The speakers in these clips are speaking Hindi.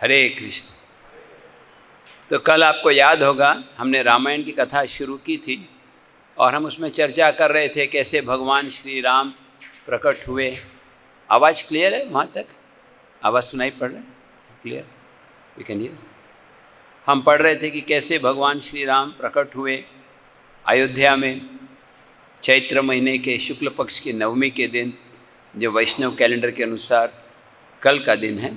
हरे कृष्ण। तो कल आपको याद होगा हमने रामायण की कथा शुरू की थी और हम उसमें चर्चा कर रहे थे कैसे भगवान श्री राम प्रकट हुए। आवाज़ क्लियर है वहाँ तक? आवाज़ सुनाई पड़ रहा है? क्लियर? You can hear? हम पढ़ रहे थे कि कैसे भगवान श्री राम प्रकट हुए अयोध्या में चैत्र महीने के शुक्ल पक्ष की नवमी के दिन, जो वैष्णव कैलेंडर के अनुसार कल का दिन है।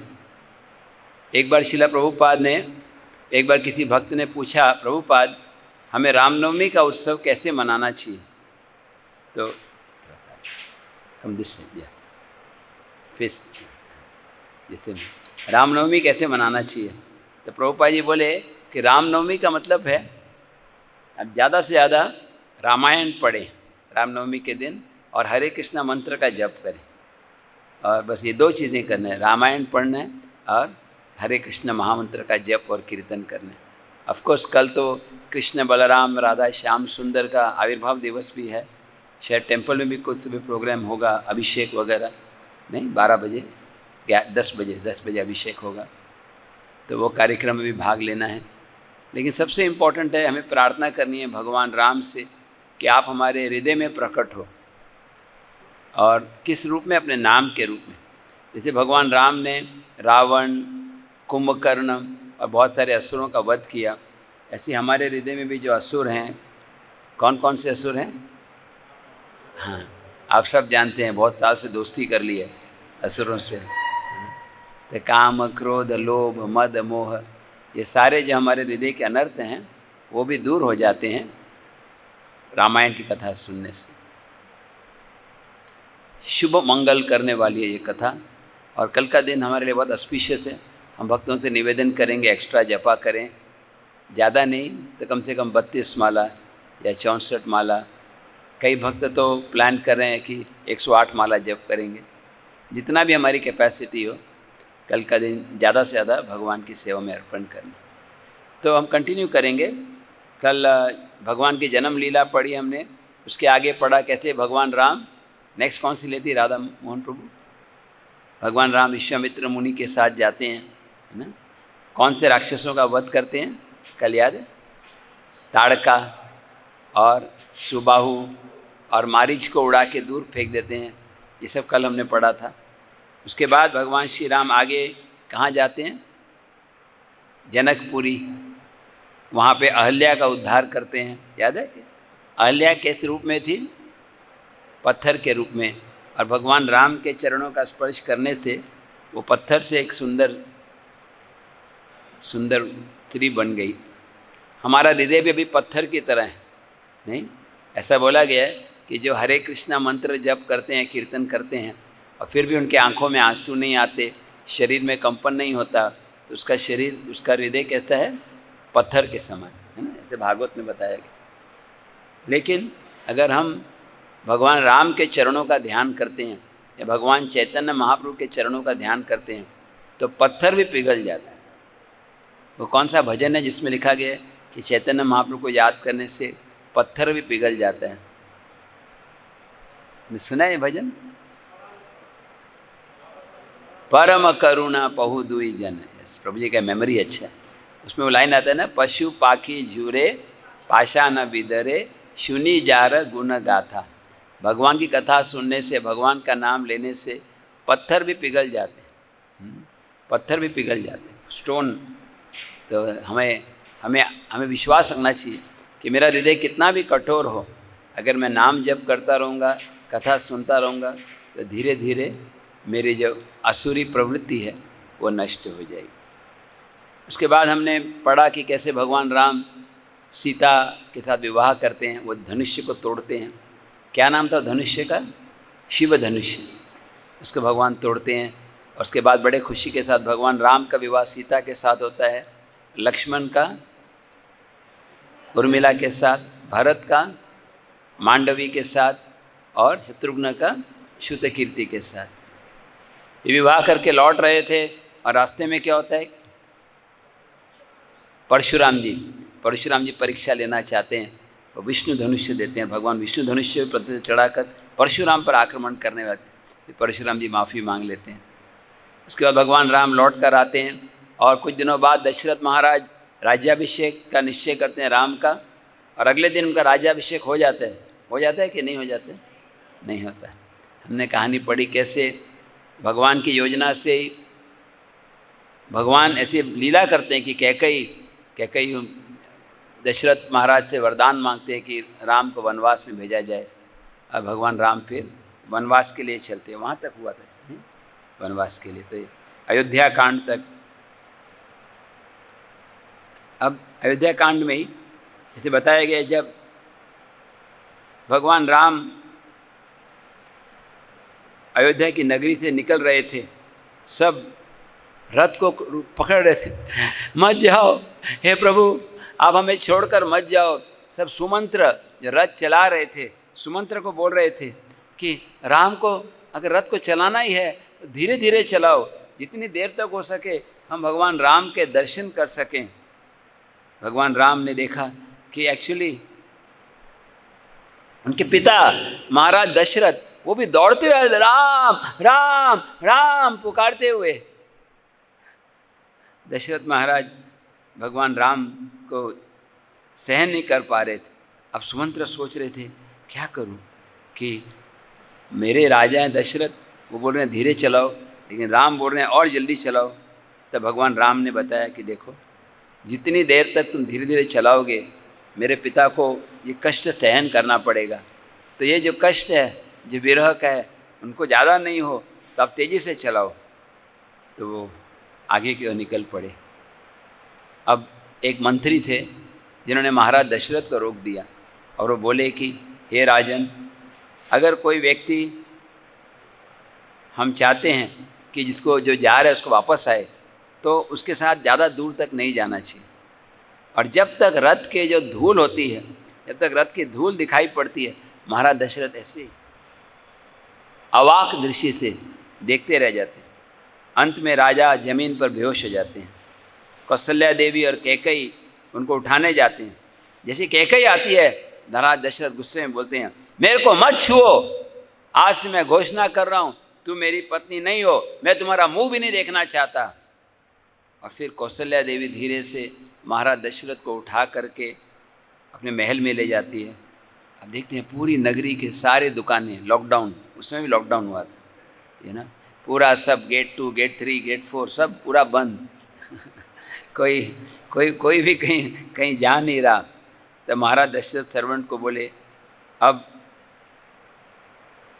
एक बार शिला प्रभुपाद ने, एक बार किसी भक्त ने पूछा, प्रभुपाद हमें रामनवमी का उत्सव कैसे मनाना चाहिए? तो कम दिस फिस जैसे रामनवमी कैसे मनाना चाहिए? तो प्रभुपाद जी बोले कि रामनवमी का मतलब है अब ज़्यादा से ज़्यादा रामायण पढ़ें रामनवमी के दिन और हरे कृष्णा मंत्र का जप करें। और बस ये दो चीज़ें करना है, रामायण पढ़ना है और हरे कृष्ण महामंत्र का जप और कीर्तन करना है। ऑफकोर्स कल तो कृष्ण बलराम राधा श्याम सुंदर का आविर्भाव दिवस भी है। शायद टेम्पल में भी कुछ सुबह प्रोग्राम होगा, अभिषेक वगैरह। नहीं, 12 बजे 10 बजे अभिषेक होगा, तो वो कार्यक्रम में भी भाग लेना है। लेकिन सबसे इम्पोर्टेंट है, हमें प्रार्थना करनी है भगवान राम से कि आप हमारे हृदय में प्रकट हो। और किस रूप में? अपने नाम के रूप में। जैसे भगवान राम ने रावण, कुंभकर्ण और बहुत सारे असुरों का वध किया, ऐसे हमारे हृदय में भी जो असुर हैं, कौन कौन से असुर हैं? हाँ, आप सब जानते हैं, बहुत साल से दोस्ती कर ली है असुरों से। तो काम, क्रोध, लोभ, मद, मोह, ये सारे जो हमारे हृदय के अनर्थ हैं वो भी दूर हो जाते हैं रामायण की कथा सुनने से। शुभ मंगल करने वाली है ये कथा। और कल का दिन हमारे लिए बहुत ऑस्पिशियस है। हम भक्तों से निवेदन करेंगे एक्स्ट्रा जपा करें, ज़्यादा नहीं तो कम से कम 32 माला या 64 माला। कई भक्त तो प्लान कर रहे हैं कि 108 माला जप करेंगे। जितना भी हमारी कैपेसिटी हो, कल का दिन ज़्यादा से ज़्यादा भगवान की सेवा में अर्पण करना। तो हम कंटिन्यू करेंगे। कल भगवान की जन्म लीला पढ़ी हमने, उसके आगे पढ़ा कैसे भगवान राम, नेक्स्ट कौन सी लेती? राधा मोहन प्रभु। भगवान राम विश्वामित्र मुनि के साथ जाते हैं, है ना? कौन से राक्षसों का वध करते हैं? कल याद है? ताड़का और सुबाहु और मारीच को उड़ा के दूर फेंक देते हैं। ये सब कल हमने पढ़ा था। उसके बाद भगवान श्री राम आगे कहाँ जाते हैं? जनकपुरी। वहाँ पे अहल्या का उद्धार करते हैं, याद है? अहल्या किस रूप में थी? पत्थर के रूप में। और भगवान राम के चरणों का स्पर्श करने से वो पत्थर से एक सुंदर सुंदर स्त्री बन गई। हमारा हृदय भी अभी पत्थर की तरह है, नहीं? ऐसा बोला गया है कि जो हरे कृष्णा मंत्र जप करते हैं, कीर्तन करते हैं और फिर भी उनके आंखों में आंसू नहीं आते, शरीर में कंपन नहीं होता, तो उसका शरीर, उसका हृदय कैसा है? पत्थर के समान, है ना? ऐसे भागवत में बताया गया। लेकिन अगर हम भगवान राम के चरणों का ध्यान करते हैं या भगवान चैतन्य महाप्रभु के चरणों का ध्यान करते हैं तो पत्थर भी पिघल जाता है। वो कौन सा भजन है जिसमें लिखा गया है कि चैतन्य महाप्रभु को याद करने से पत्थर भी पिघल जाता है? सुना है भजन? परम करुणा पहु दुई जन। प्रभु जी का मेमोरी अच्छा है। उसमें वो लाइन आता है ना, पशु पाखी झूरे पाशा न बिदरे सुनी जार गुण गाथा। भगवान की कथा सुनने से, भगवान का नाम लेने से पत्थर भी पिघल जाते हैं, पत्थर भी पिघल जाते हैं, स्टोन। तो हमें विश्वास रखना चाहिए कि मेरा हृदय कितना भी कठोर हो, अगर मैं नाम जप करता रहूँगा, कथा सुनता रहूँगा, तो धीरे धीरे मेरी जो असुरी प्रवृत्ति है वो नष्ट हो जाएगी। उसके बाद हमने पढ़ा कि कैसे भगवान राम सीता के साथ विवाह करते हैं, वो धनुष्य को तोड़ते हैं। क्या नाम था धनुष्य का? शिव धनुष्य। उसको भगवान तोड़ते हैं और उसके बाद बड़े खुशी के साथ भगवान राम का विवाह सीता के साथ होता है, लक्ष्मण का उर्मिला के साथ, भरत का मांडवी के साथ और शत्रुघ्न का श्रुतकीर्ति के साथ। ये विवाह करके लौट रहे थे और रास्ते में क्या होता है? परशुराम जी परीक्षा लेना चाहते हैं, वो विष्णु धनुष्य देते हैं। भगवान विष्णु धनुष्य पर चढ़ाकर परशुराम पर आक्रमण करने वाले, परशुराम जी माफ़ी मांग लेते हैं। उसके बाद भगवान राम लौट कर आते हैं और कुछ दिनों बाद दशरथ महाराज राज्याभिषेक का निश्चय करते हैं राम का, और अगले दिन उनका राज्याभिषेक हो जाता है कि नहीं हो जाता है? नहीं होता है। हमने कहानी पढ़ी कैसे भगवान की योजना से भगवान ऐसी लीला करते हैं कि कैकई दशरथ महाराज से वरदान मांगते हैं कि राम को वनवास में भेजा जाए, और भगवान राम फिर वनवास के लिए चलते हैं। वहाँ तक हुआ था वनवास के लिए, तो अयोध्या कांड तक। अब अयोध्या कांड में ही जैसे बताया गया, जब भगवान राम अयोध्या की नगरी से निकल रहे थे, सब रथ को पकड़ रहे थे, मत जाओ हे प्रभु, आप हमें छोड़कर मत जाओ। सब सुमंत्र जो रथ चला रहे थे, सुमंत्र को बोल रहे थे कि राम को अगर रथ को चलाना ही है तो धीरे धीरे चलाओ, जितनी देर तक हो सके हम भगवान राम के दर्शन कर सकें। भगवान राम ने देखा कि एक्चुअली उनके पिता महाराज दशरथ वो भी दौड़ते हुए राम राम राम पुकारते हुए। दशरथ महाराज भगवान राम को सहन नहीं कर पा रहे थे। अब सुमंत्र सोच रहे थे क्या करूं, कि मेरे राजा हैं दशरथ, वो बोल रहे हैं धीरे चलाओ, लेकिन राम बोल रहे हैं और जल्दी चलाओ। तब भगवान राम ने बताया कि देखो, जितनी देर तक तुम धीरे धीरे चलाओगे मेरे पिता को ये कष्ट सहन करना पड़ेगा। तो ये जो कष्ट है, जो विरह का है, उनको ज़्यादा नहीं हो तो आप तेज़ी से चलाओ। तो वो आगे की ओर निकल पड़े। अब एक मंत्री थे जिन्होंने महाराज दशरथ को रोक दिया, और वो बोले कि हे राजन, अगर कोई व्यक्ति, हम चाहते हैं कि जिसको जो जा रहा है उसको वापस आए, तो उसके साथ ज़्यादा दूर तक नहीं जाना चाहिए। और जब तक रथ के जो धूल होती है, जब तक रथ की धूल दिखाई पड़ती है, महाराज दशरथ ऐसे अवाक दृष्टि से देखते रह जाते हैं। अंत में राजा जमीन पर बेहोश हो जाते हैं। कौशल्या देवी और कैकई उनको उठाने जाते हैं। जैसे कैकई आती है, महाराज दशरथ गुस्से में बोलते हैं, मेरे को मत छुओ, आज से मैं घोषणा कर रहा हूँ तुम मेरी पत्नी नहीं हो, मैं तुम्हारा मुंह भी नहीं देखना चाहता। और फिर कौशल्या देवी धीरे से महाराज दशरथ को उठा करके अपने महल में ले जाती है। अब देखते हैं पूरी नगरी के सारे दुकानें, लॉकडाउन, उसमें भी लॉकडाउन हुआ था, ये ना, पूरा सब गेट 2, गेट 3, गेट 4 सब पूरा बंद कोई भी कहीं जा नहीं रहा। तो महाराज दशरथ सर्वेंट को बोले, अब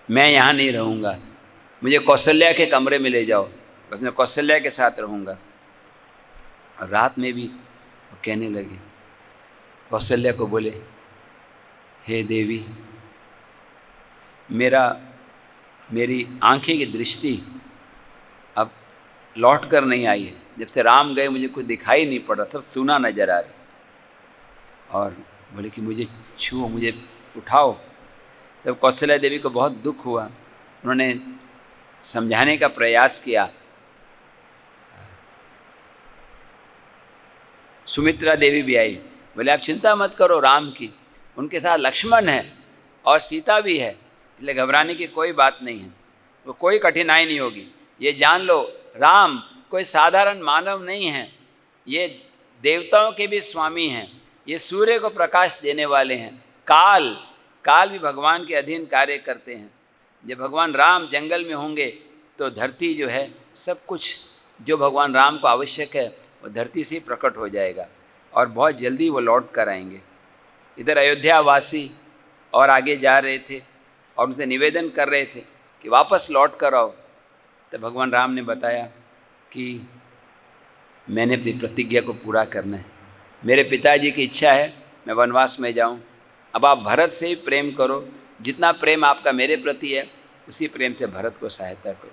मैं यहाँ नहीं रहूँगा, मुझे कौशल्या के कमरे में ले जाओ, बस मैं कौशल्या के साथ रहूँगा। और रात में भी वो कहने लगे, कौशल्या को बोले, हे देवी, मेरी आँखें की दृष्टि अब लौट कर नहीं आई है। जब से राम गए मुझे कुछ दिखाई नहीं पड़ रहा, सब सूना नजर आ रहा। और बोले कि मुझे छुओ, मुझे उठाओ। तब कौशल्या देवी को बहुत दुख हुआ। उन्होंने समझाने का प्रयास किया। सुमित्रा देवी भी आई, बोले आप चिंता मत करो राम की, उनके साथ लक्ष्मण है और सीता भी है, इसलिए घबराने की कोई बात नहीं है, वो कोई कठिनाई नहीं होगी। ये जान लो, राम कोई साधारण मानव नहीं है, ये देवताओं के भी स्वामी हैं, ये सूर्य को प्रकाश देने वाले हैं। काल भी भगवान के अधीन कार्य करते हैं। जब भगवान राम जंगल में होंगे तो धरती जो है, सब कुछ जो भगवान राम को आवश्यक है वो धरती से प्रकट हो जाएगा, और बहुत जल्दी वो लौट कर आएंगे। इधर अयोध्या वासी और आगे जा रहे थे और उनसे निवेदन कर रहे थे कि वापस लौट कर आओ। तो भगवान राम ने बताया कि मैंने अपनी प्रतिज्ञा को पूरा करना है, मेरे पिताजी की इच्छा है मैं वनवास में जाऊं। अब आप भरत से ही प्रेम करो, जितना प्रेम आपका मेरे प्रति है उसी प्रेम से भरत को सहायता करो।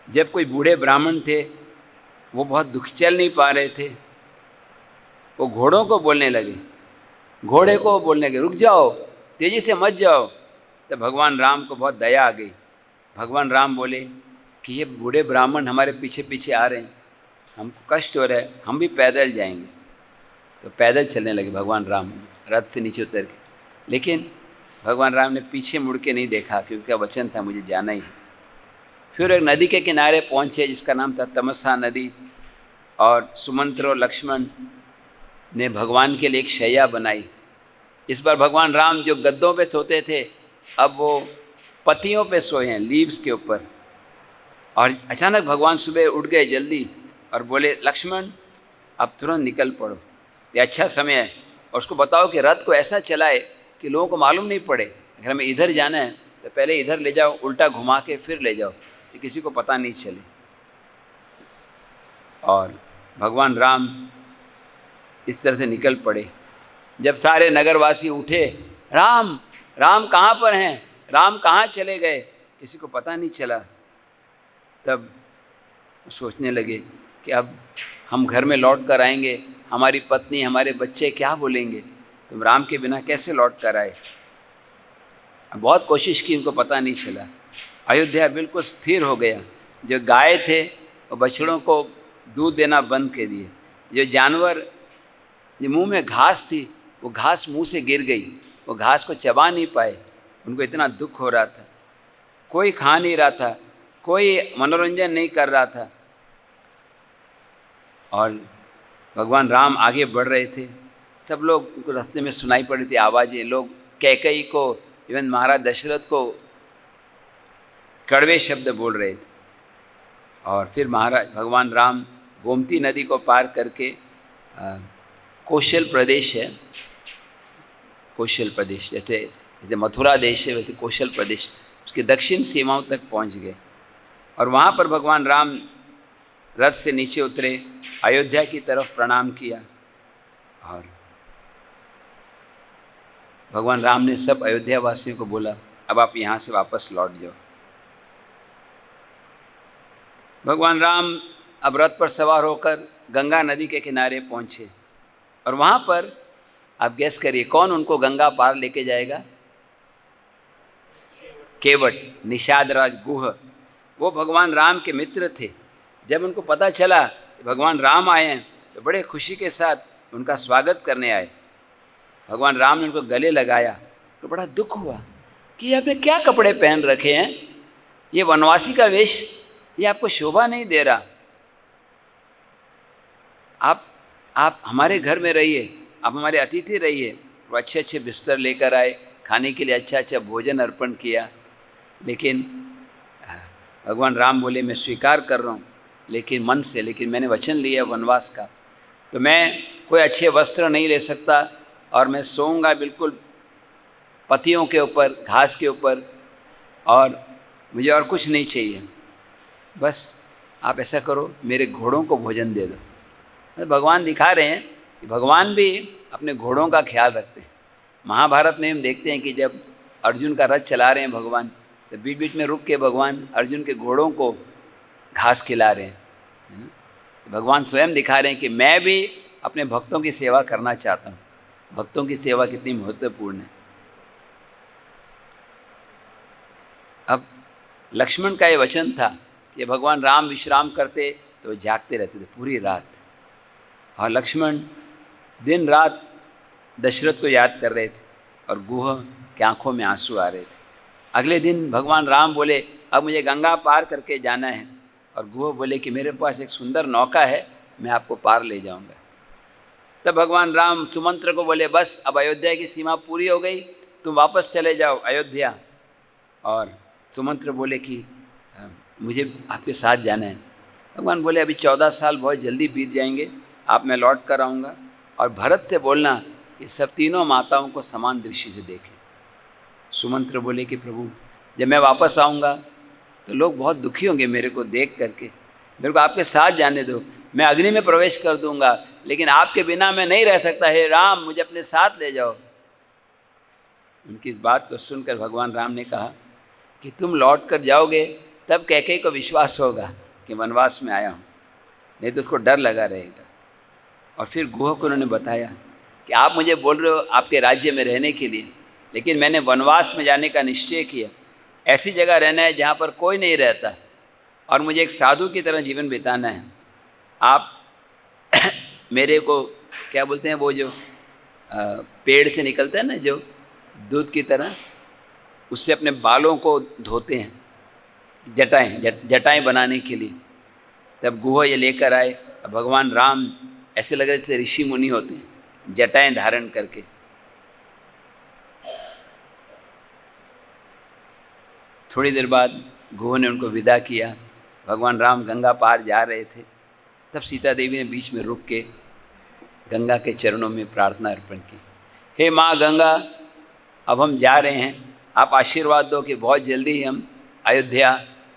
जब कोई बूढ़े ब्राह्मण थे, वो बहुत दुख चल नहीं पा रहे थे, वो घोड़ों को बोलने लगे, घोड़े को बोलने लगे, रुक जाओ, तेजी से मत जाओ। तो भगवान राम को बहुत दया आ गई। भगवान राम बोले कि ये बूढ़े ब्राह्मण हमारे पीछे पीछे आ रहे हैं, हमको कष्ट हो रहा है, हम भी पैदल जाएंगे। तो पैदल चलने लगे भगवान राम, रथ से नीचे उतर के। लेकिन भगवान राम ने पीछे मुड़ के नहीं देखा, क्योंकि उनका वचन था मुझे जाना ही है। फिर एक नदी के किनारे पहुँचे जिसका नाम था तमसा नदी, और सुमंत्र और लक्ष्मण ने भगवान के लिए एक शैया बनाई। इस बार भगवान राम जो गद्दों पे सोते थे, अब वो पत्तियों पे सोए हैं, लीव्स के ऊपर। और अचानक भगवान सुबह उठ गए जल्दी और बोले, लक्ष्मण अब तुरंत निकल पड़ो, ये अच्छा समय है, और उसको बताओ कि रथ को ऐसा चलाए कि लोगों को मालूम नहीं पड़े। अगर हमें इधर जाना है तो पहले इधर ले जाओ, उल्टा घुमा के फिर ले जाओ, तो किसी को पता नहीं चले। और भगवान राम इस तरह से निकल पड़े। जब सारे नगरवासी उठे, राम राम कहाँ पर हैं, राम कहाँ चले गए, किसी को पता नहीं चला। तब सोचने लगे कि अब हम घर में लौट कर आएंगे, हमारी पत्नी हमारे बच्चे क्या बोलेंगे, तुम राम के बिना कैसे लौट कर आए। बहुत कोशिश की, उनको पता नहीं चला। अयोध्या बिल्कुल स्थिर हो गया। जो गाय थे वो बछड़ों को दूध देना बंद कर दिए। जो जानवर, जो मुंह में घास थी, वो घास मुंह से गिर गई, वो घास को चबा नहीं पाए। उनको इतना दुख हो रहा था, कोई खा नहीं रहा था, कोई मनोरंजन नहीं कर रहा था। और भगवान राम आगे बढ़ रहे थे, सब लोग उनको रास्ते में सुनाई पड़ रही थी आवाज़ें। लोग कैकेयी को, इवन महाराज दशरथ को कड़वे शब्द बोल रहे थे। और फिर महाराज भगवान राम गोमती नदी को पार करके कौशल प्रदेश है, कौशल प्रदेश जैसे मथुरा देश है वैसे कौशल प्रदेश, उसके दक्षिण सीमाओं तक पहुंच गए। और वहाँ पर भगवान राम रथ से नीचे उतरे, अयोध्या की तरफ प्रणाम किया, और भगवान राम ने सब अयोध्या वासियों को बोला, अब आप यहाँ से वापस लौट जाओ। भगवान राम अब रथ पर सवार होकर गंगा नदी के किनारे पहुँचे, और वहाँ पर आप गैस करिए कौन उनको गंगा पार लेके जाएगा। केवट, निषाद राज गुह, वो भगवान राम के मित्र थे। जब उनको पता चला कि भगवान राम आए हैं तो बड़े खुशी के साथ उनका स्वागत करने आए। भगवान राम ने उनको गले लगाया तो बड़ा दुख हुआ कि ये आपने क्या कपड़े पहन रखे हैं, ये वनवासी का वेश, ये आपको शोभा नहीं दे रहा। आप हमारे घर में रहिए, आप हमारे अतिथि रहिए। वो अच्छे अच्छे बिस्तर लेकर आए, खाने के लिए अच्छा अच्छा भोजन अर्पण किया। लेकिन भगवान राम बोले, मैं स्वीकार कर रहा हूँ लेकिन मन से, लेकिन मैंने वचन लिया वनवास का, तो मैं कोई अच्छे वस्त्र नहीं ले सकता, और मैं सोऊंगा बिल्कुल पत्तियों के ऊपर, घास के ऊपर, और मुझे और कुछ नहीं चाहिए। बस आप ऐसा करो, मेरे घोड़ों को भोजन दे दो। भगवान दिखा रहे हैं कि भगवान भी अपने घोड़ों का ख्याल रखते हैं। महाभारत में हम देखते हैं कि जब अर्जुन का रथ चला रहे हैं भगवान, तो बीच बीच में रुक के भगवान अर्जुन के घोड़ों को घास खिला रहे हैं, है ना। भगवान स्वयं दिखा रहे हैं कि मैं भी अपने भक्तों की सेवा करना चाहता हूँ। भक्तों की सेवा कितनी महत्वपूर्ण है। अब लक्ष्मण का ये वचन था कि भगवान राम विश्राम करते तो जागते रहते थे पूरी रात, और लक्ष्मण दिन रात दशरथ को याद कर रहे थे, और गुह की आँखों में आंसू आ रहे थे। अगले दिन भगवान राम बोले, अब मुझे गंगा पार करके जाना है, और गुह बोले कि मेरे पास एक सुंदर नौका है, मैं आपको पार ले जाऊंगा। तब भगवान राम सुमंत्र को बोले, बस अब अयोध्या की सीमा पूरी हो गई, तुम वापस चले जाओ अयोध्या। और सुमंत्र बोले कि मुझे आपके साथ जाना है। भगवान बोले, अभी 14 साल बहुत जल्दी बीत जाएंगे, आप मैं लौट कर आऊँगा, और भरत से बोलना कि सब तीनों माताओं को समान दृष्टि से देखें। सुमंत्र बोले कि प्रभु, जब मैं वापस आऊँगा तो लोग बहुत दुखी होंगे मेरे को देख करके, मेरे को आपके साथ जाने दो, मैं अग्नि में प्रवेश कर दूंगा, लेकिन आपके बिना मैं नहीं रह सकता, हे राम मुझे अपने साथ ले जाओ। उनकी इस बात को सुनकर भगवान राम ने कहा कि तुम लौट कर जाओगे तब कैकेयी को विश्वास होगा कि वनवास में आया हूँ, नहीं तो उसको डर लगा रहेगा। और फिर गुह को उन्होंने बताया कि आप मुझे बोल रहे हो आपके राज्य में रहने के लिए, लेकिन मैंने वनवास में जाने का निश्चय किया, ऐसी जगह रहना है जहाँ पर कोई नहीं रहता, और मुझे एक साधु की तरह जीवन बिताना है। आप मेरे को क्या बोलते हैं, वो जो पेड़ से निकलता है ना जो दूध की तरह, उससे अपने बालों को धोते हैं, जटाएं बनाने के लिए। तब गुह ये लेकर आए। अब भगवान राम ऐसे लग रहे जैसे ऋषि मुनि होते हैं, जटाएं धारण करके। थोड़ी देर बाद गुह ने उनको विदा किया। भगवान राम गंगा पार जा रहे थे, तब सीता देवी ने बीच में रुक के गंगा के चरणों में प्रार्थना अर्पण की। हे माँ गंगा, अब हम जा रहे हैं, आप आशीर्वाद दो कि बहुत जल्दी ही हम अयोध्या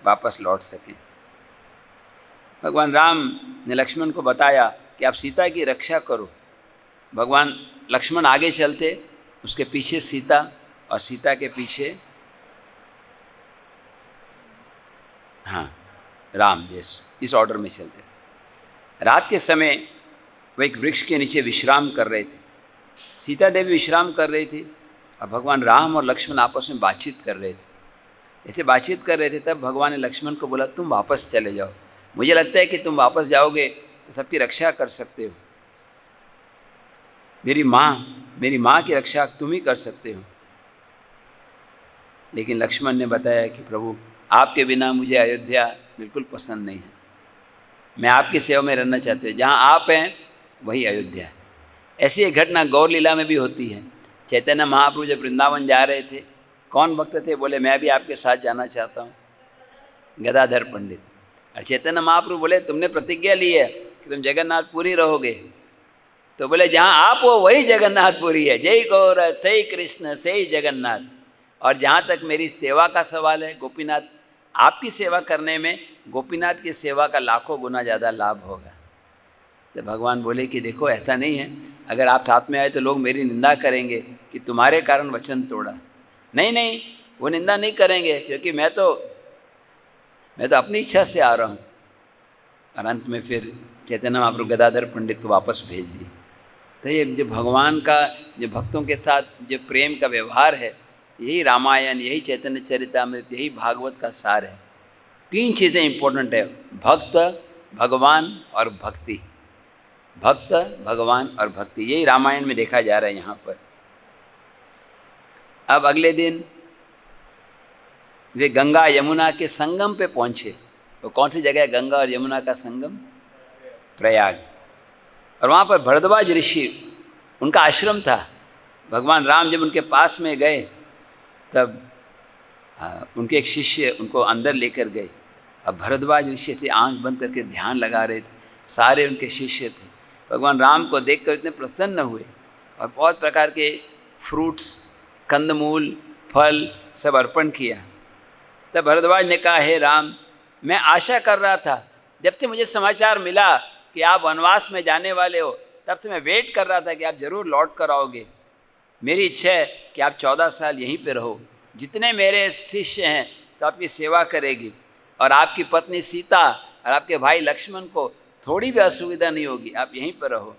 वापस लौट सकें। भगवान राम ने लक्ष्मण को बताया कि आप सीता की रक्षा करो। भगवान लक्ष्मण आगे चलते, उसके पीछे सीता, और सीता के पीछे राम, इस ऑर्डर में चलते। रात के समय वो एक वृक्ष के नीचे विश्राम कर रहे थे। सीता देवी विश्राम कर रही थी और भगवान राम और लक्ष्मण आपस में बातचीत कर रहे थे। ऐसे बातचीत कर रहे थे, तब भगवान ने लक्ष्मण को बोला, तुम वापस चले जाओ, मुझे लगता है कि तुम वापस जाओगे तो सबकी रक्षा कर सकते हो। मेरी माँ की रक्षा तुम ही कर सकते हो। लेकिन लक्ष्मण ने बताया कि प्रभु, आपके बिना मुझे अयोध्या बिल्कुल पसंद नहीं है, मैं आपकी सेवा में रहना चाहती हूँ, जहाँ आप हैं वही अयोध्या है। ऐसी एक घटना गौर लीला में भी होती है। चैतन्य महाप्रभु जब वृंदावन जा रहे थे, कौन भक्त थे? बोले मैं भी आपके साथ जाना चाहता हूँ, गदाधर पंडित। और चैतन्य महाप्रभु बोले तुमने प्रतिज्ञा ली है कि तुम जगन्नाथपुरी रहोगे। तो बोले जहाँ आप हो वही जगन्नाथपुरी है, जय गौर सही कृष्ण सही जगन्नाथ। और जहाँ तक मेरी सेवा का सवाल है, गोपीनाथ, आपकी सेवा करने में गोपीनाथ की सेवा का लाखों गुना ज़्यादा लाभ होगा। तो भगवान बोले कि देखो ऐसा नहीं है, अगर आप साथ में आए तो लोग मेरी निंदा करेंगे कि तुम्हारे कारण वचन तोड़ा। नहीं, वो निंदा नहीं करेंगे, क्योंकि मैं तो अपनी इच्छा से आ रहा हूँ। और अंत में फिर चैतन्य महाप्रभु गदाधर पंडित को वापस भेज दिए। तो ये जो भगवान का जो भक्तों के साथ जो प्रेम का व्यवहार है, यही रामायण, यही चैतन्य चरितामृत, यही भागवत का सार है। 3 चीज़ें इंपॉर्टेंट है, भक्त, भगवान और भक्ति। भक्त, भगवान और भक्ति, यही रामायण में देखा जा रहा है यहाँ पर। अब अगले दिन वे गंगा यमुना के संगम पे पहुँचे। तो कौन सी जगह है गंगा और यमुना का संगम? प्रयाग। और वहाँ पर भरद्वाज ऋषि, उनका आश्रम था। भगवान राम जब उनके पास में गए, तब उनके एक शिष्य उनको अंदर लेकर गए। अब भरद्वाज ऋषि से आंख बंद करके ध्यान लगा रहे थे, सारे उनके शिष्य थे। भगवान राम को देखकर इतने प्रसन्न हुए और बहुत प्रकार के फ्रूट्स, कंदमूल, फल सब अर्पण किया। तब भरद्वाज ने कहा, हे राम, मैं आशा कर रहा था, जब से मुझे समाचार मिला कि आप वनवास में जाने वाले हो, तब से मैं वेट कर रहा था कि आप ज़रूर लौट कर आओगे। मेरी इच्छा है कि आप 14 साल यहीं पे रहो, जितने मेरे शिष्य हैं सब आपकी सेवा करेगी, और आपकी पत्नी सीता और आपके भाई लक्ष्मण को थोड़ी भी असुविधा नहीं होगी, आप यहीं पर रहो।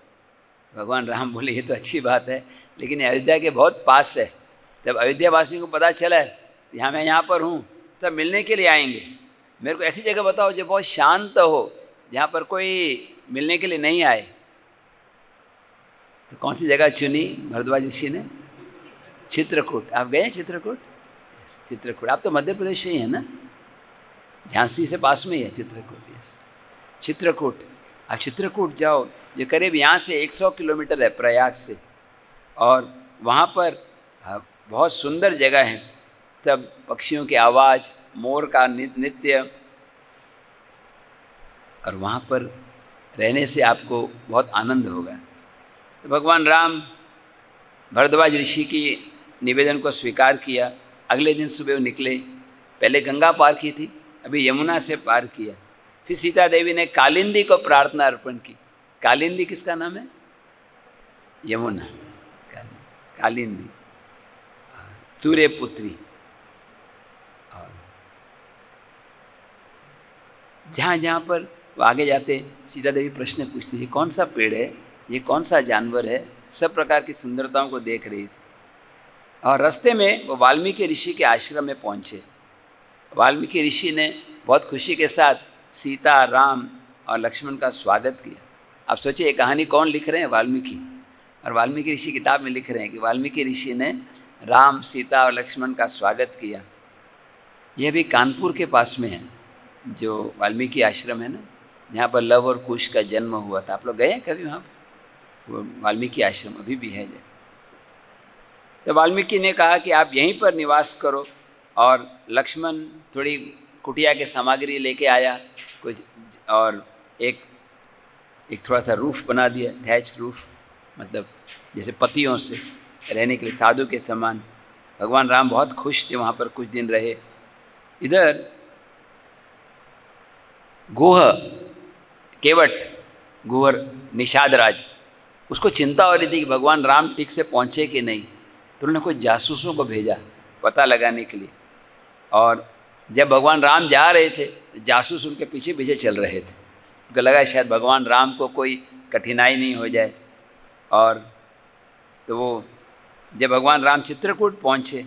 भगवान राम बोले, ये तो अच्छी बात है, लेकिन अयोध्या के बहुत पास है, सब अयोध्या वासियों को पता चला है कि हाँ मैं यहाँ पर हूँ, सब मिलने के लिए आएंगे। मेरे को ऐसी जगह बताओ जो बहुत शांत हो, जहाँ पर कोई मिलने के लिए नहीं आए। तो कौन सी जगह चुनी भरद्वाज ऋषि ने? चित्रकूट। आप गए हैं चित्रकूट? चित्रकूट, आप तो मध्य प्रदेश से ही हैं ना, झांसी से पास में ही है चित्रकूट। यस, चित्रकूट। आप चित्रकूट जाओ, जो करीब यहाँ से 100 किलोमीटर है प्रयाग से, और वहाँ पर बहुत सुंदर जगह है, सब पक्षियों की आवाज़, मोर का नृत्य, और वहाँ पर रहने से आपको बहुत आनंद होगा। तो भगवान राम भरद्वाज ऋषि की निवेदन को स्वीकार किया। अगले दिन सुबह वो निकले, पहले गंगा पार की थी, अभी यमुना से पार किया। फिर सीता देवी ने कालिंदी को प्रार्थना अर्पण की। कालिंदी किसका नाम है? यमुना। कालिंदी सूर्य पुत्री। और जहाँ जहाँ पर वो आगे जाते, सीता देवी प्रश्न पूछती, ये कौन सा पेड़ है, ये कौन सा जानवर है, सब प्रकार की सुंदरताओं को देख रही थी। और रास्ते में वो वाल्मीकि ऋषि के आश्रम में पहुँचे। वाल्मीकि ऋषि ने बहुत खुशी के साथ सीता, राम और लक्ष्मण का स्वागत किया। आप सोचिए ये कहानी कौन लिख रहे हैं? वाल्मीकि। और वाल्मीकि ऋषि किताब में लिख रहे हैं कि वाल्मीकि ऋषि ने राम, सीता और लक्ष्मण का स्वागत किया। यह भी कानपुर के पास में है, जो वाल्मीकि आश्रम है ना, जहाँ पर लव और कुश का जन्म हुआ था। आप लोग गए हैं कभी वहाँ पर? वो वाल्मीकि आश्रम अभी भी है। तो वाल्मीकि ने कहा कि आप यहीं पर निवास करो, और लक्ष्मण थोड़ी कुटिया की सामग्री लेके आया कुछ, और एक थोड़ा सा रूफ बना दिया, थैच रूफ, मतलब जैसे पत्तियों से रहने के लिए, साधु के समान। भगवान राम बहुत खुश थे, वहाँ पर कुछ दिन रहे। इधर गोह केवट गुहर निषाद राज, उसको चिंता हो रही थी कि भगवान राम ठीक से पहुँचे कि नहीं, तो उन्होंने कुछ जासूसों को भेजा पता लगाने के लिए। और जब भगवान राम जा रहे थे तो जासूस उनके पीछे पीछे चल रहे थे। उनको लगा शायद भगवान राम को कोई कठिनाई नहीं हो जाए। और तो वो जब भगवान राम चित्रकूट पहुँचे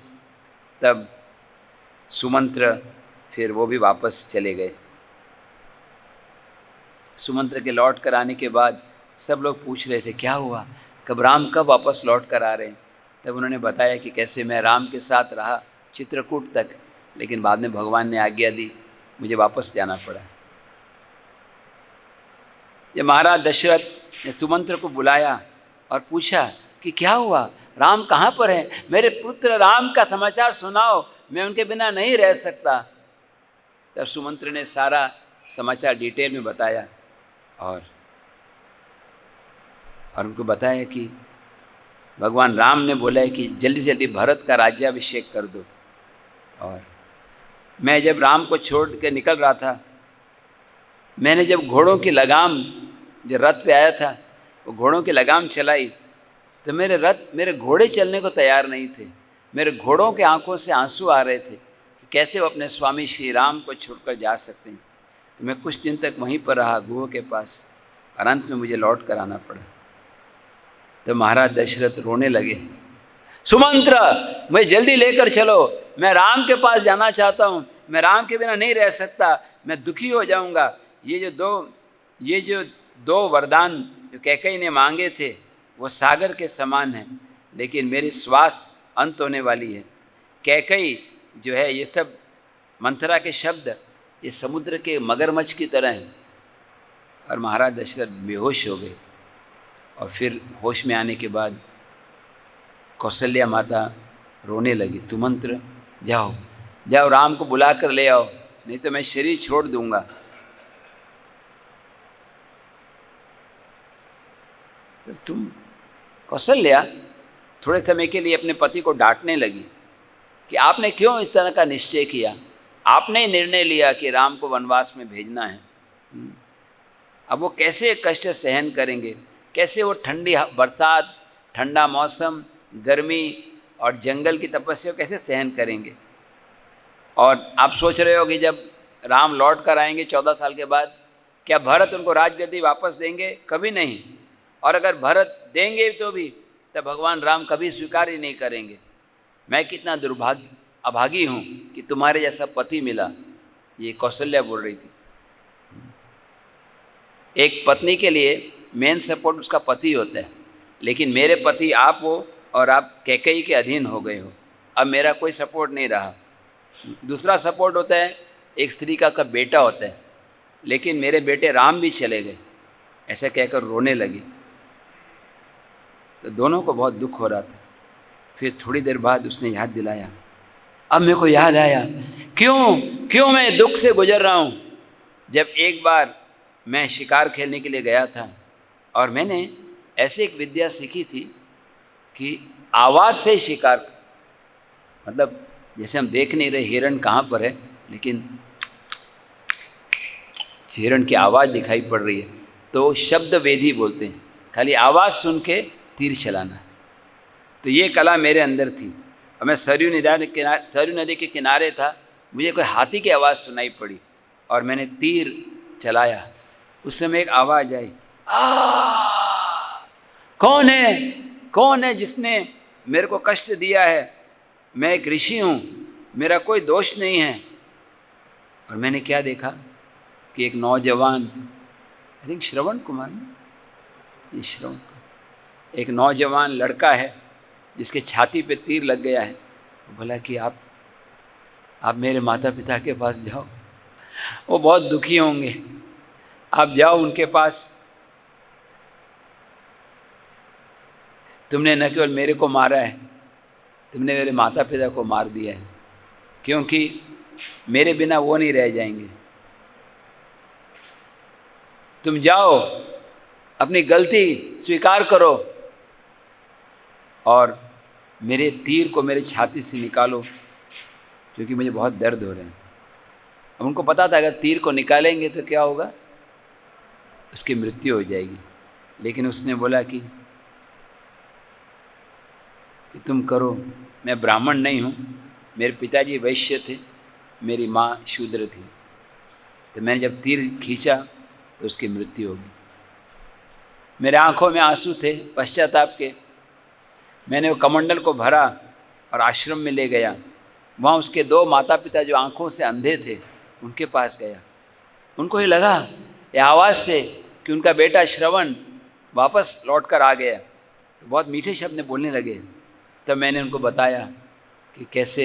तब सुमंत्र फिर वो भी वापस चले गए। सुमंत्र के लौट कर आने के बाद सब लोग पूछ रहे थे क्या हुआ, कब राम कब वापस लौट कर आ रहे हैं। तब उन्होंने बताया कि कैसे मैं राम के साथ रहा चित्रकूट तक, लेकिन बाद में भगवान ने आज्ञा दी, मुझे वापस जाना पड़ा। जब महाराज दशरथ ने सुमंत्र को बुलाया और पूछा कि क्या हुआ, राम कहाँ पर हैं, मेरे पुत्र राम का समाचार सुनाओ, मैं उनके बिना नहीं रह सकता। तब सुमंत्र ने सारा समाचार डिटेल में बताया और उनको बताया कि भगवान राम ने बोला है कि जल्दी से जल्दी भरत का राज्याभिषेक कर दो। और मैं जब राम को छोड़ के निकल रहा था, मैंने जब घोड़ों की लगाम, जो रथ पे आया था, वो घोड़ों की लगाम चलाई तो मेरे घोड़े चलने को तैयार नहीं थे। मेरे घोड़ों के आंखों से आंसू आ रहे थे कि कैसे वो अपने स्वामी श्री राम को छोड़कर जा सकते हैं। तो मैं कुछ दिन तक वहीं पर रहा गुह के पास, और अंत में मुझे लौट कर आना पड़ा। तो महाराज दशरथ रोने लगे, सुमंत्र मुझे जल्दी लेकर चलो, मैं राम के पास जाना चाहता हूँ, मैं राम के बिना नहीं रह सकता, मैं दुखी हो जाऊँगा। ये जो दो वरदान जो कैकेयी ने मांगे थे वो सागर के समान हैं, लेकिन मेरी श्वास अंत होने वाली है। कैकेयी जो है, ये सब मंथरा के शब्द ये समुद्र के मगरमच्छ की तरह हैं। और महाराज दशरथ बेहोश हो गए। और फिर होश में आने के बाद कौशल्या माता रोने लगी, सुमंत्र जाओ जाओ राम को बुला कर ले आओ, नहीं तो मैं शरीर छोड़ दूंगा। तो कौशल्या थोड़े समय के लिए अपने पति को डांटने लगी कि आपने क्यों इस तरह का निश्चय किया, आपने निर्णय लिया कि राम को वनवास में भेजना है। अब वो कैसे कष्ट सहन करेंगे, कैसे वो ठंडी बरसात, ठंडा मौसम, गर्मी और जंगल की तपस्या कैसे सहन करेंगे। और आप सोच रहे हो कि जब राम लौट कर आएंगे 14 साल के बाद, क्या भरत उनको राजगद्दी वापस देंगे? कभी नहीं। और अगर भरत देंगे तो भी तब भगवान राम कभी स्वीकार ही नहीं करेंगे। मैं कितना अभागी हूँ कि तुम्हारे जैसा पति मिला, ये कौशल्या बोल रही थी। एक पत्नी के लिए मेन सपोर्ट उसका पति होता है, लेकिन मेरे पति आप हो और आप कैकेयी के अधीन हो गए हो, अब मेरा कोई सपोर्ट नहीं रहा। दूसरा सपोर्ट होता है एक स्त्री का बेटा होता है, लेकिन मेरे बेटे राम भी चले गए, ऐसा कहकर रोने लगी। तो दोनों को बहुत दुख हो रहा था। फिर थोड़ी देर बाद उसने याद दिलाया, अब मेरे को याद आया क्यों मैं दुख से गुजर रहा हूँ। जब एक बार मैं शिकार खेलने के लिए गया था और मैंने ऐसे एक विद्या सीखी थी कि आवाज़ से शिकार, मतलब जैसे हम देख नहीं रहे हिरण कहाँ पर है, लेकिन हिरण की आवाज़ दिखाई पड़ रही है तो शब्द वेदी बोलते हैं, खाली आवाज़ सुन के तीर चलाना। तो ये कला मेरे अंदर थी। और मैं सरयू नदी के किनारे था, मुझे कोई हाथी की आवाज़ सुनाई पड़ी और मैंने तीर चलाया। उस समय एक आवाज़ आई, कौन है जिसने मेरे को कष्ट दिया है? मैं एक ऋषि हूँ, मेरा कोई दोष नहीं है। और मैंने क्या देखा कि एक नौजवान, आई थिंक श्रवण कुमार, ये श्रवण, एक नौजवान लड़का है जिसके छाती पे तीर लग गया है। बोला कि आप मेरे माता पिता के पास जाओ, वो बहुत दुखी होंगे, आप जाओ उनके पास। तुमने न केवल मेरे को मारा है, तुमने मेरे माता पिता को मार दिया है, क्योंकि मेरे बिना वो नहीं रह जाएंगे। तुम जाओ, अपनी गलती स्वीकार करो और मेरे तीर को मेरे छाती से निकालो, क्योंकि मुझे बहुत दर्द हो रहे हैं। अब उनको पता था अगर तीर को निकालेंगे तो क्या होगा, उसकी मृत्यु हो जाएगी। लेकिन उसने बोला कि तुम करो, मैं ब्राह्मण नहीं हूँ, मेरे पिताजी वैश्य थे, मेरी माँ शूद्र थी, तो मैंने जब तीर खींचा तो उसकी मृत्यु हो गई। मेरे आंखों में आंसू थे पश्चाताप के। मैंने वो कमंडल को भरा और आश्रम में ले गया। वहाँ उसके 2 माता पिता जो आंखों से अंधे थे, उनके पास गया। उनको ये लगा ये आवाज़ से कि उनका बेटा श्रवण वापस लौट कर आ गया, तो बहुत मीठे शब्द बोलने लगे। तब मैंने उनको बताया कि कैसे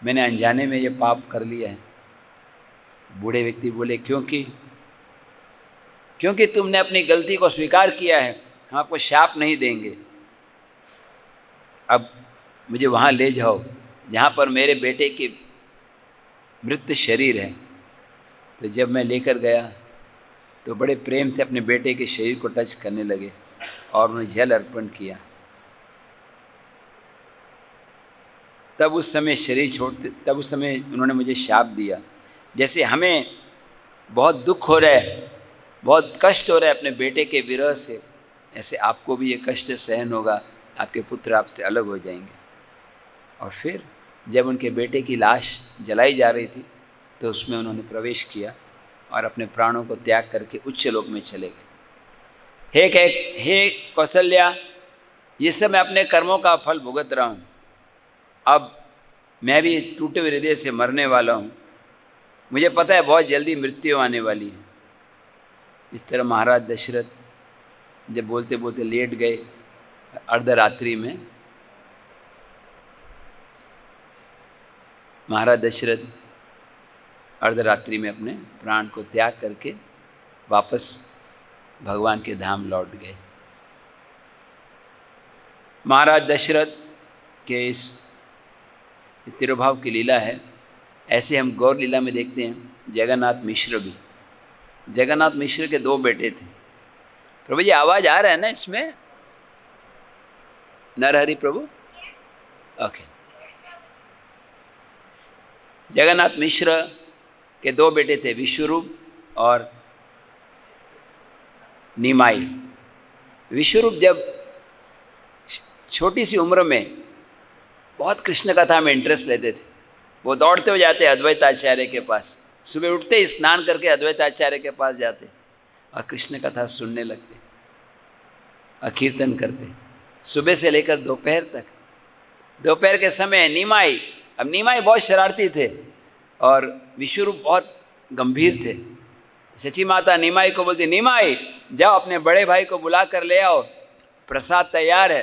मैंने अनजाने में ये पाप कर लिया है। बूढ़े व्यक्ति बोले, क्योंकि तुमने अपनी गलती को स्वीकार किया है, हम आपको शाप नहीं देंगे। अब मुझे वहाँ ले जाओ जहाँ पर मेरे बेटे की मृत शरीर है। तो जब मैं लेकर गया तो बड़े प्रेम से अपने बेटे के शरीर को टच करने लगे और उन्हें जल अर्पण किया। तब उस समय उन्होंने मुझे शाप दिया, जैसे हमें बहुत दुख हो रहा है, बहुत कष्ट हो रहा है अपने बेटे के विरह से, ऐसे आपको भी ये कष्ट सहन होगा, आपके पुत्र आपसे अलग हो जाएंगे। और फिर जब उनके बेटे की लाश जलाई जा रही थी तो उसमें उन्होंने प्रवेश किया और अपने प्राणों को त्याग करके उच्च लोक में चले गए। हे कौशल्या, ये सब मैं अपने कर्मों का फल भुगत रहा हूँ। अब मैं भी टूटे हुए हृदय से मरने वाला हूँ, मुझे पता है बहुत जल्दी मृत्यु आने वाली है। इस तरह महाराज दशरथ जब बोलते बोलते लेट गए अर्धरात्रि में, महाराज दशरथ अर्धरात्रि में अपने प्राण को त्याग करके वापस भगवान के धाम लौट गए। महाराज दशरथ के इस तिरुभाव की लीला है। ऐसे हम गौर लीला में देखते हैं जगन्नाथ मिश्र भी। जगन्नाथ मिश्र के 2 बेटे थे। प्रभु जी आवाज़ आ रहा है ना इसमें? नरहरि प्रभु, ओके। जगन्नाथ मिश्र के 2 बेटे थे, विश्वरूप और निमाई। विश्वरूप जब छोटी सी उम्र में बहुत कृष्ण कथा में इंटरेस्ट लेते थे। वो दौड़ते हुए जाते अद्वैताचार्य के पास, सुबह उठते ही स्नान करके अद्वैताचार्य के पास जाते और कृष्ण कथा सुनने लगते और कीर्तन करते, सुबह से लेकर दोपहर तक। दोपहर के समय निमाई, अब निमाई बहुत शरारती थे और विश्वरूप बहुत गंभीर थे। सची माता निमाई को बोलती, निमाई जाओ अपने बड़े भाई को बुला कर ले आओ, प्रसाद तैयार है।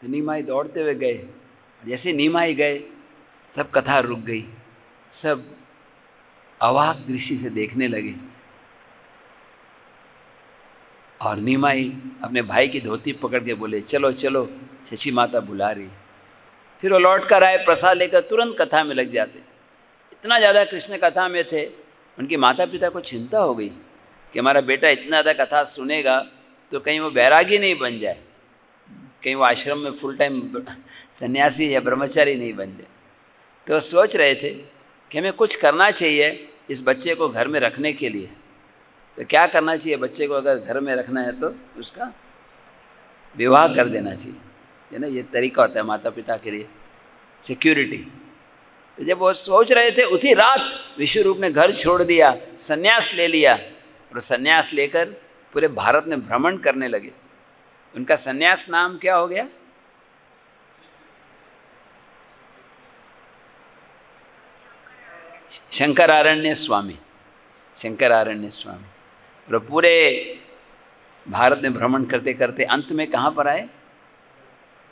तो निमाई दौड़ते हुए गए। जैसे निमाई गए सब कथा रुक गई, सब अवाक दृष्टि से देखने लगे। और निमाई अपने भाई की धोती पकड़ के बोले, चलो चलो शची माता बुला रही। फिर वो लौट कर आए, प्रसाद लेकर तुरंत कथा में लग जाते। इतना ज़्यादा कृष्ण कथा में थे, उनके माता पिता को चिंता हो गई कि हमारा बेटा इतना ज़्यादा कथा सुनेगा तो कहीं वो बैरागी नहीं बन जाए, कहीं वो आश्रम में फुल टाइम सन्यासी या ब्रह्मचारी नहीं बन जाए। तो सोच रहे थे कि हमें कुछ करना चाहिए इस बच्चे को घर में रखने के लिए। तो क्या करना चाहिए? बच्चे को अगर घर में रखना है तो उसका विवाह कर देना चाहिए, है ना। ये तरीका होता है माता पिता के लिए, सिक्योरिटी। तो जब वो सोच रहे थे उसी रात विश्वरूप ने घर छोड़ दिया, सन्यास ले लिया और सन्यास लेकर पूरे भारत में भ्रमण करने लगे। उनका सन्यास नाम क्या हो गया? शंकरारण्य स्वामी। शंकरारण्य स्वामी। और पूरे भारत में भ्रमण करते करते अंत में कहाँ पर आए?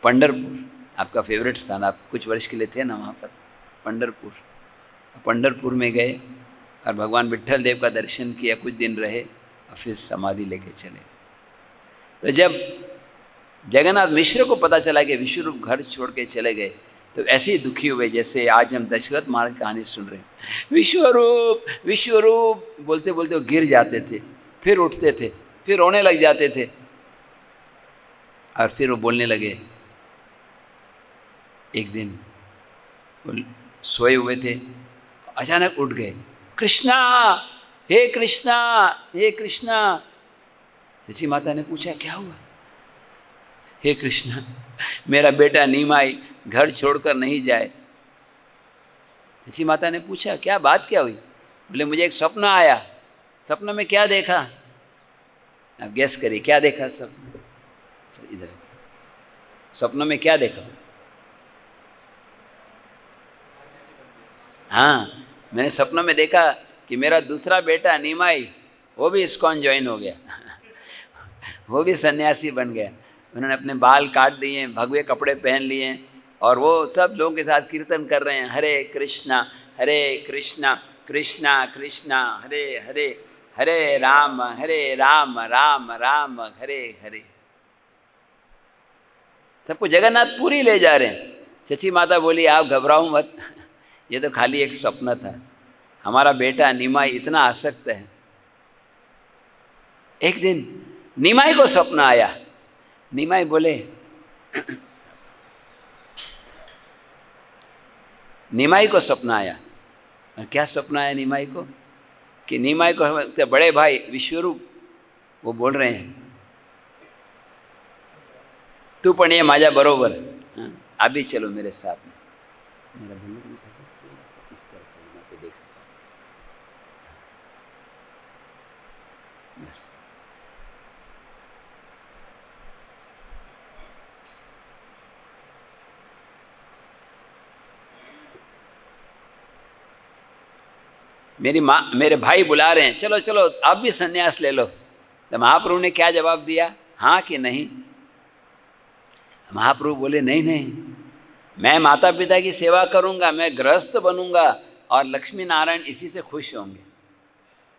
पंढरपुर। आपका फेवरेट स्थान, आप कुछ वर्ष के लिए थे ना वहाँ पर, पंढरपुर। पंढरपुर में गए और भगवान विट्ठल देव का दर्शन किया, कुछ दिन रहे और फिर समाधि लेके चले। तो जब जगन्नाथ मिश्र को पता चला कि विश्वरूप घर छोड़ के चले गए, तो ऐसे ही दुखी हुए जैसे आज हम दशरथ महाराज की कहानी सुन रहे हैं। विश्वरूप विश्वरूप बोलते बोलते वो गिर जाते थे, फिर उठते थे, फिर रोने लग जाते थे, और फिर वो बोलने लगे। एक दिन वो सोए हुए थे, अचानक उठ गए, कृष्णा, हे कृष्णा, हे कृष्णा। सची माता ने पूछा क्या हुआ? हे कृष्णा, मेरा बेटा नीमाई घर छोड़कर नहीं जाए। सची माता ने पूछा क्या बात क्या हुई? बोले मुझे एक स्वप्न आया। सपने में क्या देखा? आप गेस करिए क्या देखा सपने? इधर सपनों में क्या देखा? हाँ, मैंने सपनों में देखा कि मेरा दूसरा बेटा नीमाई वो भी इस्कॉन ज्वाइन हो गया वो भी सन्यासी बन गया। उन्होंने अपने बाल काट दिए, भगवे कपड़े पहन लिए, और वो सब लोगों के साथ कीर्तन कर रहे हैं, हरे कृष्णा कृष्णा कृष्णा हरे हरे, हरे राम राम राम हरे हरे। सबको जगन्नाथ पुरी ले जा रहे हैं। सची माता बोली आप घबराओ मत, ये तो खाली एक स्वप्न था, हमारा बेटा निमाई इतना आसक्त है। एक दिन निमाई को स्वप्न आया। निमाई बोले निमाई को सपना आया। और क्या सपना आया निमाई को? कि निमाई को से बड़े भाई विश्वरूप वो बोल रहे हैं तू पण ये माझ्या बरोबर, आप भी चलो मेरे साथ में। मेरा बोलने का मतलब इस तरफ है, यहाँ पे देख सकते बस। मेरी माँ मेरे भाई बुला रहे हैं, चलो चलो आप भी संन्यास ले लो। तो महाप्रभु ने क्या जवाब दिया? हाँ कि नहीं? महाप्रभु बोले नहीं नहीं, मैं माता पिता की सेवा करूँगा, मैं गृहस्थ बनूंगा और लक्ष्मी नारायण इसी से खुश होंगे।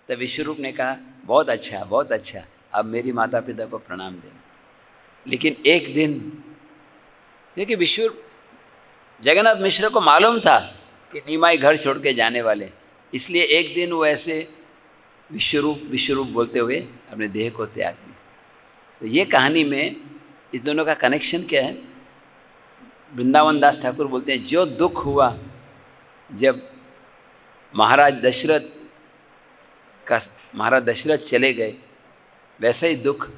तो विश्वरूप ने कहा बहुत अच्छा बहुत अच्छा, अब मेरी माता पिता को प्रणाम देना। लेकिन एक दिन, क्योंकि विश्वरूप जगन्नाथ मिश्र को मालूम था कि निमाई घर छोड़ के जाने वाले, इसलिए एक दिन वो ऐसे विश्वरूप बोलते हुए अपने देह को त्याग दिया। तो ये कहानी में इस दोनों का कनेक्शन क्या है? वृंदावन दास ठाकुर बोलते हैं जो दुख हुआ जब महाराज दशरथ चले गए, वैसा ही दुख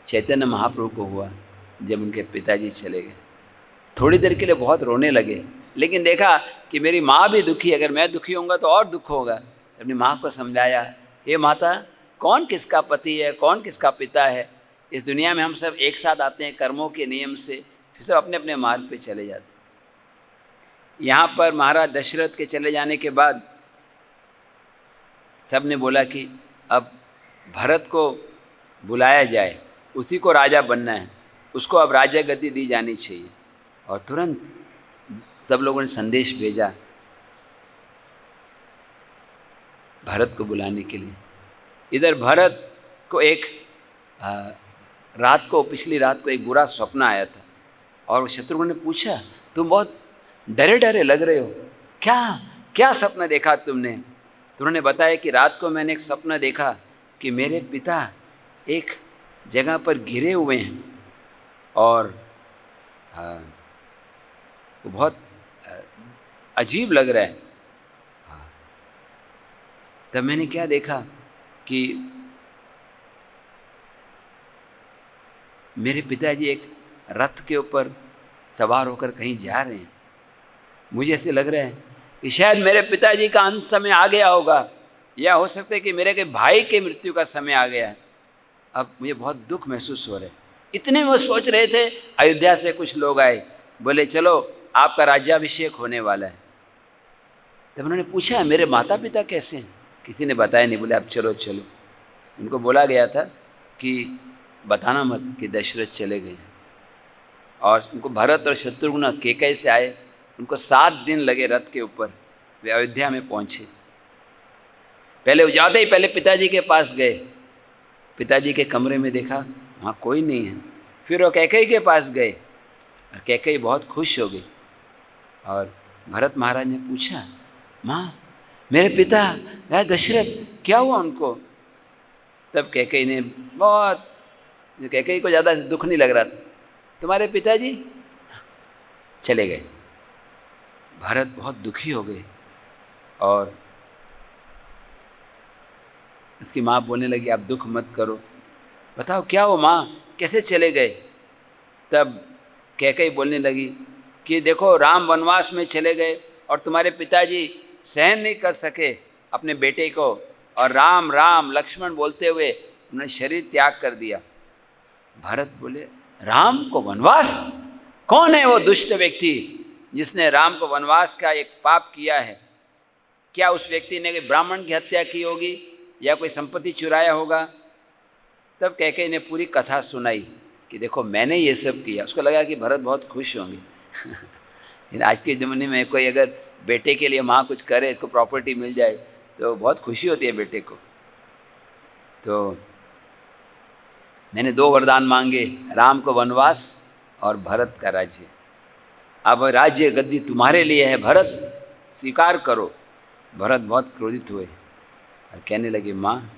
चैतन्य महाप्रभु को हुआ जब उनके पिताजी चले गए। थोड़ी देर के लिए बहुत रोने लगे, लेकिन देखा कि मेरी माँ भी दुखी, अगर मैं दुखी होऊंगा तो और दुख होगा। अपनी माँ को समझाया, हे माता, कौन किसका पति है, कौन किसका पिता है? इस दुनिया में हम सब एक साथ आते हैं कर्मों के नियम से, फिर सब अपने अपने मार्ग पे चले जाते हैं। यहाँ पर महाराज दशरथ के चले जाने के बाद सब ने बोला कि अब भरत को बुलाया जाए, उसी को राजा बनना है, उसको अब राजा गद्दी दी जानी चाहिए। और तुरंत सब लोगों ने संदेश भेजा भरत को बुलाने के लिए। इधर भरत को एक पिछली रात को एक बुरा स्वप्न आया था, और शत्रुघ्न ने पूछा तुम बहुत डरे डरे लग रहे हो, क्या सपना देखा तुमने? तो उन्होंने बताया कि रात को मैंने एक सपना देखा कि मेरे पिता एक जगह पर गिरे हुए हैं, और वो बहुत अजीब लग रहा है। तब मैंने क्या देखा कि मेरे पिताजी एक रथ के ऊपर सवार होकर कहीं जा रहे हैं। मुझे ऐसे लग रहा है कि शायद मेरे पिताजी का अंत समय आ गया होगा, या हो सकता है कि मेरे के भाई के मृत्यु का समय आ गया है। अब मुझे बहुत दुख महसूस हो रहा है। इतने में वो सोच रहे थे, अयोध्या से कुछ लोग आए, बोले चलो आपका राज्याभिषेक होने वाला है। तब उन्होंने पूछा मेरे माता पिता कैसे हैं? किसी ने बताया नहीं, बोले आप चलो चलो। उनको बोला गया था कि बताना मत कि दशरथ चले गए। और उनको भरत और शत्रुघ्न कैकई से आए, उनको 7 दिन लगे रथ के ऊपर, वे अयोध्या में पहुँचे। पहले वो जाते ही पहले पिताजी के पास गए, पिताजी के कमरे में देखा वहाँ कोई नहीं है। फिर वो कैकई के पास गए और कैकई बहुत खुश हो गई। और भरत महाराज ने पूछा, माँ मेरे पिता राजा दशरथ क्या हुआ उनको? तब कैकई ने बहुत, कैकई को ज़्यादा दुख नहीं लग रहा था, तुम्हारे पिताजी चले गए। भरत बहुत दुखी हो गए और उसकी माँ बोलने लगी, आप दुख मत करो, बताओ क्या हो माँ, कैसे चले गए? तब कैकई बोलने लगी कि देखो राम वनवास में चले गए और तुम्हारे पिताजी सहन नहीं कर सके अपने बेटे को, और राम राम लक्ष्मण बोलते हुए उन्होंने शरीर त्याग कर दिया। भरत बोले, राम को वनवास? कौन है वो दुष्ट व्यक्ति जिसने राम को वनवास का एक पाप किया है? क्या उस व्यक्ति ने ब्राह्मण की हत्या की होगी या कोई संपत्ति चुराया होगा? तब कैकई ने पूरी कथा सुनाई कि देखो मैंने ये सब किया। उसको लगा कि भरत बहुत खुश होंगे। लेकिन आज के ज़माने में कोई अगर बेटे के लिए माँ कुछ करे, इसको प्रॉपर्टी मिल जाए तो बहुत खुशी होती है बेटे को। तो मैंने 2 वरदान मांगे, राम को वनवास और भरत का राज्य। अब राज्य गद्दी तुम्हारे लिए है भरत, स्वीकार करो। भरत बहुत क्रोधित हुए और कहने लगे, माँ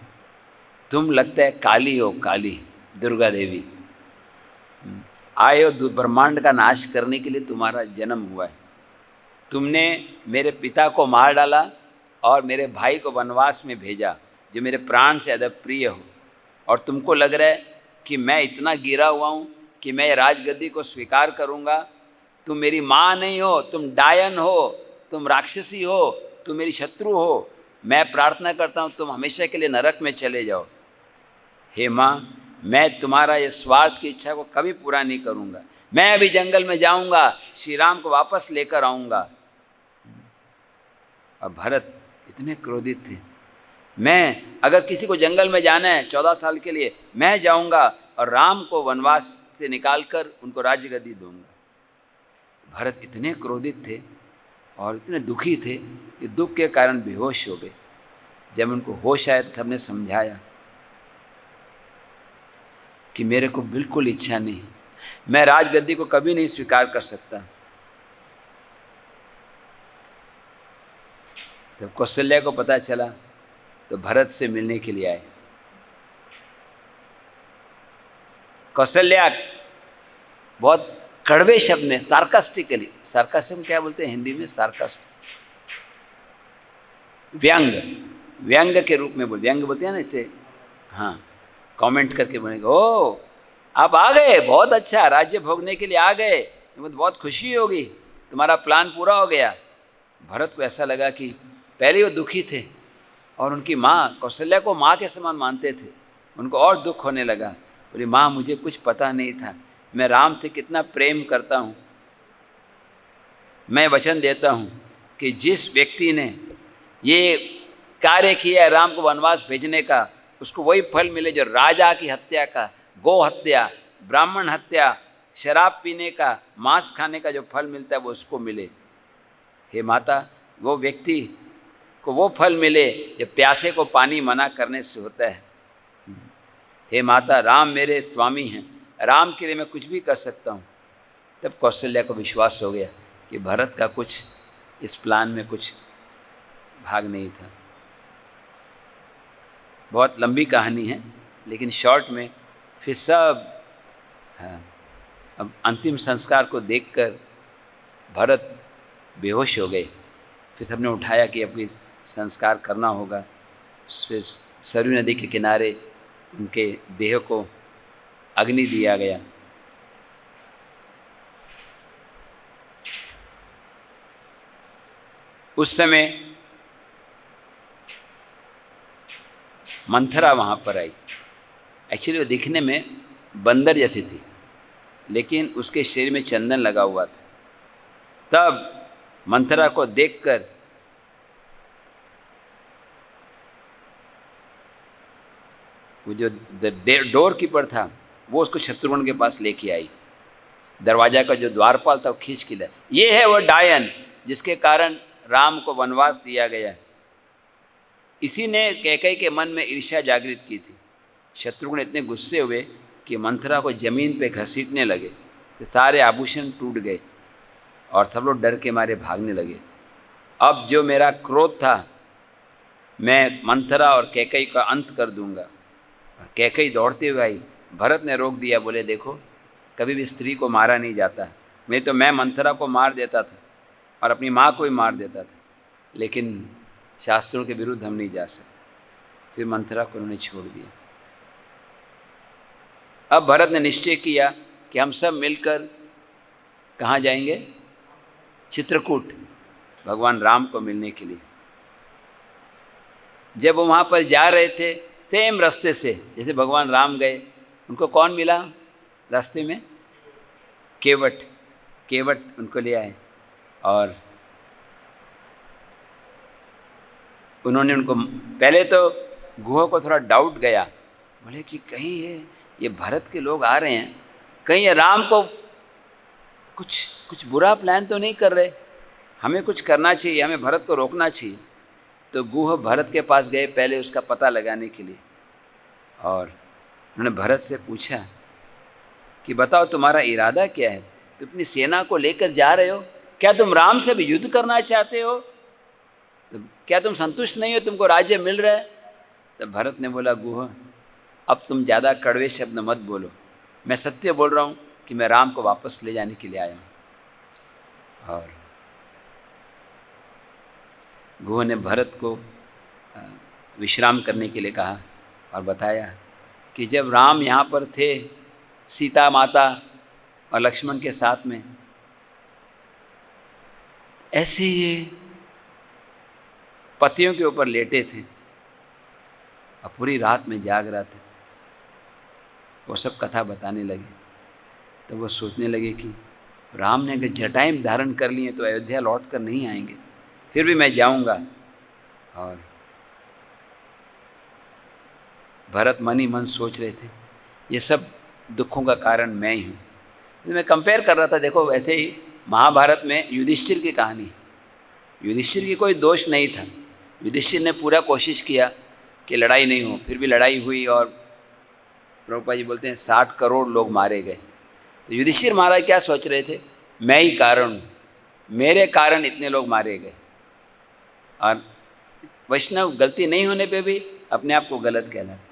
तुम लगता है काली हो, काली दुर्गा देवी, आए हो ब्रह्मांड का नाश करने के लिए, तुम्हारा जन्म हुआ है। तुमने मेरे पिता को मार डाला और मेरे भाई को वनवास में भेजा जो मेरे प्राण से अधिक प्रिय हो, और तुमको लग रहा है कि मैं इतना गिरा हुआ हूँ कि मैं राजगद्दी को स्वीकार करूँगा। तुम मेरी माँ नहीं हो, तुम डायन हो, तुम राक्षसी हो, तुम मेरी शत्रु हो। मैं प्रार्थना करता हूँ तुम हमेशा के लिए नरक में चले जाओ। हे माँ, मैं तुम्हारा ये स्वार्थ की इच्छा को कभी पूरा नहीं करूँगा। मैं अभी जंगल में जाऊँगा, श्री राम को वापस लेकर आऊँगा। अब भरत इतने क्रोधित थे, मैं अगर किसी को जंगल में जाना है 14 साल के लिए, मैं जाऊँगा और राम को वनवास से निकालकर उनको राज्य गद्दी दूँगा। भरत इतने क्रोधित थे और इतने दुखी थे कि दुख के कारण बेहोश हो गए। जब उनको होश आया तो सबने समझाया कि मेरे को बिल्कुल इच्छा नहीं, मैं राजगद्दी को कभी नहीं स्वीकार कर सकता। जब कौशल्या को पता चला तो भरत से मिलने के लिए आए। कौशल्या बहुत कड़वे शब्द में, सार्कास्टिकली, सार्कास्टिक क्या बोलते हैं हिंदी में? सार्कास्टिक, व्यंग, व्यंग के रूप में बोल, व्यंग बोलते हैं ना इसे, हाँ, कमेंट करके बोलेंगे, ओ आप आ गए, बहुत अच्छा, राज्य भोगने के लिए आ गए, तुम्हें तो बहुत खुशी होगी, तुम्हारा प्लान पूरा हो गया। भरत को ऐसा लगा कि पहले वो दुखी थे और उनकी माँ कौशल्या को माँ के समान मानते थे, उनको और दुख होने लगा। बोली, माँ मुझे कुछ पता नहीं था, मैं राम से कितना प्रेम करता हूँ। मैं वचन देता हूँ कि जिस व्यक्ति ने ये कार्य किया है राम को वनवास भेजने का, उसको वही फल मिले जो राजा की हत्या का, गौ हत्या, ब्राह्मण हत्या, शराब पीने का, मांस खाने का जो फल मिलता है वो उसको मिले। हे माता, वो व्यक्ति को वो फल मिले जो प्यासे को पानी मना करने से होता है। हे माता, राम मेरे स्वामी हैं, राम के लिए मैं कुछ भी कर सकता हूँ। तब कौशल्या को विश्वास हो गया कि भरत का कुछ इस प्लान में कुछ भाग नहीं था। बहुत लंबी कहानी है, लेकिन शॉर्ट में फिर सब, अब अंतिम संस्कार को देखकर भरत बेहोश हो गए। फिर सबने उठाया कि अब संस्कार करना होगा। फिर सरयू नदी के किनारे उनके देह को अग्नि दिया गया। उस समय मंथरा वहाँ पर आई। एक्चुअली वो दिखने में बंदर जैसी थी, लेकिन उसके शरीर में चंदन लगा हुआ था। तब मंथरा को देखकर वो जो डोर कीपर था वो उसको शत्रुघ्न के पास लेके आई दरवाजा का जो द्वारपाल था वो खींच के लाए। ये है वो डायन जिसके कारण राम को वनवास दिया गया। इसी ने कैकेयी के मन में ईर्ष्या जागृत की थी। शत्रुघ्न इतने गुस्से हुए कि मंथरा को जमीन पे घसीटने लगे कि सारे आभूषण टूट गए और सब लोग डर के मारे भागने लगे। अब जो मेरा क्रोध था मैं मंथरा और कैकेयी का अंत कर दूंगा। और कैकेयी दौड़ते हुए आई। भरत ने रोक दिया, बोले देखो कभी भी स्त्री को मारा नहीं जाता, नहीं तो मैं मंथरा को मार देता था और अपनी माँ को भी मार देता था, लेकिन शास्त्रों के विरुद्ध हम नहीं जा सकते। फिर मंथरा को उन्होंने छोड़ दिया। अब भरत ने निश्चय किया कि हम सब मिलकर कहाँ जाएंगे? चित्रकूट, भगवान राम को मिलने के लिए। जब वो वहाँ पर जा रहे थे सेम रास्ते से जैसे भगवान राम गए, उनको कौन मिला रास्ते में? केवट। केवट उनको ले आए और उन्होंने उनको, पहले तो गुहा को थोड़ा डाउट गया, बोले कि कहीं ये भरत के लोग आ रहे हैं, कहीं ये राम को कुछ बुरा प्लान तो नहीं कर रहे, हमें कुछ करना चाहिए, हमें भरत को रोकना चाहिए। तो गुहा भरत के पास गए पहले उसका पता लगाने के लिए, और उन्होंने भरत से पूछा कि बताओ तुम्हारा इरादा क्या है? तुम अपनी सेना को लेकर जा रहे हो, क्या तुम राम से भी युद्ध करना चाहते हो? तो क्या तुम संतुष्ट नहीं हो, तुमको राज्य मिल रहा है? तो भरत ने बोला गुहा अब तुम ज़्यादा कड़वे शब्द मत बोलो, मैं सत्य बोल रहा हूँ कि मैं राम को वापस ले जाने के लिए आया हूँ। और गुहा ने भरत को विश्राम करने के लिए कहा और बताया कि जब राम यहाँ पर थे सीता माता और लक्ष्मण के साथ में, ऐसे ये पतियों के ऊपर लेटे थे और पूरी रात में जाग रहा था। वो सब कथा बताने लगे। तो वो सोचने लगे कि राम ने अगर जटाएं धारण कर लिए तो अयोध्या लौट कर नहीं आएंगे, फिर भी मैं जाऊंगा। और भरत मन ही मन सोच रहे थे ये सब दुखों का कारण मैं ही हूँ। तो मैं कंपेयर कर रहा था, देखो वैसे ही महाभारत में युधिष्ठिर की कहानी है। युधिष्ठिर की कोई दोष नहीं था, युधिष्ठिर ने पूरा कोशिश किया कि लड़ाई नहीं हो, फिर भी लड़ाई हुई और प्रभुपाद जी बोलते हैं 60 करोड़ लोग मारे गए। तो युधिष्ठिर महाराज क्या सोच रहे थे? मैं ही कारण हूँ, मेरे कारण इतने लोग मारे गए। और वैष्णव गलती नहीं होने पे भी अपने आप को गलत कहलाते।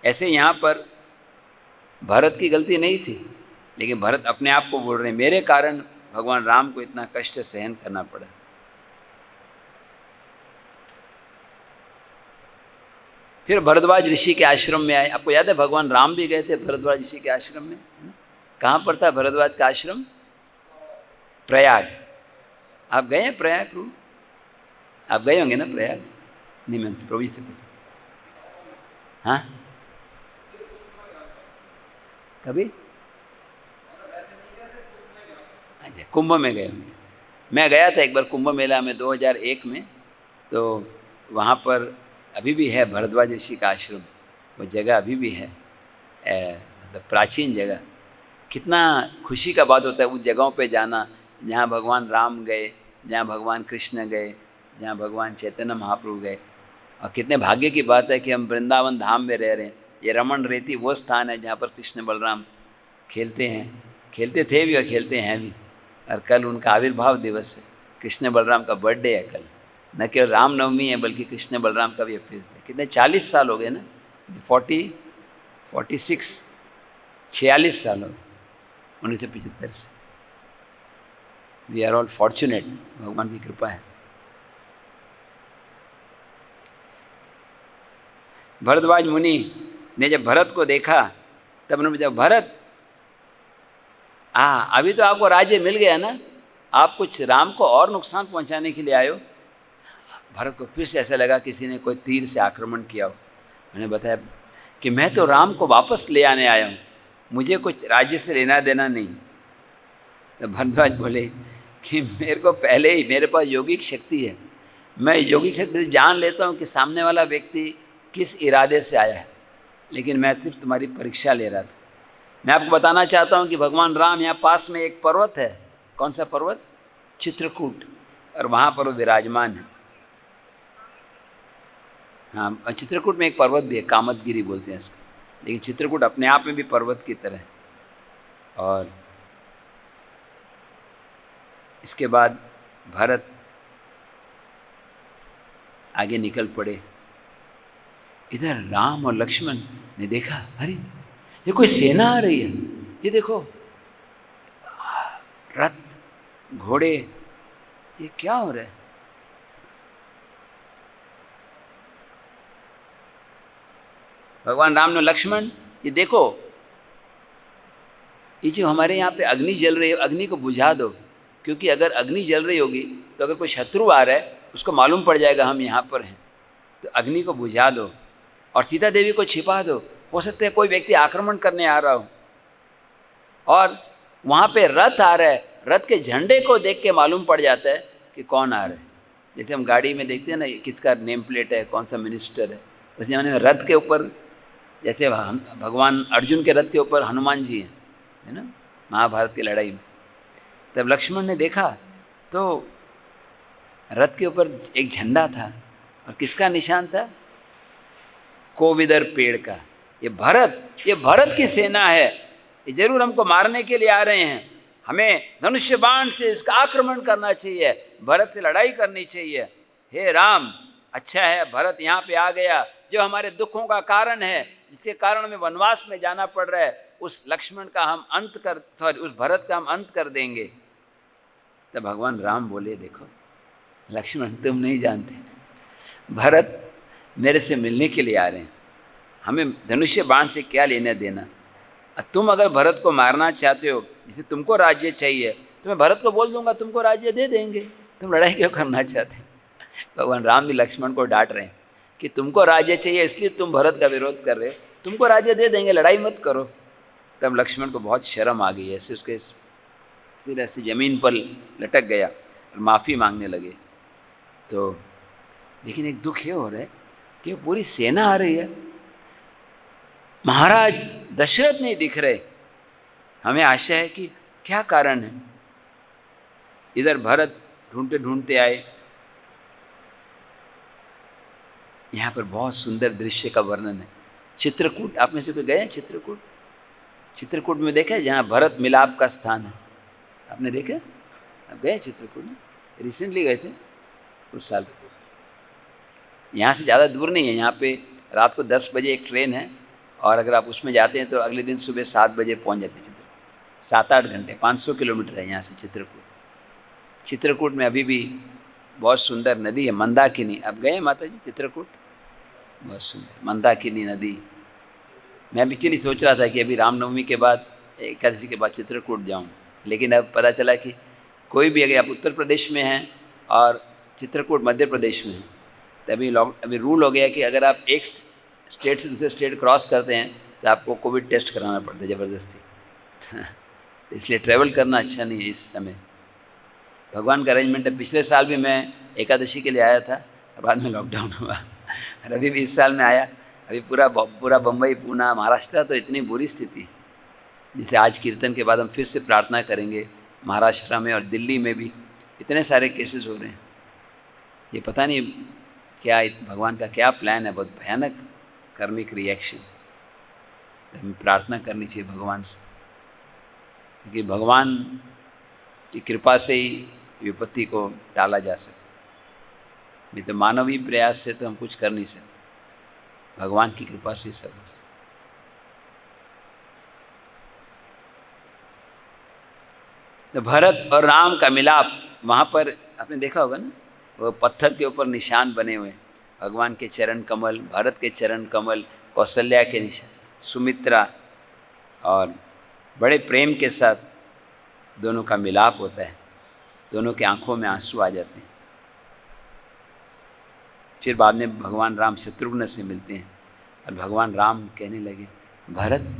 ऐसे यहाँ पर भरत की गलती नहीं थी, लेकिन भरत अपने आप को बोल रहे हैं मेरे कारण भगवान राम को इतना कष्ट सहन करना पड़ा। फिर भरद्वाज ऋषि के आश्रम में आए। आपको याद है भगवान राम भी गए थे भरद्वाज ऋषि के आश्रम में? कहाँ पर था भरद्वाज का आश्रम? प्रयाग। आप गए हैं प्रयाग प्रभु? आप गए होंगे ना प्रयाग? नहीं, मैं प्रभु जी से पूछा। हाँ, कभी? अच्छा, कुंभ में गए होंगे। मैं गया था एक बार कुंभ मेला में 2001 में। तो वहाँ पर अभी भी है भरद्वाज ऋषि का आश्रम, वो जगह अभी भी है, मतलब प्राचीन जगह। कितना खुशी का बात होता है उस जगहों पे जाना जहाँ भगवान राम गए, जहाँ भगवान कृष्ण गए, जहाँ भगवान चैतन्य महाप्रभु गए। और कितने भाग्य की बात है कि हम वृंदावन धाम में रह रहे हैं। ये रमण रेती वो स्थान है जहाँ पर कृष्ण बलराम खेलते हैं, खेलते थे भी और खेलते हैं भी। और कल उनका आविर्भाव दिवस है, कृष्ण बलराम का बर्थडे है कल। न केवल रामनवमी है बल्कि कृष्ण बलराम का भी अप्रित है। कितने 40 साल हो गए ना, 46 साल हो गए 1975 से। वी आर ऑल फॉर्चुनेट, भगवान की कृपा है। भरद्वाज मुनि ने जब भरत को देखा तब उन्होंने पूछा भरत, अभी तो आपको राज्य मिल गया ना, आप कुछ राम को और नुकसान पहुंचाने के लिए आए हो? भरत को फिर से ऐसा लगा किसी ने कोई तीर से आक्रमण किया हो। मैंने बताया कि मैं तो राम को वापस ले आने आया हूँ, मुझे कुछ राज्य से लेना देना नहीं। तो भरद्वाज बोले कि मेरे को पहले ही, मेरे पास योगिक शक्ति है, मैं योगिक शक्ति से जान लेता हूँ कि सामने वाला व्यक्ति किस इरादे से आया है, लेकिन मैं सिर्फ तुम्हारी परीक्षा ले रहा था। मैं आपको बताना चाहता हूँ कि भगवान राम यहाँ पास में एक पर्वत है। कौन सा पर्वत? चित्रकूट, और वहाँ पर वो विराजमान है। हाँ, चित्रकूट में एक पर्वत भी है, कामतगिरी बोलते हैं इसको, लेकिन चित्रकूट अपने आप में भी पर्वत की तरह है। और इसके बाद भरत आगे निकल पड़े। इधर राम और लक्ष्मण ने देखा, अरे ये कोई सेना आ रही है, ये देखो रथ, घोड़े, ये क्या हो रहा है? भगवान राम ने, लक्ष्मण ये देखो, ये जो हमारे यहाँ पे अग्नि जल रही है, अग्नि को बुझा दो, क्योंकि अगर अग्नि जल रही होगी तो अगर कोई शत्रु आ रहा है उसको मालूम पड़ जाएगा हम यहाँ पर हैं, तो अग्नि को बुझा दो और सीता देवी को छिपा दो। हो सकता है कोई व्यक्ति आक्रमण करने आ रहा हो, और वहाँ पे रथ आ रहा है, रथ के झंडे को देख के मालूम पड़ जाता है कि कौन आ रहा है। जैसे हम गाड़ी में देखते हैं ना, किसका नेम प्लेट है, कौन सा मिनिस्टर है। उस जमाने में रथ के ऊपर, जैसे भगवान अर्जुन के रथ के ऊपर हनुमान जी हैं, है ना, महाभारत की लड़ाई में। तब लक्ष्मण ने देखा तो रथ के ऊपर एक झंडा था, और किसका निशान था? कोविदर पेड़ का। ये भरत की सेना है, ये जरूर हमको मारने के लिए आ रहे हैं, हमें धनुष्य बाण से इसका आक्रमण करना चाहिए, भरत से लड़ाई करनी चाहिए। हे राम, अच्छा है भरत यहाँ पे आ गया, जो हमारे दुखों का कारण है, जिसके कारण हमें वनवास में जाना पड़ रहा है, उस भरत का हम अंत कर देंगे। तब भगवान राम बोले, देखो लक्ष्मण, तुम नहीं जानते, भरत मेरे से मिलने के लिए आ रहे हैं, हमें धनुष्य बाण से क्या लेना देना। तुम अगर भरत को मारना चाहते हो, जिसे तुमको राज्य चाहिए, तो मैं भरत को बोल दूंगा, तुमको राज्य दे देंगे, तुम लड़ाई क्यों करना चाहते? भगवान राम भी लक्ष्मण को डांट रहे हैं कि तुमको राज्य चाहिए इसलिए तुम भरत का विरोध कर रहे हो, तुमको राज्य दे देंगे, लड़ाई मत करो। तब लक्ष्मण को बहुत शर्म आ गई, ऐसे उसके सिर ऐसे ज़मीन पर लटक गया और माफ़ी मांगने लगे। तो लेकिन एक दुख ये हो रहा है कि पूरी सेना आ रही है, महाराज दशरथ नहीं दिख रहे। हमें आशा है कि क्या कारण है। इधर भरत ढूंढते ढूंढते आए, यहाँ पर बहुत सुंदर दृश्य का वर्णन है। चित्रकूट, आप में से कोई गए हैं चित्रकूट? चित्रकूट में देखा है, जहाँ भरत मिलाप का स्थान है, आपने देखा? आप गए चित्रकूट में? रिसेंटली गए थे, कुछ साल। यहाँ से ज़्यादा दूर नहीं है, यहाँ पे रात को 10 बजे एक ट्रेन है, और अगर आप उसमें जाते हैं तो अगले दिन सुबह 7 बजे पहुँच जाते हैं चित्रकूट। 7-8 घंटे, 500 किलोमीटर है यहाँ से चित्रकूट। चित्रकूट में अभी भी बहुत सुंदर नदी है, मंदाकिनी। आप गए माता जी चित्रकूट? बहुत सुंदर मंदाकिनी नदी। मैं भी एक्चुअली सोच रहा था कि अभी रामनवमी के बाद, एकादशी के बाद चित्रकूट जाऊँ, लेकिन अब पता चला कि कोई भी, अगर आप उत्तर प्रदेश में हैं और चित्रकूट मध्य प्रदेश में है, तो अभी रूल हो गया कि अगर आप एक स्टेट से दूसरे स्टेट क्रॉस करते हैं तो आपको कोविड टेस्ट कराना पड़ता है ज़बरदस्ती। इसलिए ट्रैवल करना अच्छा नहीं है इस समय। भगवान का अरेंजमेंट है। पिछले साल भी मैं एकादशी के लिए आया था, बाद में लॉकडाउन हुआ, और अभी भी इस साल में आया। अभी पूरा बम्बई, पूना, महाराष्ट्र तो इतनी बुरी स्थिति है। जैसे आज कीर्तन के बाद हम फिर से प्रार्थना करेंगे, महाराष्ट्र में और दिल्ली में भी इतने सारे केसेस हो रहे हैं। ये पता नहीं क्या भगवान का क्या प्लान है, बहुत भयानक कर्मिक रिएक्शन। तो हमें प्रार्थना करनी चाहिए भगवान से, क्योंकि भगवान की कृपा से ही विपत्ति को टाला जा सकता। नहीं तो मानवीय प्रयास से तो हम कुछ कर नहीं सकते, भगवान की कृपा से सब। तो भरत और राम का मिलाप, वहाँ पर आपने देखा होगा ना, वो पत्थर के ऊपर निशान बने हुए, भगवान के चरण कमल, भरत के चरण कमल, कौशल्या के निशान, सुमित्रा, और बड़े प्रेम के साथ दोनों का मिलाप होता है। दोनों के आंखों में आंसू आ जाते हैं। फिर बाद में भगवान राम शत्रुघ्न से मिलते हैं, और भगवान राम कहने लगे, भरत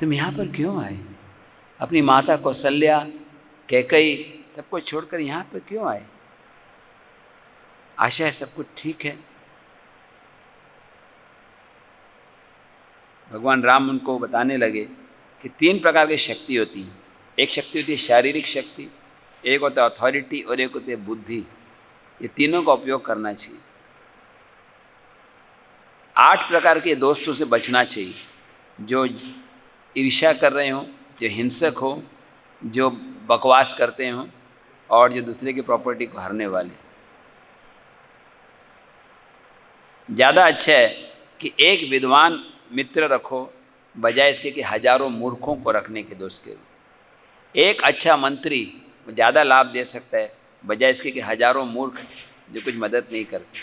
तुम यहाँ पर क्यों आए? अपनी माता कौशल्या, कैकई सबको छोड़कर यहाँ पर क्यों आए? आशा है सब कुछ ठीक है। भगवान राम उनको बताने लगे कि 3 प्रकार की शक्ति होती है। एक शक्ति होती है शारीरिक शक्ति, एक होता है अथॉरिटी और एक होती है बुद्धि। ये तीनों का उपयोग करना चाहिए। 8 प्रकार के दोस्तों से बचना चाहिए, जो ईर्ष्या कर रहे हों, जो हिंसक हो, जो बकवास करते हों और जो दूसरे की प्रॉपर्टी को हरने वाले। ज़्यादा अच्छा है कि एक विद्वान मित्र रखो बजाय इसके कि हजारों मूर्खों को रखने के दोस्त के रूप। एक अच्छा मंत्री ज़्यादा लाभ दे सकता है बजाय इसके कि हजारों मूर्ख जो कुछ मदद नहीं करते।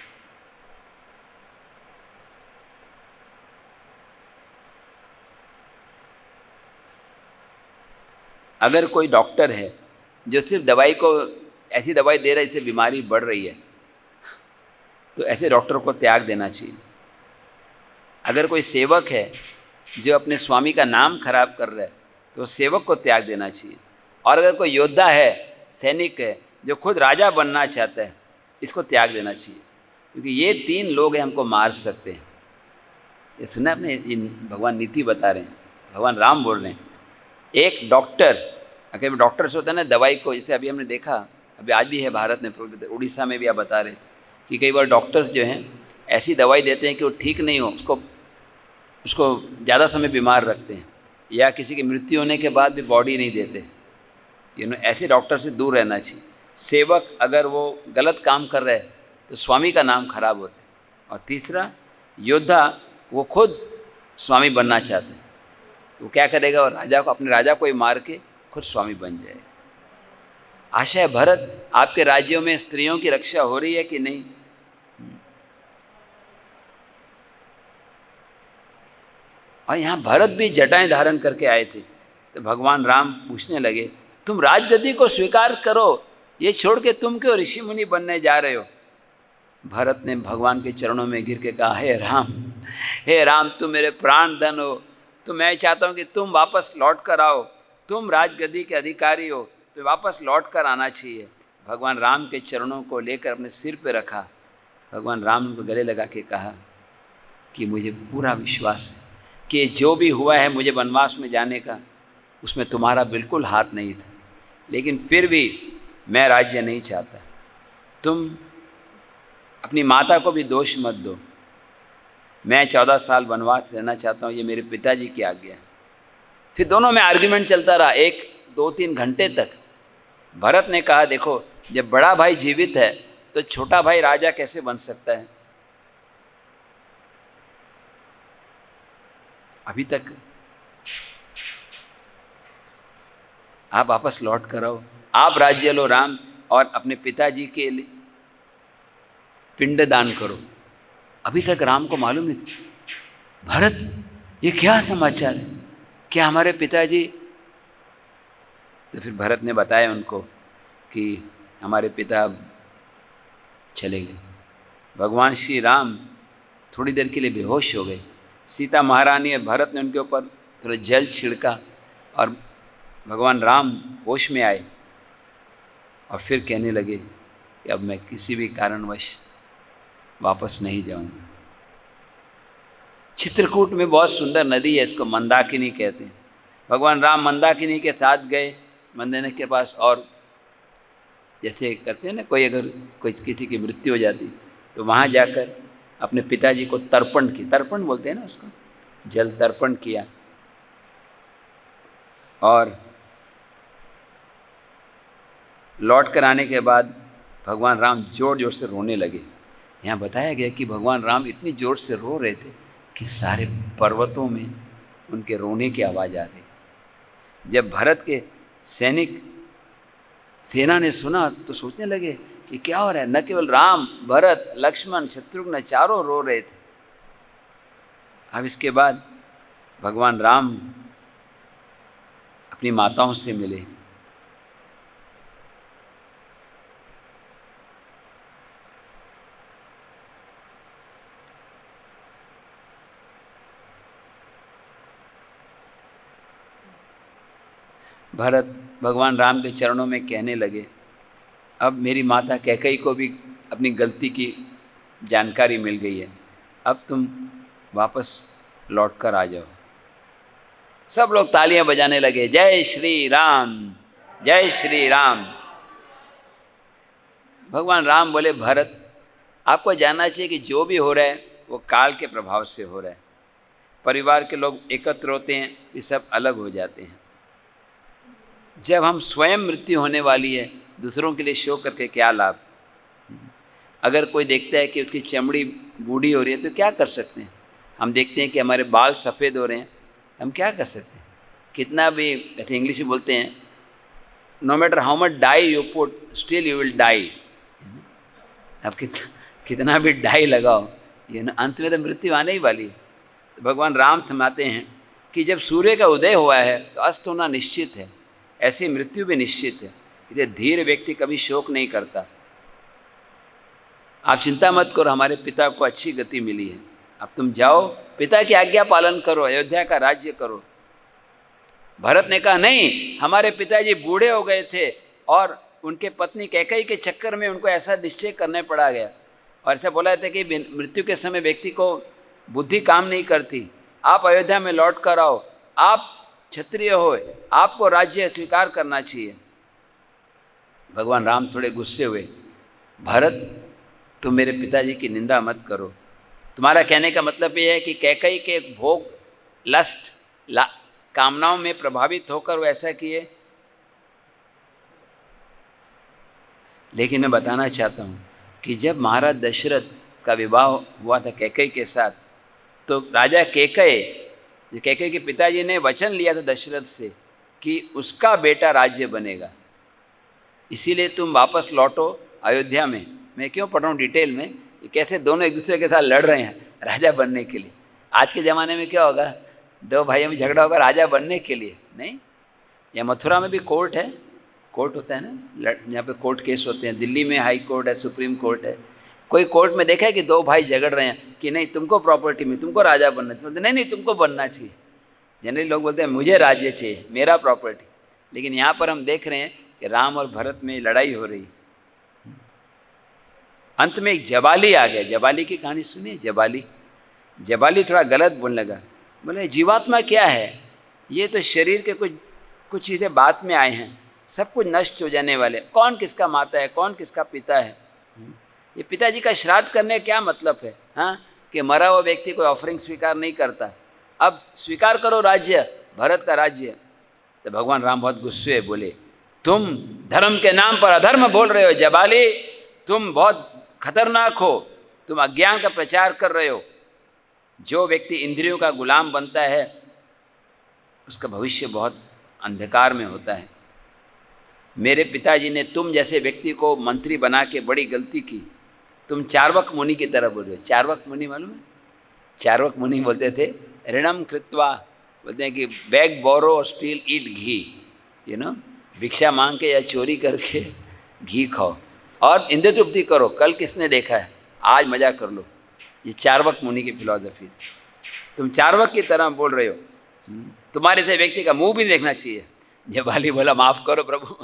अगर कोई डॉक्टर है जो सिर्फ दवाई को ऐसी दवाई दे रहा है इससे बीमारी बढ़ रही है, तो ऐसे डॉक्टर को त्याग देना चाहिए। अगर कोई सेवक है जो अपने स्वामी का नाम खराब कर रहा है, तो सेवक को त्याग देना चाहिए। और अगर कोई योद्धा है, सैनिक है, जो खुद राजा बनना चाहता है, इसको त्याग देना चाहिए, क्योंकि ये 3 लोग हैं हमको मार सकते हैं। ये सुना आपने, इन भगवान नीति बता रहे हैं, भगवान राम बोल रहे हैं। एक डॉक्टर, अगर डॉक्टर से होता है ना दवाई को, जैसे अभी हमने देखा, अभी आज भी है भारत में, उड़ीसा में भी आप बता रहे कि कई बार डॉक्टर्स जो हैं ऐसी दवाई देते हैं कि वो ठीक नहीं हो, उसको ज़्यादा समय बीमार रखते हैं, या किसी की मृत्यु होने के बाद भी बॉडी नहीं देते। ऐसे डॉक्टर से दूर रहना चाहिए। सेवक अगर वो गलत काम कर रहा है तो स्वामी का नाम खराब होता है। और तीसरा, योद्धा वो खुद स्वामी बनना चाहते हैं, वो क्या करेगा, वो अपने राजा को ही मार के खुद स्वामी बन जाएगा। आशा है भरत, आपके राज्यों में स्त्रियों की रक्षा हो रही है कि नहीं? और यहाँ भरत भी जटाएं धारण करके आए थे, तो भगवान राम पूछने लगे, तुम राजगद्दी को स्वीकार करो, ये छोड़ के तुम क्यों ऋषि मुनि बनने जा रहे हो? भरत ने भगवान के चरणों में गिर के कहा, हे राम, तुम मेरे प्राण धन हो, तो मैं चाहता हूँ कि तुम वापस लौट कर आओ, तुम राजगद्दी के अधिकारी हो, तो वापस लौट कर आना चाहिए। भगवान राम के चरणों को लेकर अपने सिर पे रखा। भगवान राम उनको गले लगा के कहा कि मुझे पूरा विश्वास है कि जो भी हुआ है मुझे वनवास में जाने का, उसमें तुम्हारा बिल्कुल हाथ नहीं था, लेकिन फिर भी मैं राज्य नहीं चाहता। तुम अपनी माता को भी दोष मत दो। मैं 14 साल वनवास रहना चाहता हूँ, ये मेरे पिताजी की आज्ञा है। फिर दोनों में आर्ग्यूमेंट चलता रहा 1-2-3 घंटे तक। भरत ने कहा, देखो, जब बड़ा भाई जीवित है तो छोटा भाई राजा कैसे बन सकता है? अभी तक आप वापस लौट कर आओ, आप राज्य लो राम, और अपने पिताजी के लिए पिंडदान करो। अभी तक राम को मालूम नहीं था। भरत, ये क्या समाचार है? क्या हमारे पिताजी? तो फिर भरत ने बताया उनको कि हमारे पिता चले गए। भगवान श्री राम थोड़ी देर के लिए बेहोश हो गए। सीता महारानी और भरत ने उनके ऊपर थोड़ा जल छिड़का और भगवान राम होश में आए और फिर कहने लगे कि अब मैं किसी भी कारणवश वापस नहीं जाऊंगा। चित्रकूट में बहुत सुंदर नदी है, इसको मंदाकिनी कहते हैं। भगवान राम मंदाकिनी के साथ गए मंदिर के पास, और जैसे करते हैं ना, अगर कोई किसी की मृत्यु हो जाती तो वहाँ जाकर अपने पिताजी को तर्पण बोलते हैं ना उसको, जल तर्पण किया। और लौट कर आने के बाद भगवान राम जोर जोर से रोने लगे। यहाँ बताया गया कि भगवान राम इतनी जोर से रो रहे थे कि सारे पर्वतों में उनके रोने की आवाज़ आ रही थी। जब भरत के सेना ने सुना तो सोचने लगे कि क्या हो रहा है। न केवल राम, भरत, लक्ष्मण, शत्रुघ्न चारों रो रहे थे। अब इसके बाद भगवान राम अपनी माताओं से मिले। भरत भगवान राम के चरणों में कहने लगे, अब मेरी माता कैकेयी को भी अपनी गलती की जानकारी मिल गई है, अब तुम वापस लौट कर आ जाओ। सब लोग तालियां बजाने लगे, जय श्री राम, जय श्री राम। भगवान राम बोले, भरत आपको जानना चाहिए कि जो भी हो रहा है वो काल के प्रभाव से हो रहा है। परिवार के लोग एकत्र होते हैं, ये सब अलग हो जाते हैं। जब हम स्वयं मृत्यु होने वाली है, दूसरों के लिए शोक करके क्या लाभ। अगर कोई देखता है कि उसकी चमड़ी बूढ़ी हो रही है तो क्या कर सकते हैं। हम देखते हैं कि हमारे बाल सफ़ेद हो रहे हैं, हम क्या कर सकते हैं। कितना भी, ऐसे इंग्लिश में बोलते हैं, no matter how much dye you put still you will die. अब कितना भी डाई लगाओ, ये ना अंत में तो मृत्यु आने ही वाली है। तो भगवान राम समझाते हैं कि जब सूर्य का उदय हुआ है तो अस्त होना निश्चित है, ऐसी मृत्यु भी निश्चित है। इसलिए धीर व्यक्ति कभी शोक नहीं करता। आप चिंता मत करो, हमारे पिता को अच्छी गति मिली है, अब तुम जाओ पिता की आज्ञा पालन करो, अयोध्या का राज्य करो। भरत ने कहा, नहीं, हमारे पिताजी बूढ़े हो गए थे और उनके पत्नी कैकेयी के चक्कर में उनको ऐसा निश्चय करने पड़ा गया। और ऐसा बोला था कि मृत्यु के समय व्यक्ति को बुद्धि काम नहीं करती, आप अयोध्या में लौट कर आओ, आप क्षत्रिय हो, आपको राज्य स्वीकार करना चाहिए। भगवान राम थोड़े गुस्से हुए, भरत तुम मेरे पिताजी की निंदा मत करो। तुम्हारा कहने का मतलब ये है कि कैकेयी के भोग, लस्ट, कामनाओं में प्रभावित होकर वो ऐसा किए। लेकिन मैं बताना चाहता हूँ कि जब महाराज दशरथ का विवाह हुआ था कैकेयी के साथ, तो राजा कैकेयी के पिताजी ने वचन लिया था दशरथ से कि उसका बेटा राज्य बनेगा, इसीलिए तुम वापस लौटो अयोध्या में। मैं क्यों पढ़ रहा हूँ डिटेल में, ये कैसे दोनों एक दूसरे के साथ लड़ रहे हैं राजा बनने के लिए। आज के ज़माने में क्या होगा, दो भाइयों में झगड़ा होगा राजा बनने के लिए, नहीं। या मथुरा में भी कोर्ट है, कोर्ट होता है ना, यहाँ पे कोर्ट केस होते हैं। दिल्ली में हाई कोर्ट है, सुप्रीम कोर्ट है। कोई कोर्ट में देखा है कि दो भाई झगड़ रहे हैं कि नहीं तुमको प्रॉपर्टी में, तुमको राजा बनना चाहिए, नहीं नहीं तुमको बनना चाहिए। जनरली लोग बोलते हैं मुझे राज्य चाहिए, मेरा प्रॉपर्टी। लेकिन यहाँ पर हम देख रहे हैं कि राम और भरत में लड़ाई हो रही। अंत में एक जबाली आ गया। जबाली की कहानी सुनिए। जबाली थोड़ा गलत बोलने लगा, बोले जीवात्मा क्या है, ये तो शरीर के कुछ चीज़ें बाद में आए हैं, सब कुछ नष्ट हो जाने वाले। कौन किसका माता है, कौन किसका पिता है। ये पिताजी का श्राद्ध करने क्या मतलब है, हाँ, कि मरा हुआ व्यक्ति कोई ऑफरिंग स्वीकार नहीं करता। अब स्वीकार करो राज्य, भरत का राज्य। तो भगवान राम बहुत गुस्से बोले, तुम धर्म के नाम पर अधर्म बोल रहे हो जबाली, तुम बहुत खतरनाक हो, तुम अज्ञान का प्रचार कर रहे हो। जो व्यक्ति इंद्रियों का गुलाम बनता है उसका भविष्य बहुत अंधकार में होता है। मेरे पिताजी ने तुम जैसे व्यक्ति को मंत्री बना के बड़ी गलती की। तुम चार्वक मुनि की तरह बोल रहे हो। चार्वक मुनि मालूम है? चार्वक मुनि बोलते थे ऋणम कृत्वा, बोलते हैं कि beg borrow steal eat ghee, you know, भिक्षा मांग के या चोरी करके घी खाओ और इंद्र तृप्ति करो। कल किसने देखा है, आज मजा कर लो। ये चार्वक मुनि की फिलॉसफी। तुम चार्वक की तरह बोल रहे हो, तुम्हारे से व्यक्ति का मुंह भी देखना चाहिए। जबाली बोला, माफ़ करो प्रभु,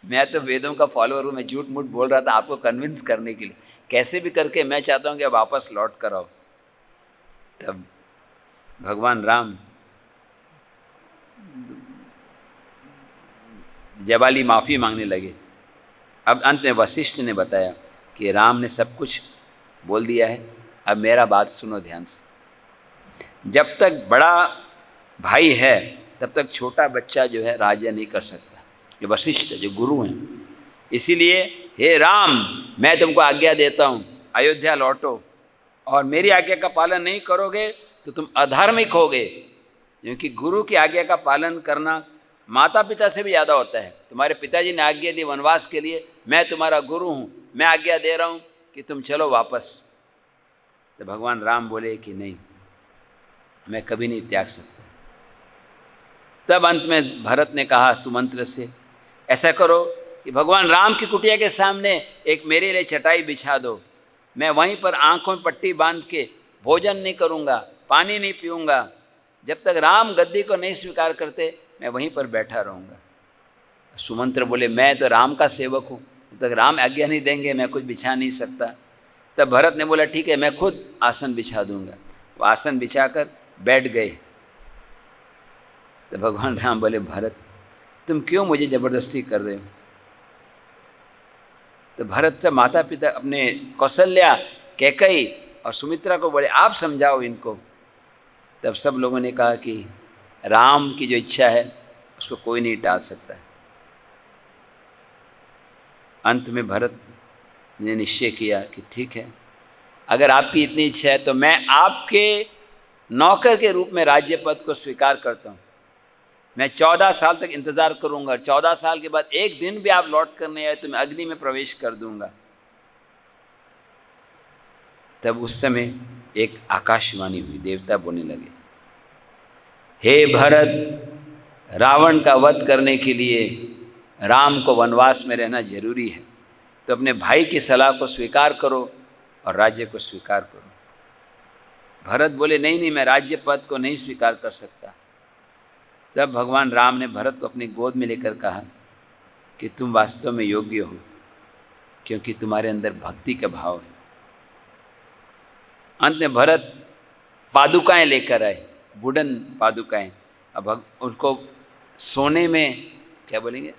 मैं तो वेदों का फॉलोअर हूँ, मैं झूठ मूठ बोल रहा था आपको कन्विंस करने के लिए। कैसे भी करके मैं चाहता हूँ कि वापस लौट कर आओ। तब भगवान राम जबाली माफ़ी मांगने लगे। अब अंत में वशिष्ठ ने बताया कि राम ने सब कुछ बोल दिया है, अब मेरा बात सुनो ध्यान से। जब तक बड़ा भाई है तब तक छोटा बच्चा जो है राज्य नहीं कर सकता। ये वशिष्ठ जो गुरु हैं, इसीलिए हे राम, मैं तुमको आज्ञा देता हूँ, अयोध्या लौटो, और मेरी आज्ञा का पालन नहीं करोगे तो तुम अधार्मिक होगे। क्योंकि गुरु की आज्ञा का पालन करना माता पिता से भी ज़्यादा होता है। तुम्हारे पिताजी ने आज्ञा दी वनवास के लिए, मैं तुम्हारा गुरु हूँ, मैं आज्ञा दे रहा हूँ कि तुम चलो वापस। तो भगवान राम बोले कि नहीं, मैं कभी नहीं त्याग सकता। तब अंत में भरत ने कहा सुमंत्र से, ऐसा करो कि भगवान राम की कुटिया के सामने एक मेरे लिए चटाई बिछा दो, मैं वहीं पर आँखों में पट्टी बांध के भोजन नहीं करूँगा, पानी नहीं पीऊँगा, जब तक राम गद्दी को नहीं स्वीकार करते मैं वहीं पर बैठा रहूँगा। सुमंत्र बोले, मैं तो राम का सेवक हूँ, जब तक राम आज्ञा नहीं देंगे मैं कुछ बिछा नहीं सकता। तब भरत ने बोला, ठीक है, मैं खुद आसन बिछा दूँगा। वो आसन बिछाकर बैठ गए। तो भगवान राम बोले, भरत तुम क्यों मुझे ज़बरदस्ती कर रहे हो? तो भरत से माता पिता अपने कौशल्या, कैकेयी और सुमित्रा को बोले, आप समझाओ इनको। तब सब लोगों ने कहा कि राम की जो इच्छा है उसको कोई नहीं टाल सकता है। अंत में भरत ने निश्चय किया कि ठीक है, अगर आपकी इतनी इच्छा है तो मैं आपके नौकर के रूप में राज्य पद को स्वीकार करता हूँ। मैं 14 साल तक इंतज़ार करूँगा और 14 साल के बाद एक दिन भी आप लौट कर नहीं आए तो मैं अग्नि में प्रवेश कर दूँगा। तब उस समय एक आकाशवाणी हुई, देवता बोलने लगे, हे भरत, रावण का वध करने के लिए राम को वनवास में रहना जरूरी है, तो अपने भाई की सलाह को स्वीकार करो और राज्य को स्वीकार करो। भरत बोले, नहीं नहीं, मैं राज्य पद को नहीं स्वीकार कर सकता। तब भगवान राम ने भरत को अपनी गोद में लेकर कहा कि तुम वास्तव में योग्य हो, क्योंकि तुम्हारे अंदर भक्ति का भाव है। अंत में भरत पादुकाएं लेकर आए, वुडन पादुकाएं। अब उनको सोने में, क्या बोलेंगे,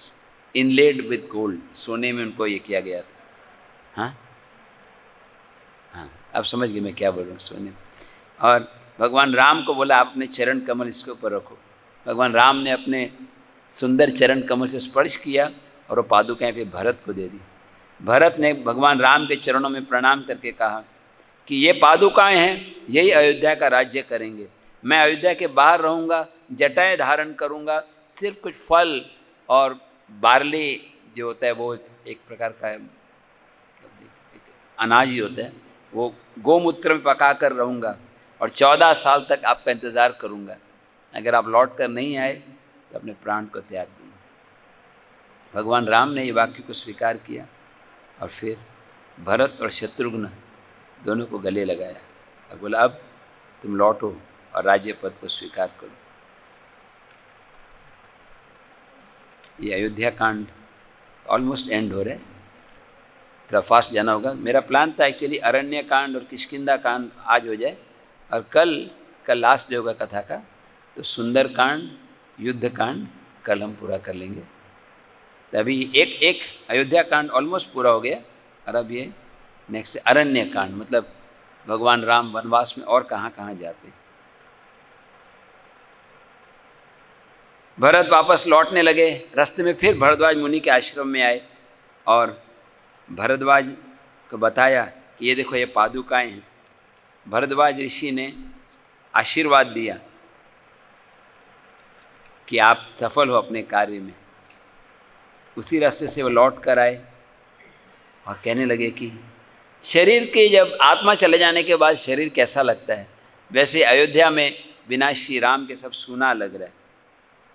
इनलेड विद गोल्ड, सोने में उनको ये किया गया था। हाँ हाँ, अब समझ गए मैं क्या बोल रहा हूँ, सोने में। और भगवान राम को बोला, आप अपने चरण कमल इसके ऊपर रखो। भगवान राम ने अपने सुंदर चरण कमल से स्पर्श किया और वो पादुकाएं फिर भरत को दे दी। भरत ने भगवान राम के चरणों में प्रणाम करके कहा कि ये पादुकाएं हैं, यही अयोध्या का राज्य करेंगे। मैं अयोध्या के बाहर रहूँगा, जटाएं धारण करूँगा, सिर्फ कुछ फल और बार्ली जो होता है वो एक प्रकार का अनाज ही होता है, वो गोमूत्र में पका कर रहूँगा और 14 साल तक आपका इंतज़ार करूँगा। अगर आप लौट कर नहीं आए तो अपने प्राण को त्याग दूँगा। भगवान राम ने ये वाक्य को स्वीकार किया और फिर भरत और शत्रुघ्न दोनों को गले लगाया और बोला, अब तुम लौटो और राज्य पद को स्वीकार करो। ये अयोध्या कांड ऑलमोस्ट एंड हो रहा है, थोड़ा फास्ट जाना होगा। मेरा प्लान था एक्चुअली अरण्य कांड और किष्किंधा कांड आज हो जाए और कल लास्ट डे होगा कथा का, तो सुंदर कांड, युद्ध कांड कल हम पूरा कर लेंगे। तभी एक अयोध्या कांड ऑलमोस्ट पूरा हो गया और अब ये नेक्स्ट अरण्य कांड, मतलब भगवान राम वनवास में और कहाँ कहाँ जाते हैं। भरत वापस लौटने लगे, रास्ते में फिर भरद्वाज मुनि के आश्रम में आए और भरद्वाज को बताया कि ये देखो ये पादुकाएं हैं। भरद्वाज ऋषि ने आशीर्वाद दिया कि आप सफल हो अपने कार्य में। उसी रास्ते से वो लौट कर आए और कहने लगे कि शरीर के जब आत्मा चले जाने के बाद शरीर कैसा लगता है, वैसे अयोध्या में बिना श्री राम के सब सूना लग रहा है।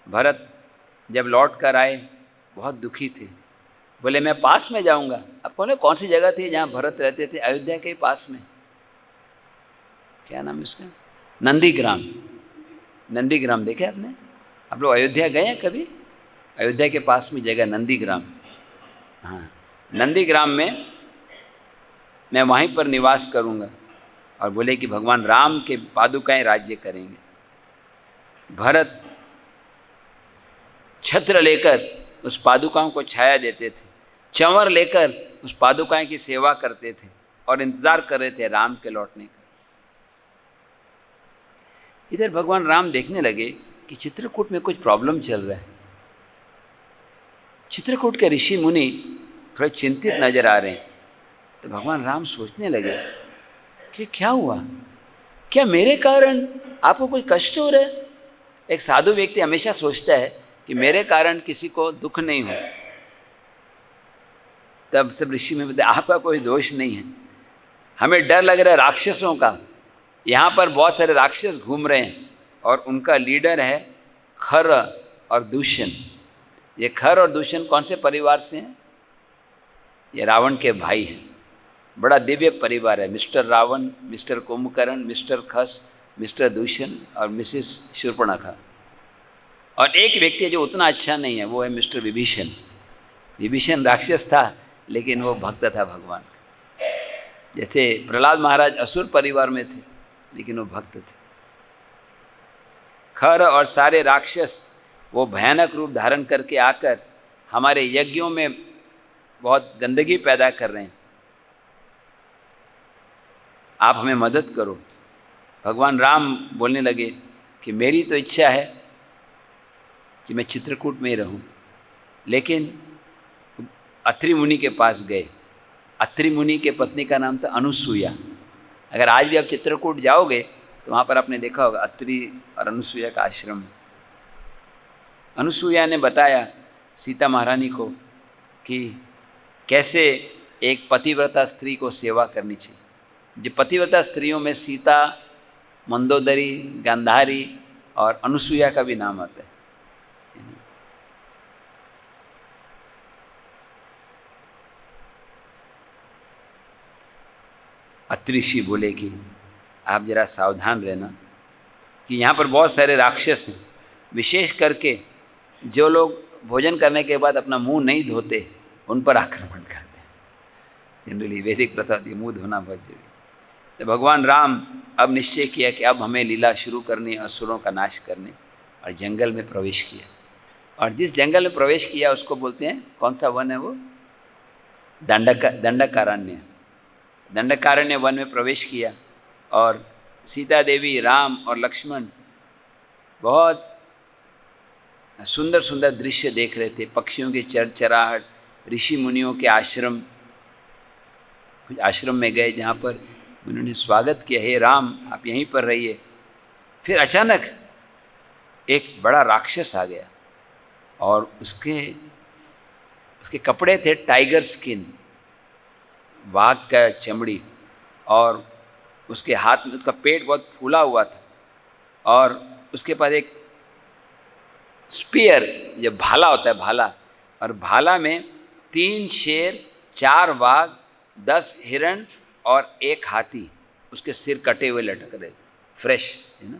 भरत जब लौट कर आए बहुत दुखी थे, बोले मैं पास में जाऊंगा। अब कौन सी जगह थी जहाँ भरत रहते थे? अयोध्या के पास में, क्या नाम है उसका, नंदीग्राम। नंदीग्राम देखे आपने? आप लोग अयोध्या गए हैं कभी? अयोध्या के पास में जगह नंदीग्राम। हाँ, नंदीग्राम में मैं वहीं पर निवास करूंगा। और बोले कि भगवान राम के पादुकाएं राज्य करेंगे। भरत छत्र लेकर उस पादुकाओं को छाया देते थे, चंवर लेकर उस पादुकाएं की सेवा करते थे और इंतजार कर रहे थे राम के लौटने का। इधर भगवान राम देखने लगे कि चित्रकूट में कुछ प्रॉब्लम चल रहा है। चित्रकूट के ऋषि मुनि थोड़े चिंतित नजर आ रहे हैं। तो भगवान राम सोचने लगे कि क्या हुआ, क्या मेरे कारण आपको कोई कष्ट हो रहा है? एक साधु व्यक्ति हमेशा सोचता है कि मेरे कारण किसी को दुख नहीं हो। तब सब ऋषि में बताया, आपका कोई दोष नहीं है, हमें डर लग रहा है राक्षसों का। यहाँ पर बहुत सारे राक्षस घूम रहे हैं और उनका लीडर है खर और दूषण। ये खर और दूषण कौन से परिवार से हैं? ये रावण के भाई हैं। बड़ा दिव्य परिवार है, mister Ravan, mister Kumbhkaran, mister Khar, mister Dushan और मिसिस शूर्पणखा। और एक व्यक्ति जो उतना अच्छा नहीं है वो है मिस्टर विभीषण। विभीषण राक्षस था लेकिन वो भक्त था भगवान का। जैसे प्रहलाद महाराज असुर परिवार में थे लेकिन वो भक्त थे। खर और सारे राक्षस वो भयानक रूप धारण करके आकर हमारे यज्ञों में बहुत गंदगी पैदा कर रहे हैं, आप हमें मदद करो। भगवान राम बोलने लगे कि मेरी तो इच्छा है कि मैं चित्रकूट में ही रहूं, लेकिन अत्रि मुनि के पास गए। अत्रि मुनि के पत्नी का नाम था अनुसुईया। अगर आज भी आप चित्रकूट जाओगे तो वहाँ पर आपने देखा होगा अत्रि और अनुसुईया का आश्रम। अनुसुईया ने बताया सीता महारानी को कि कैसे एक पतिव्रता स्त्री को सेवा करनी चाहिए। जो पतिव्रता स्त्रियों में सीता, मंदोदरी, गांधारी और अनुसुईया का भी नाम आता है। अत्रि ऋषि बोले कि आप जरा सावधान रहना कि यहाँ पर बहुत सारे राक्षस हैं, विशेष करके जो लोग भोजन करने के बाद अपना मुंह नहीं धोते उन पर आक्रमण करते हैं। जनरली वैदिक प्रथा होती है मुँह धोना बहुत जरूरी। तो भगवान राम अब निश्चय किया कि अब हमें लीला शुरू करनी, असुरों का नाश करने, और जंगल में प्रवेश किया। और जिस जंगल में प्रवेश किया उसको बोलते हैं, कौन सा वन है वो? दंडकारण्य। दंडकारण्य वन में प्रवेश किया और सीता देवी, राम और लक्ष्मण बहुत सुंदर सुंदर दृश्य देख रहे थे। पक्षियों की चरचराहट, ऋषि मुनियों के आश्रम, कुछ आश्रम में गए जहाँ पर उन्होंने स्वागत किया, हे राम आप यहीं पर रहिए। फिर अचानक एक बड़ा राक्षस आ गया और उसके कपड़े थे टाइगर स्किन, वाघ का चमड़ी, और उसके हाथ में उसका पेट बहुत फूला हुआ था, और उसके पास एक स्पीयर, जो भाला होता है भाला, और भाला में 3 शेर, 4 वाघ, 10 हिरण और 1 हाथी उसके सिर कटे हुए लटक रहे थे, फ्रेश है ना,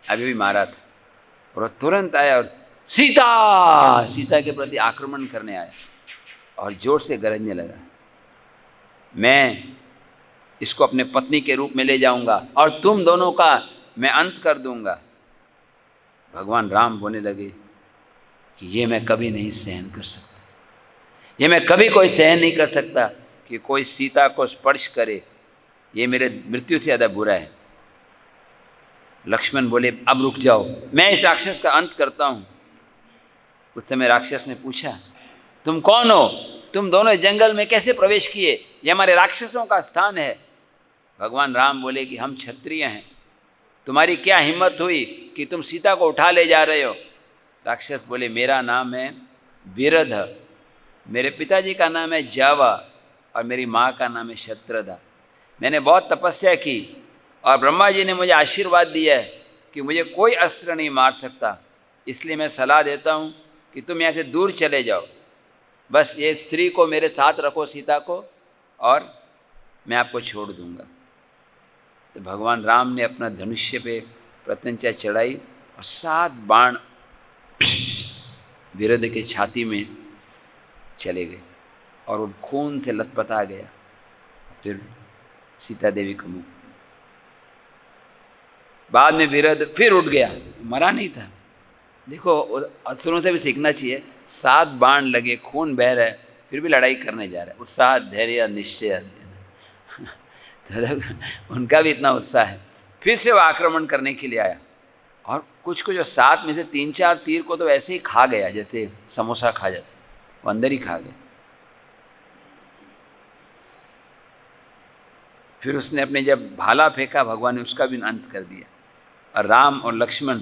अभी भी मारा था। और वो तुरंत आया और सीता के प्रति आक्रमण करने आया और जोर से गरजने लगा, मैं इसको अपने पत्नी के रूप में ले जाऊंगा और तुम दोनों का मैं अंत कर दूंगा। भगवान राम बोलने लगे कि ये मैं कभी नहीं सहन कर सकता, ये मैं कभी कोई सहन नहीं कर सकता कि कोई सीता को स्पर्श करे, ये मेरे मृत्यु से ज़्यादा बुरा है। लक्ष्मण बोले अब रुक जाओ, मैं इस राक्षस का अंत करता हूँ। उस समय राक्षस ने पूछा, तुम कौन हो? तुम दोनों जंगल में कैसे प्रवेश किए? ये हमारे राक्षसों का स्थान है। भगवान राम बोले कि हम क्षत्रिय हैं, तुम्हारी क्या हिम्मत हुई कि तुम सीता को उठा ले जा रहे हो? राक्षस बोले मेरा नाम है विरध, मेरे पिताजी का नाम है जावा और मेरी माँ का नाम है शत्रधा। मैंने बहुत तपस्या की और ब्रह्मा जी ने मुझे आशीर्वाद दिया है कि मुझे कोई अस्त्र नहीं मार सकता, इसलिए मैं सलाह देता हूँ कि तुम यहाँ से दूर चले जाओ, बस ये स्त्री को मेरे साथ रखो, सीता को, और मैं आपको छोड़ दूँगा। तो भगवान राम ने अपना धनुष्य पे प्रत्यंचा चढ़ाई और 7 बाण विरध के छाती में चले गए और वो खून से लथपथा गया। फिर सीता देवी को मुक्ति। बाद में विरध फिर उठ गया, मरा नहीं था। देखो असुरों से भी सीखना चाहिए, 7 बाण लगे, खून बह रहा है, फिर भी लड़ाई करने जा रहा है। उत्साह, धैर्य, निश्चय, तो उनका भी इतना उत्साह है। फिर से वो आक्रमण करने के लिए आया और कुछ जो 7 में से 3-4 तीर को तो ऐसे ही खा गया जैसे समोसा खा जाता, वो अंदर ही खा गया। फिर उसने अपने जब भाला फेंका, भगवान ने उसका भी अंत कर दिया। और राम और लक्ष्मण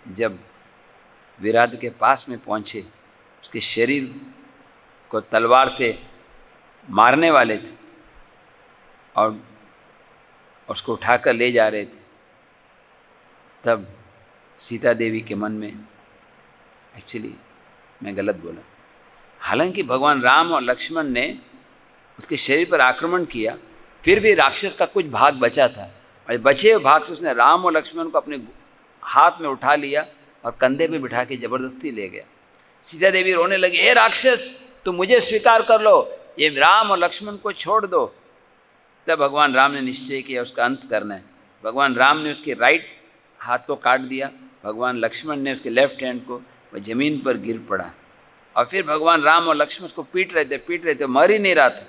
जब विराट के पास में पहुँचे, उसके शरीर को तलवार से मारने वाले थे और उसको उठाकर ले जा रहे थे, तब सीता देवी के मन में, एक्चुअली मैं गलत बोला, हालांकि भगवान राम और लक्ष्मण ने उसके शरीर पर आक्रमण किया, फिर भी राक्षस का कुछ भाग बचा था और बचे हुए भाग से उसने राम और लक्ष्मण को अपने हाथ में उठा लिया और कंधे पे बिठा के जबरदस्ती ले गया। सीता देवी रोने लगी, हे राक्षस तुम मुझे स्वीकार कर लो, ये राम और लक्ष्मण को छोड़ दो। तब भगवान राम ने निश्चय किया उसका अंत करना है। भगवान राम ने उसके राइट हाथ को काट दिया। भगवान लक्ष्मण ने उसके लेफ्ट हैंड को, वह ज़मीन पर गिर पड़ा। और फिर भगवान राम और लक्ष्मण उसको पीट रहे थे, मर ही नहीं रहा था।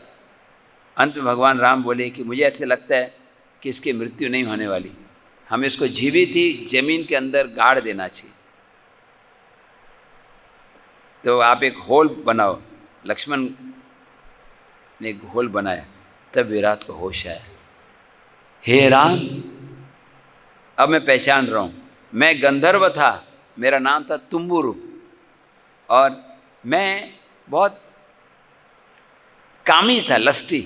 अंत में भगवान राम बोले कि मुझे ऐसे लगता है कि इसकी मृत्यु नहीं होने वाली, हमें इसको जीवित ही ज़मीन के अंदर गाड़ देना चाहिए। तो आप एक होल बनाओ। लक्ष्मण ने एक होल बनाया। तब विराट को होश आया, हे राम, अब मैं पहचान रहा हूँ, मैं गंधर्व था, मेरा नाम था तुम्बुरु, और मैं बहुत कामी था, लस्टी।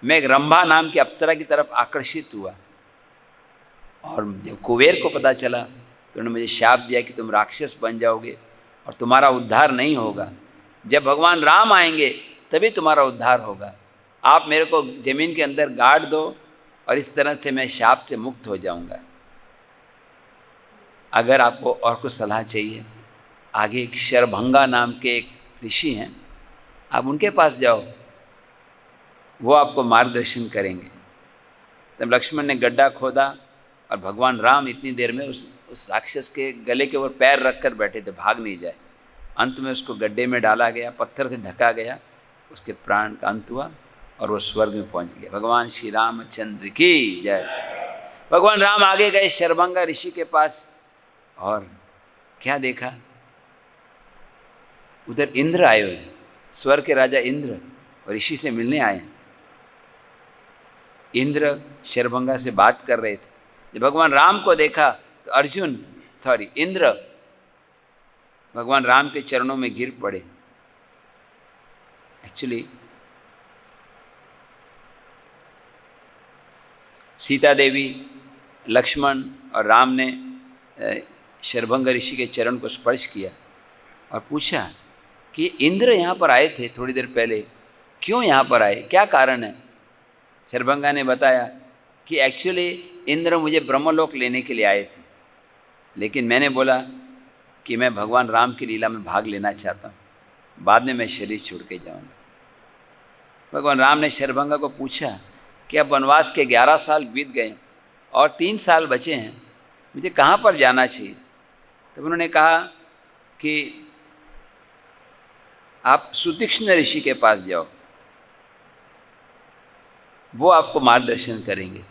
मैं एक रंभा नाम की अप्सरा की तरफ आकर्षित हुआ, और जब कुबेर को पता चला तो उन्होंने मुझे शाप दिया कि तुम राक्षस बन जाओगे और तुम्हारा उद्धार नहीं होगा। जब भगवान राम आएंगे तभी तुम्हारा उद्धार होगा। आप मेरे को ज़मीन के अंदर गाड़ दो और इस तरह से मैं शाप से मुक्त हो जाऊंगा। अगर आपको और कुछ सलाह चाहिए, आगे एक शरभंगा नाम के एक ऋषि हैं, आप उनके पास जाओ, वो आपको मार्गदर्शन करेंगे। तब लक्ष्मण ने गड्ढा खोदा और भगवान राम इतनी देर में उस राक्षस के गले के ऊपर पैर रख कर बैठे थे, भाग नहीं जाए। अंत में उसको गड्ढे में डाला गया, पत्थर से ढका गया, उसके प्राण का अंत हुआ और वो स्वर्ग में पहुंच गया। भगवान श्री रामचंद्र की जय। भगवान राम आगे गए शरभंगा ऋषि के पास, और क्या देखा, उधर इंद्र आए हुए हैं, स्वर्ग के राजा इंद्र और ऋषि से मिलने आए हैं। इंद्र शरभंगा से बात कर रहे थे। जब भगवान राम को देखा तो इंद्र भगवान राम के चरणों में गिर पड़े। एक्चुअली सीता देवी, लक्ष्मण और राम ने शरभंगा ऋषि के चरण को स्पर्श किया और पूछा कि इंद्र यहाँ पर आए थे थोड़ी देर पहले, क्यों यहाँ पर आए, क्या कारण है। शरभंगा ने बताया कि एक्चुअली इंद्र मुझे ब्रह्मलोक लेने के लिए आए थे, लेकिन मैंने बोला कि मैं भगवान राम की लीला में भाग लेना चाहता हूँ, बाद में मैं शरीर छोड़ के जाऊँगा। भगवान राम ने शरभंगा को पूछा कि अब वनवास के 11 साल बीत गए और 3 साल बचे हैं, मुझे कहाँ पर जाना चाहिए। तब उन्होंने कहा कि आप सुतीक्ष्ण ऋषि के पास जाओ, वो आपको मार्गदर्शन करेंगे।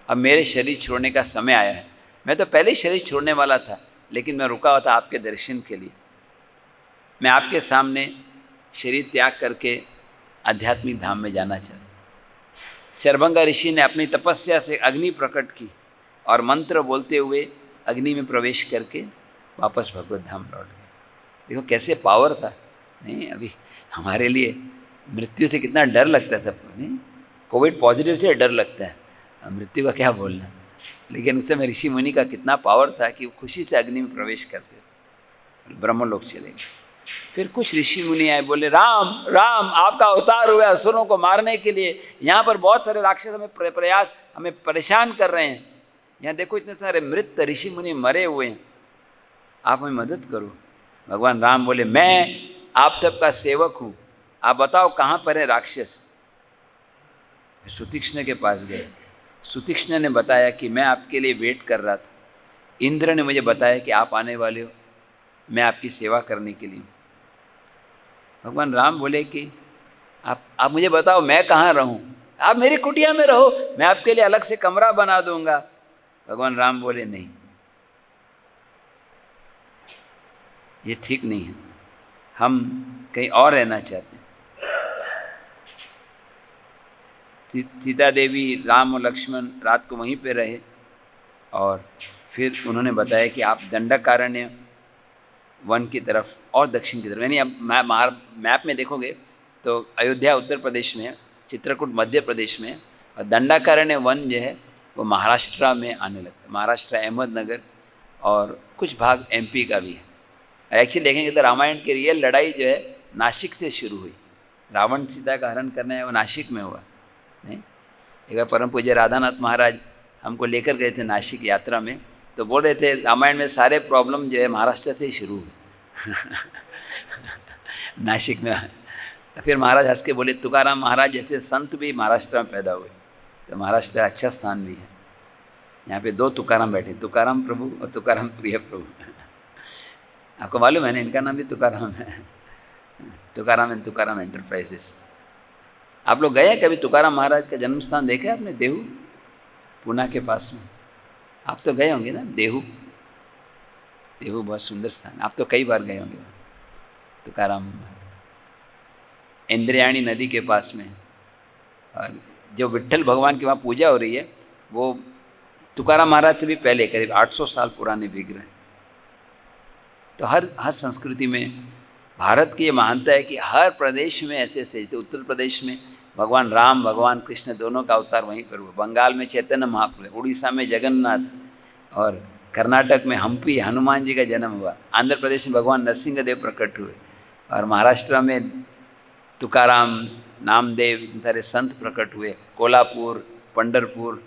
अब मेरे शरीर छोड़ने का समय आया है। मैं तो पहले ही शरीर छोड़ने वाला था, लेकिन मैं रुका हुआ था आपके दर्शन के लिए। मैं आपके सामने शरीर त्याग करके आध्यात्मिक धाम में जाना चाहता हूँ। शरभंगा ऋषि ने अपनी तपस्या से अग्नि प्रकट की और मंत्र बोलते हुए अग्नि में प्रवेश करके वापस भगवत धाम लौट गए। देखो कैसे पावर था। नहीं, अभी हमारे लिए मृत्यु से कितना डर लगता है सबको, नहीं, कोविड पॉजिटिव से डर लगता है, मृत्यु का क्या बोलना। लेकिन उस समय ऋषि मुनि का कितना पावर था कि वो खुशी से अग्नि में प्रवेश करते थे, ब्रह्मलोक चले गए। फिर कुछ ऋषि मुनि आए, बोले राम राम आपका अवतार हुआ असुरों को मारने के लिए, यहाँ पर बहुत सारे राक्षस हमें परेशान कर रहे हैं, यहाँ देखो इतने सारे मृत ऋषि मुनि मरे हुए हैं, आप हमें मदद करो। भगवान राम बोले मैं आप सबका सेवक हूँ, आप बताओ कहाँ पर है राक्षस। सुतीक्ष्ण के पास गए। सुतीक्ष्ण ने बताया कि मैं आपके लिए वेट कर रहा था, इंद्र ने मुझे बताया कि आप आने वाले हो, मैं आपकी सेवा करने के लिए। भगवान राम बोले कि आप मुझे बताओ मैं कहाँ रहूँ, आप मेरी कुटिया में रहो, मैं आपके लिए अलग से कमरा बना दूंगा। भगवान राम बोले नहीं, ये ठीक नहीं है, हम कहीं और रहना चाहते हैं। सीता देवी, राम और लक्ष्मण रात को वहीं पे रहे और फिर उन्होंने बताया कि आप दंडकारण्य वन की तरफ और दक्षिण की तरफ, यानी अब मैप में देखोगे तो अयोध्या उत्तर प्रदेश में है, चित्रकूट मध्य प्रदेश में है, और दंडाकारण्य वन जो है वो महाराष्ट्र में आने लगता है। महाराष्ट्र, अहमदनगर और कुछ भाग MP का भी है। एक्चुअली देखेंगे तो रामायण की रियल लड़ाई जो है नासिक से शुरू हुई। रावण सीता का हरण करना है वो नासिक में हुआ। नहीं, एक बार परम पूज्य राधानाथ महाराज हमको लेकर गए थे नासिक यात्रा में, तो बोल रहे थे रामायण में सारे प्रॉब्लम जो है महाराष्ट्र से ही शुरू हुए। नासिक में। फिर महाराज हंस के बोले तुकाराम महाराज जैसे संत भी महाराष्ट्र में पैदा हुए, तो महाराष्ट्र अच्छा स्थान भी है। यहाँ पे दो तुकाराम बैठे, तुकाराम प्रभु और तुकाराम प्रिय प्रभु। आपको मालूम है ना, इनका नाम भी तुकाराम है, तुकाराम एंड तुकाराम एंटरप्राइजेस। आप लोग गए कभी तुकाराम महाराज का जन्म स्थान देखे आपने? देहू, पूना के पास में। आप तो गए होंगे ना देहू? देहू बहुत सुंदर स्थान, आप तो कई बार गए होंगे। तुकाराम इंद्रयाणी नदी के पास में, और जो विट्ठल भगवान की वहाँ पूजा हो रही है वो तुकाराम महाराज से भी पहले, करीब 800 साल पुराने विग्रह। तो हर संस्कृति में भारत की ये महानता है कि हर प्रदेश में ऐसे ऐसे, जैसे उत्तर प्रदेश में भगवान राम भगवान कृष्ण दोनों का अवतार वहीं पर हुआ, बंगाल में चैतन्य महाप्रभु, उड़ीसा में जगन्नाथ, और कर्नाटक में हम्पी हनुमान जी का जन्म हुआ, आंध्र प्रदेश में भगवान नरसिंह देव प्रकट हुए, और महाराष्ट्र में तुकाराम नामदेव इतने सारे संत प्रकट हुए, कोल्हापुर पंढरपुर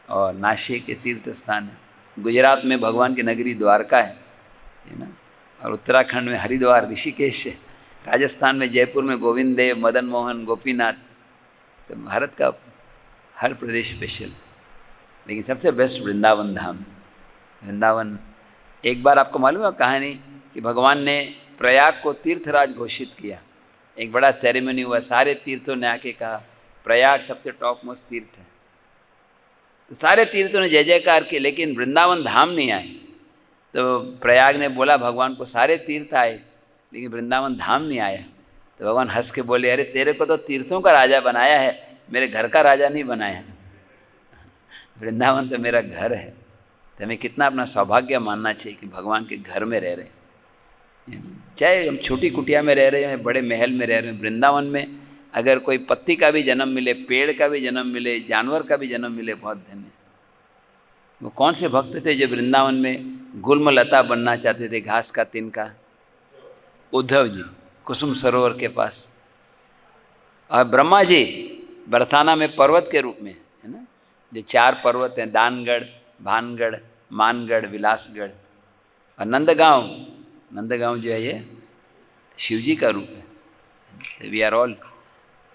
और नासिक के तीर्थ स्थान है। गुजरात में भगवान की नगरी द्वारका है ना, और उत्तराखंड में हरिद्वार ऋषिकेश है, राजस्थान में जयपुर में गोविंद देव मदन मोहन गोपीनाथ। तो भारत का हर प्रदेश स्पेशल, लेकिन सबसे बेस्ट वृंदावन धाम। वृंदावन, एक बार आपको मालूम है कहानी कि भगवान ने प्रयाग को तीर्थराज घोषित किया, एक बड़ा सेरेमनी हुआ, सारे तीर्थों ने आके कहा प्रयाग सबसे टॉप मोस्ट तीर्थ है। तो सारे तीर्थों ने जय जयकार की, लेकिन वृंदावन धाम नहीं आए। तो प्रयाग ने बोला भगवान को सारे तीर्थ आए लेकिन वृंदावन धाम नहीं आया। तो भगवान हंस के बोले, अरे तेरे को तो तीर्थों का राजा बनाया है, मेरे घर का राजा नहीं बनाया। वृंदावन तो मेरा घर है। तो हमें कितना अपना सौभाग्य मानना चाहिए कि भगवान के घर में रह रहे हैं, चाहे हम छोटी कुटिया में रह रहे हैं, बड़े महल में रह रहे हैं। वृंदावन में अगर कोई पत्ती का भी जन्म मिले, पेड़ का भी जन्म मिले, जानवर का भी जन्म मिले, बहुत धन्य। वो कौन से भक्त थे जो वृंदावन में गुल्म लता बनना चाहते थे, घास का तिनका? उद्धव जी, कुसुम सरोवर के पास। और ब्रह्मा जी बरसाना में पर्वत के रूप में है ना, जो 4 पर्वत हैं, दानगढ़, भानगढ़, मानगढ़, विलासगढ़। और नंदगांव जो है ये शिवजी का रूप है। वी आर ऑल,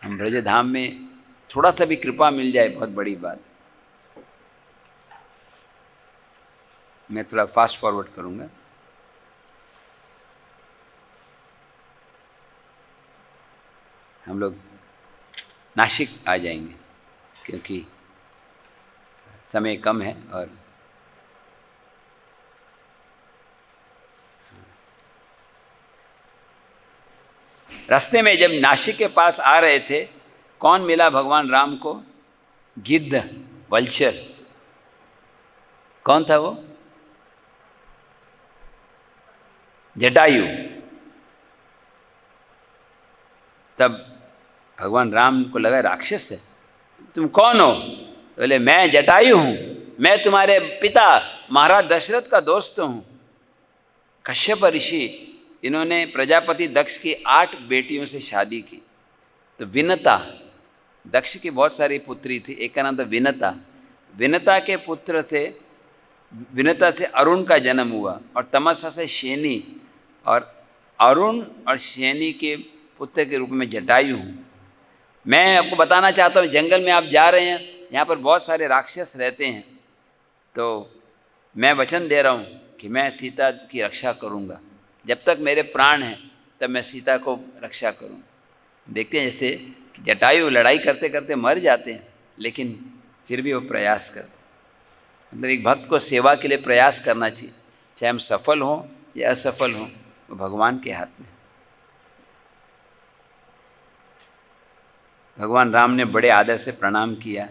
हम ब्रज धाम में थोड़ा सा भी कृपा मिल जाए बहुत बड़ी बात। मैं थोड़ा फास्ट फॉरवर्ड करूँगा। हम लोग नासिक आ जाएंगे क्योंकि समय कम है। और रास्ते में जब नासिक के पास आ रहे थे, कौन मिला भगवान राम को? गिद्ध, वल्चर। कौन था वो? जटायु। तब भगवान राम को लगा राक्षस है, तुम कौन हो? बोले मैं जटायु हूँ, मैं तुम्हारे पिता महाराज दशरथ का दोस्त हूँ। कश्यप ऋषि, इन्होंने प्रजापति दक्ष की 8 बेटियों से शादी की। तो विनता, दक्ष की बहुत सारी पुत्री थी, एक का नाम था विनता। विनता के पुत्र से, विनता से अरुण का जन्म हुआ, और तमसा से शैनी, और अरुण और शैनी के पुत्र के रूप में जटायु हूँ। मैं आपको बताना चाहता हूँ, जंगल में आप जा रहे हैं, यहाँ पर बहुत सारे राक्षस रहते हैं, तो मैं वचन दे रहा हूँ कि मैं सीता की रक्षा करूँगा। जब तक मेरे प्राण हैं तब मैं सीता को रक्षा करूँ। देखते हैं जैसे कि जटायु लड़ाई करते करते मर जाते हैं, लेकिन फिर भी वो प्रयास करते। मतलब एक भक्त को सेवा के लिए प्रयास करना चाहिए, चाहे हम सफल हों या असफल हों, वो भगवान के हाथ में। भगवान राम ने बड़े आदर से प्रणाम किया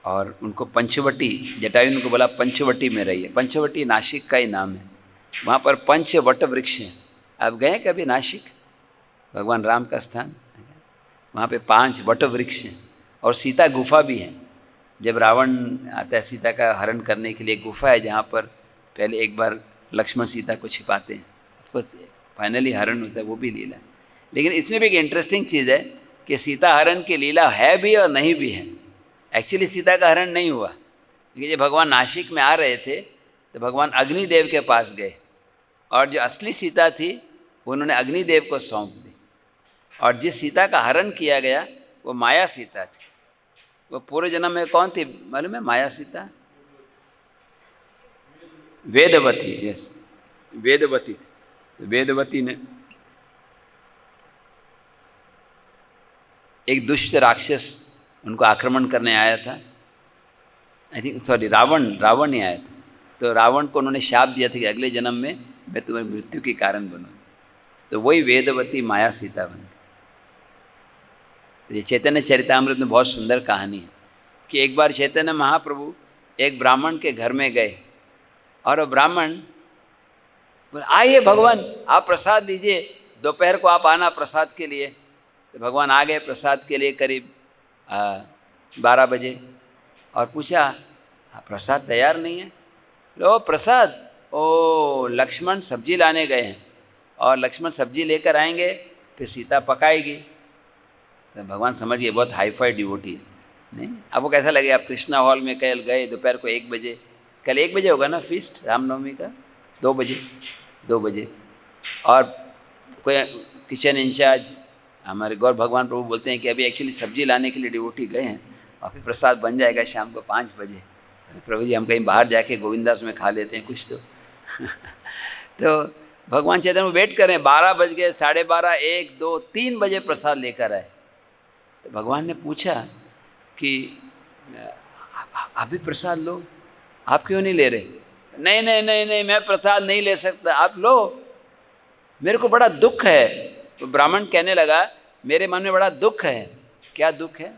और उनको पंचवटी, जटायु उनको बोला पंचवटी में रहिए। पंचवटी नासिक का ही नाम है, वहाँ पर पंच वट वृक्ष हैं। आप गए कभी नासिक? भगवान राम का स्थान, वहाँ पे 5 वट वृक्ष हैं, और सीता गुफा भी है। जब रावण आता है सीता का हरण करने के लिए, गुफा है जहाँ पर पहले एक बार लक्ष्मण सीता को छिपाते हैं, बस फाइनली हरण होता है, वो भी लीला। लेकिन इसमें भी एक इंटरेस्टिंग चीज़ है कि सीता हरण की लीला है भी और नहीं भी है। एक्चुअली सीता का हरण नहीं हुआ, क्योंकि जब भगवान नासिक में आ रहे थे तो भगवान अग्निदेव के पास गए, और जो असली सीता थी उन्होंने अग्निदेव को सौंप दी। और जिस सीता का हरण किया गया वो माया सीता थी। वो पूर्व जन्म में कौन थी मालूम है? माया सीता। वेदवती, यस, वेदवती। तो वेदवती ने एक दुष्ट राक्षस उनको आक्रमण करने आया था, आई थिंक, सॉरी, रावण ही आया था। तो रावण को उन्होंने शाप दिया था कि अगले जन्म में मैं तुम्हारी मृत्यु के कारण बनूँ। तो वही वेदवती माया सीता बन। तो ये चैतन्य चरितामृत में बहुत सुंदर कहानी है कि एक बार चैतन्य महाप्रभु एक ब्राह्मण के घर में गए और वो ब्राह्मण बोले, आइए भगवान, आप प्रसाद दीजिए, दोपहर को आप आना प्रसाद के लिए। तो भगवान आ गए प्रसाद के लिए करीब 12 बजे और पूछा, प्रसाद तैयार नहीं है? लो प्रसाद, ओ लक्ष्मण सब्जी लाने गए हैं और लक्ष्मण सब्जी लेकर आएंगे, फिर सीता पकाएगी। तो भगवान समझिए बहुत हाई फाई डिवोटी है। नहीं, आपको कैसा लगे, आप कृष्णा हॉल में कल गए दोपहर को 1 बजे, कल 1 बजे होगा ना फीस्ट रामनवमी का, 2 बजे, और कोई किचन इंचार्ज हमारे गौर भगवान प्रभु बोलते हैं कि अभी एक्चुअली सब्जी लाने के लिए डिवोटी गए हैं और फिर प्रसाद बन जाएगा शाम को 5 बजे। अरे प्रभु जी, हम कहीं बाहर जाके गोविंदास में खा लेते हैं कुछ तो। तो भगवान चैतन्य वेट कर रहे हैं, 12 बज गए, 12:30, 1, 2, 3 बजे प्रसाद लेकर आए। तो भगवान ने पूछा कि अभी प्रसाद लो, आप क्यों नहीं ले रहे? नहीं नहीं नहीं नहीं, मैं प्रसाद नहीं ले सकता, आप लो, मेरे को बड़ा दुख है। तो ब्राह्मण कहने लगा, मेरे मन में बड़ा दुख है। क्या दुख है?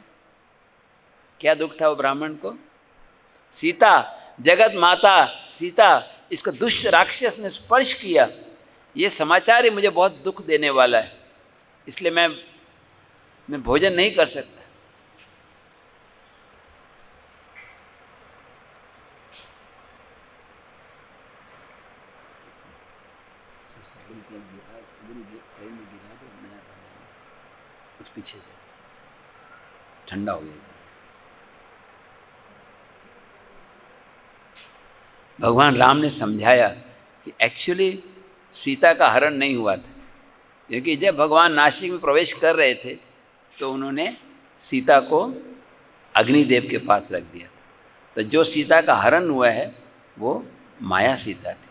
क्या दुख था वो ब्राह्मण को? सीता, जगत माता सीता, इसको दुष्ट राक्षस ने स्पर्श किया, ये समाचार ही मुझे बहुत दुख देने वाला है, इसलिए मैं भोजन नहीं कर सकता। कुछ पीछे ठंडा हो गया। भगवान राम ने समझाया कि एक्चुअली सीता का हरण नहीं हुआ था, क्योंकि जब भगवान नासिक में प्रवेश कर रहे थे तो उन्होंने सीता को अग्निदेव के पास रख दिया। तो जो सीता का हरण हुआ है वो माया सीता थी।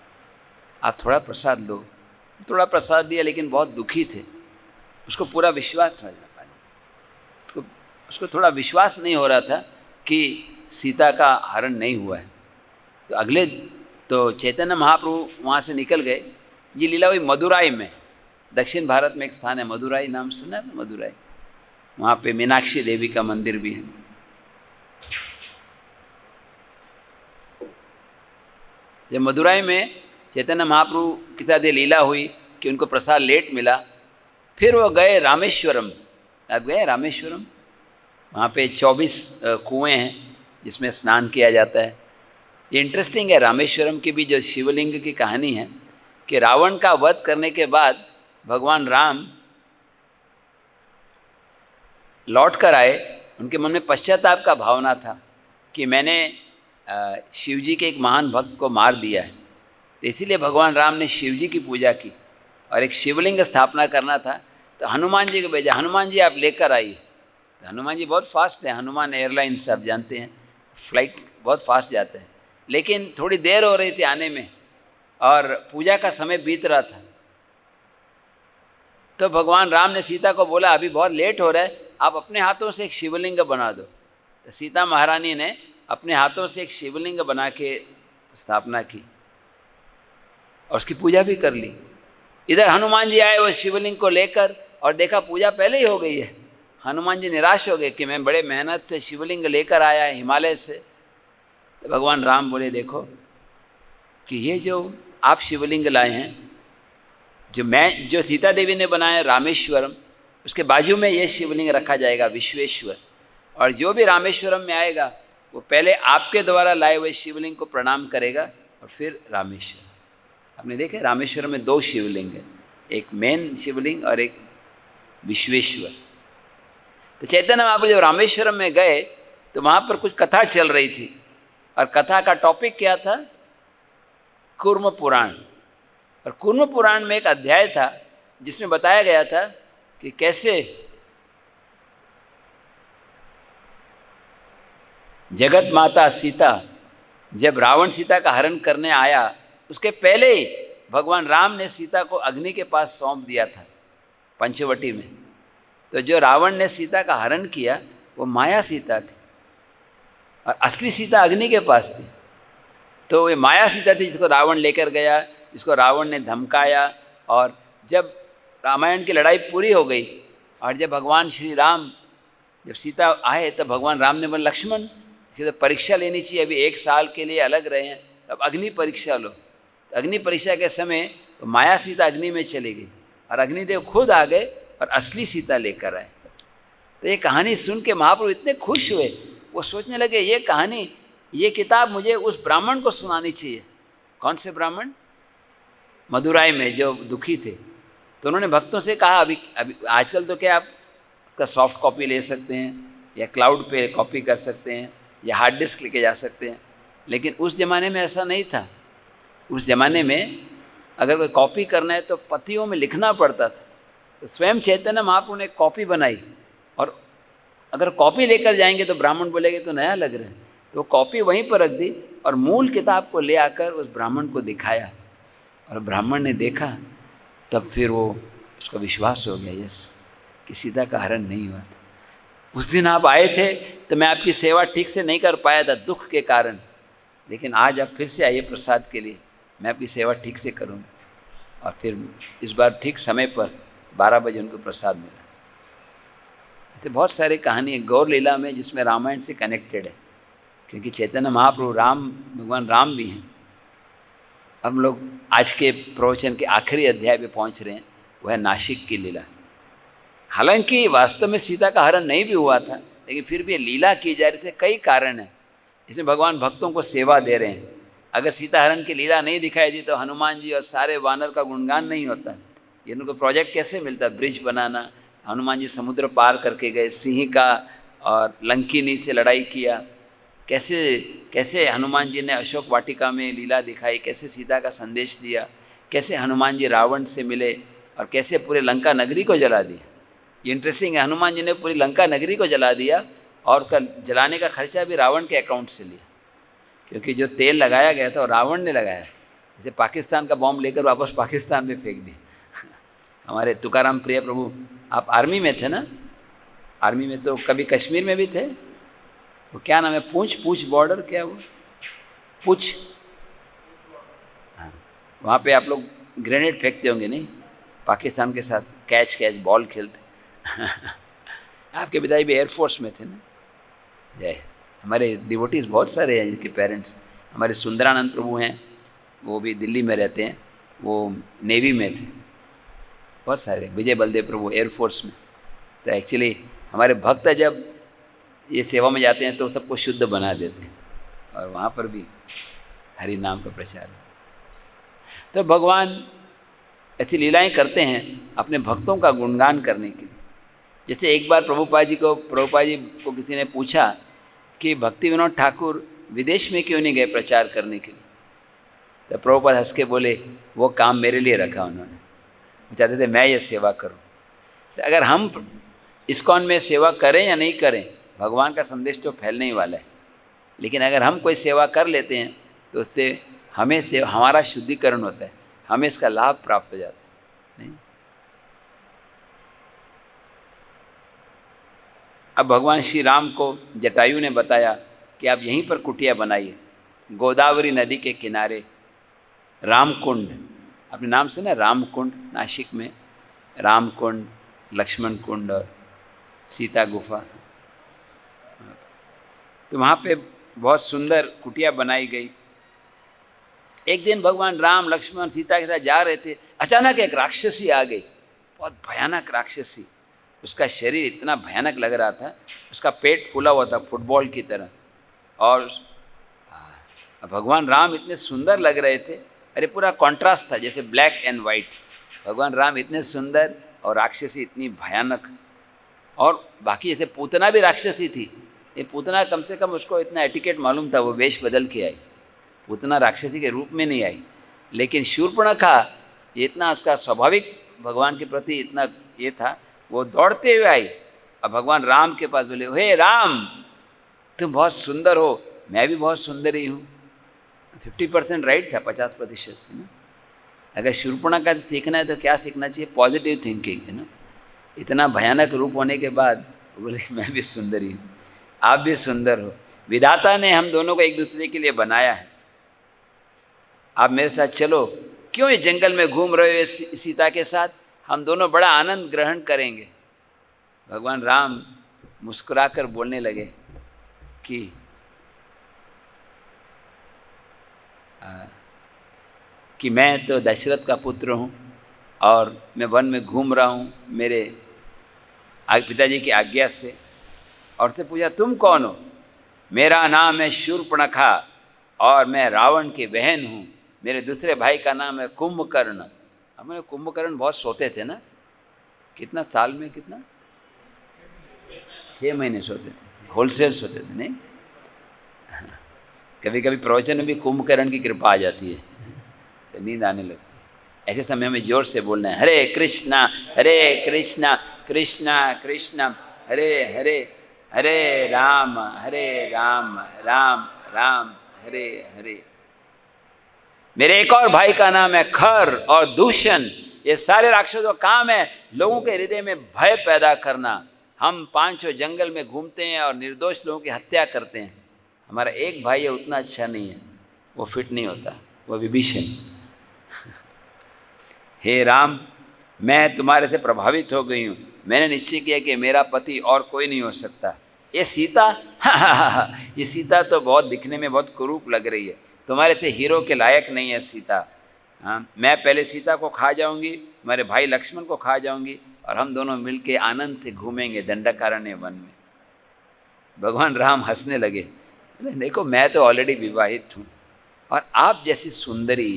आप थोड़ा प्रसाद लो, थोड़ा प्रसाद दिया, लेकिन बहुत दुखी थे, उसको पूरा विश्वास था, उसको थोड़ा विश्वास नहीं हो रहा था कि सीता का हरण नहीं हुआ है। तो चैतन्य महाप्रभु वहाँ से निकल गए। ये लीला हुई मदुराई में, दक्षिण भारत में एक स्थान है मदुराई, नाम सुना है? मदुराई, वहाँ पे मीनाक्षी देवी का मंदिर भी है। जब मदुराई में चैतन्य महाप्रभु के साथ ये लीला हुई कि उनको प्रसाद लेट मिला, फिर वो गए रामेश्वरम। आप गए रामेश्वरम? वहाँ पे 24 कुएँ हैं जिसमें स्नान किया जाता है। ये इंटरेस्टिंग है, रामेश्वरम की भी जो शिवलिंग की कहानी है कि रावण का वध करने के बाद भगवान राम लौट कर आए, उनके मन में पश्चाताप का भावना था कि मैंने शिव जी के एक महान भक्त को मार दिया है। तो इसीलिए भगवान राम ने शिव जी की पूजा की और एक शिवलिंग स्थापना करना था। तो हनुमान जी को भेजा, हनुमान जी आप लेकर आइए। तो हनुमान जी बहुत फास्ट है, हनुमान एयरलाइंस आप जानते हैं, फ्लाइट बहुत फास्ट जाते हैं, लेकिन थोड़ी देर हो रही थी आने में और पूजा का समय बीत रहा था। तो भगवान राम ने सीता को बोला, अभी बहुत लेट हो रहा है, आप अपने हाथों से एक शिवलिंग बना दो। तो सीता महारानी ने अपने हाथों से एक शिवलिंग बना के स्थापना की और उसकी पूजा भी कर ली। इधर हनुमान जी आए वो शिवलिंग को लेकर और देखा पूजा पहले ही हो गई है। हनुमान जी निराश हो गए कि मैं बड़े मेहनत से शिवलिंग लेकर आया हिमालय से। तो भगवान राम बोले, देखो कि ये जो आप शिवलिंग लाए हैं, जो सीता देवी ने बनाया रामेश्वरम, उसके बाजू में ये शिवलिंग रखा जाएगा विश्वेश्वर, और जो भी रामेश्वरम में आएगा वो पहले आपके द्वारा लाए हुए शिवलिंग को प्रणाम करेगा और फिर रामेश्वर। आपने देखे रामेश्वरम में 2 शिवलिंग है, एक मेन शिवलिंग और एक विश्वेश्वर। तो चैतन्य महाप्रभु जब रामेश्वरम में गए तो वहाँ पर कुछ कथा चल रही थी और कथा का टॉपिक क्या था? कूर्म पुराण। और कूर्म पुराण में एक अध्याय था जिसमें बताया गया था कि कैसे जगत माता सीता जब रावण सीता का हरण करने आया उसके पहले ही भगवान राम ने सीता को अग्नि के पास सौंप दिया था पंचवटी में। तो जो रावण ने सीता का हरण किया वो माया सीता थी और असली सीता अग्नि के पास थी। तो ये माया सीता थी जिसको रावण लेकर गया, जिसको रावण ने धमकाया। और जब रामायण की लड़ाई पूरी हो गई और जब भगवान श्री राम जब सीता आए तो भगवान राम ने बोला लक्ष्मण इसे तो परीक्षा लेनी चाहिए, अभी 1 साल के लिए अलग रहे हैं, तब अग्नि परीक्षा लो। तो अग्नि परीक्षा के समय तो माया सीता अग्नि में चली गई और अग्निदेव खुद आ गए और असली सीता लेकर आए। तो ये कहानी सुन के महाप्रभु इतने खुश हुए, वो सोचने लगे ये कहानी, ये किताब मुझे उस ब्राह्मण को सुनानी चाहिए। कौन से ब्राह्मण? मदुराई में जो दुखी थे। तो उन्होंने भक्तों से कहा अभी आजकल तो क्या आप उसका सॉफ्ट कॉपी ले सकते हैं या क्लाउड पे कॉपी कर सकते हैं या हार्ड डिस्क लेके जा सकते हैं, लेकिन उस ज़माने में ऐसा नहीं था। उस ज़माने में अगर कोई कॉपी करना है तो पत्तियों में लिखना पड़ता था। तो स्वयं चैतन्य महाप्रभु ने कॉपी बनाई और अगर कॉपी लेकर जाएंगे तो ब्राह्मण बोलेंगे तो नया लग रहा है, तो कॉपी वहीं पर रख दी और मूल किताब को ले आकर उस ब्राह्मण को दिखाया और ब्राह्मण ने देखा, तब फिर वो उसका विश्वास हो गया यस कि सीता का हरण नहीं हुआ था। उस दिन आप आए थे तो मैं आपकी सेवा ठीक से नहीं कर पाया था दुख के कारण, लेकिन आज आप फिर से आइए प्रसाद के लिए, मैं आपकी सेवा ठीक से करूँगा। और फिर इस बार ठीक समय पर 12 बजे उनको प्रसाद मिला। ऐसे बहुत सारी कहानी है गौर लीला में जिसमें रामायण से कनेक्टेड है, क्योंकि चैतन्य महाप्रभु राम भगवान राम भी हैं। हम लोग आज के प्रवचन के आखिरी अध्याय पे पहुंच रहे हैं, वह है नासिक की लीला। हालांकि वास्तव में सीता का हरण नहीं भी हुआ था, लेकिन फिर भी लीला की जा रही, इससे कई कारण हैं। इसमें भगवान भक्तों को सेवा दे रहे हैं। अगर सीता हरण की लीला नहीं दिखाई दी तो हनुमान जी और सारे वानर का गुणगान नहीं होता। ये उनको प्रोजेक्ट कैसे मिलता? ब्रिज बनाना, हनुमान जी समुद्र पार करके गए, सिंह का और लंकिनी से लड़ाई किया, कैसे कैसे हनुमान जी ने अशोक वाटिका में लीला दिखाई, कैसे सीता का संदेश दिया, कैसे हनुमान जी रावण से मिले और कैसे पूरे लंका नगरी को जला दिया। ये इंटरेस्टिंग है, हनुमान जी ने पूरी लंका नगरी को जला दिया और जलाने का खर्चा भी रावण के अकाउंट से लिया, क्योंकि जो तेल लगाया गया था वो रावण ने लगाया। जैसे पाकिस्तान का बॉम्ब लेकर वापस पाकिस्तान में फेंक दिया। हमारे तुकाराम प्रिय प्रभु, आप आर्मी में थे ना? आर्मी में तो कभी कश्मीर में भी थे, वो क्या नाम है, पूंछ बॉर्डर, क्या वो पूंछ, हाँ, वहाँ पे आप लोग ग्रेनेड फेंकते होंगे नहीं? पाकिस्तान के साथ कैच बॉल खेलते। आपके पिताजी भी एयरफोर्स में थे ना? जय। हमारे डिवोटीज़ बहुत सारे हैं जिनके पेरेंट्स, हमारे सुंदरानंद प्रभु हैं, वो भी दिल्ली में रहते हैं, वो नेवी में थे। बहुत सारे, विजय बलदेव प्रभु एयरफोर्स में। तो एक्चुअली हमारे भक्त जब ये सेवा में जाते हैं तो सबको शुद्ध बना देते हैं और वहाँ पर भी हरि नाम का प्रचार है। तो भगवान ऐसी लीलाएं करते हैं अपने भक्तों का गुणगान करने के लिए। जैसे एक बार प्रभुपाद जी को किसी ने पूछा कि भक्ति विनोद ठाकुर विदेश में क्यों नहीं गए प्रचार करने के लिए? तो प्रभुपाद हंस के बोले वो काम मेरे लिए रखा उन्होंने, वो चाहते थे मैं ये सेवा करूं। तो अगर हम इस्कॉन में सेवा करें या नहीं करें, भगवान का संदेश तो फैलने ही वाला है, लेकिन अगर हम कोई सेवा कर लेते हैं तो उससे हमारा शुद्धिकरण होता है, हमें इसका लाभ प्राप्त हो जाता है। नहीं, अब भगवान श्री राम को जटायु ने बताया कि आप यहीं पर कुटिया बनाइए, गोदावरी नदी के किनारे रामकुंड, अपने नाम से ना रामकुंड, नासिक में रामकुंड, लक्ष्मण कुंड और सीता गुफा। तो वहाँ पे बहुत सुंदर कुटिया बनाई गई। एक दिन भगवान राम लक्ष्मण सीता के साथ जा रहे थे, अचानक एक राक्षसी आ गई, बहुत भयानक राक्षसी। उसका शरीर इतना भयानक लग रहा था, उसका पेट फूला हुआ था फुटबॉल की तरह, और भगवान राम इतने सुंदर लग रहे थे। अरे पूरा कॉन्ट्रास्ट था, जैसे ब्लैक एंड वाइट। भगवान राम इतने सुंदर और राक्षसी इतनी भयानक। और बाकी जैसे पूतना भी राक्षसी थी, ये पूतना कम से कम उसको इतना एटिकेट मालूम था, वो वेश बदल के आई। पूतना राक्षसी के रूप में नहीं आई, लेकिन शूर्पणखा ये इतना उसका स्वाभाविक भगवान के प्रति इतना ये था, वो दौड़ते हुए आई और भगवान राम के पास बोले, हे राम तुम बहुत सुंदर हो, मैं भी बहुत सुंदरी हूँ। 50% राइट था, 50% है ना। अगर शूर्पणखा से सीखना है तो क्या सीखना चाहिए? पॉजिटिव थिंकिंग, है ना। इतना भयानक रूप होने के बाद बोले मैं भी सुंदरी हूँ, आप भी सुंदर हो, विधाता ने हम दोनों को एक दूसरे के लिए बनाया है, आप मेरे साथ चलो, क्यों इस जंगल में घूम रहे हो सीता के साथ, हम दोनों बड़ा आनंद ग्रहण करेंगे। भगवान राम मुस्कुराकर बोलने लगे कि मैं तो दशरथ का पुत्र हूँ और मैं वन में घूम रहा हूँ मेरे पिताजी की आज्ञा से। और से पूछा तुम कौन हो? मेरा नाम है शूर्पणखा और मैं रावण की बहन हूँ, मेरे दूसरे भाई का नाम है कुंभकर्ण। हमारे कुंभकर्ण बहुत सोते थे ना, कितना साल में, कितना 6 महीने सोते थे, होलसेल सोते थे नहीं। कभी कभी प्रवचन में भी कुंभकर्ण की कृपा आ जाती है तो नींद आने लगती है। ऐसे समय में जोर से बोलना है, हरे कृष्णा कृष्णा कृष्णा हरे हरे, हरे राम राम राम हरे हरे। मेरे एक और भाई का नाम है खर और दूषण। ये सारे राक्षसों का काम है लोगों के हृदय में भय पैदा करना। हम 5 जंगल में घूमते हैं और निर्दोष लोगों की हत्या करते हैं। हमारा एक भाई है, उतना अच्छा नहीं है, वो फिट नहीं होता, वो विभीषण। हे राम, मैं तुम्हारे से प्रभावित हो गई हूँ, मैंने निश्चय किया कि मेरा पति और कोई नहीं हो सकता। ये सीता ये सीता तो बहुत दिखने में बहुत कुरूप लग रही है, तुम्हारे से हीरो के लायक नहीं है सीता। हाँ, मैं पहले सीता को खा जाऊंगी, तुम्हारे भाई लक्ष्मण को खा जाऊंगी और हम दोनों मिलके आनंद से घूमेंगे दंडकारण्य वन में। भगवान राम हंसने लगे, देखो मैं तो ऑलरेडी विवाहित हूँ और आप जैसी सुंदरी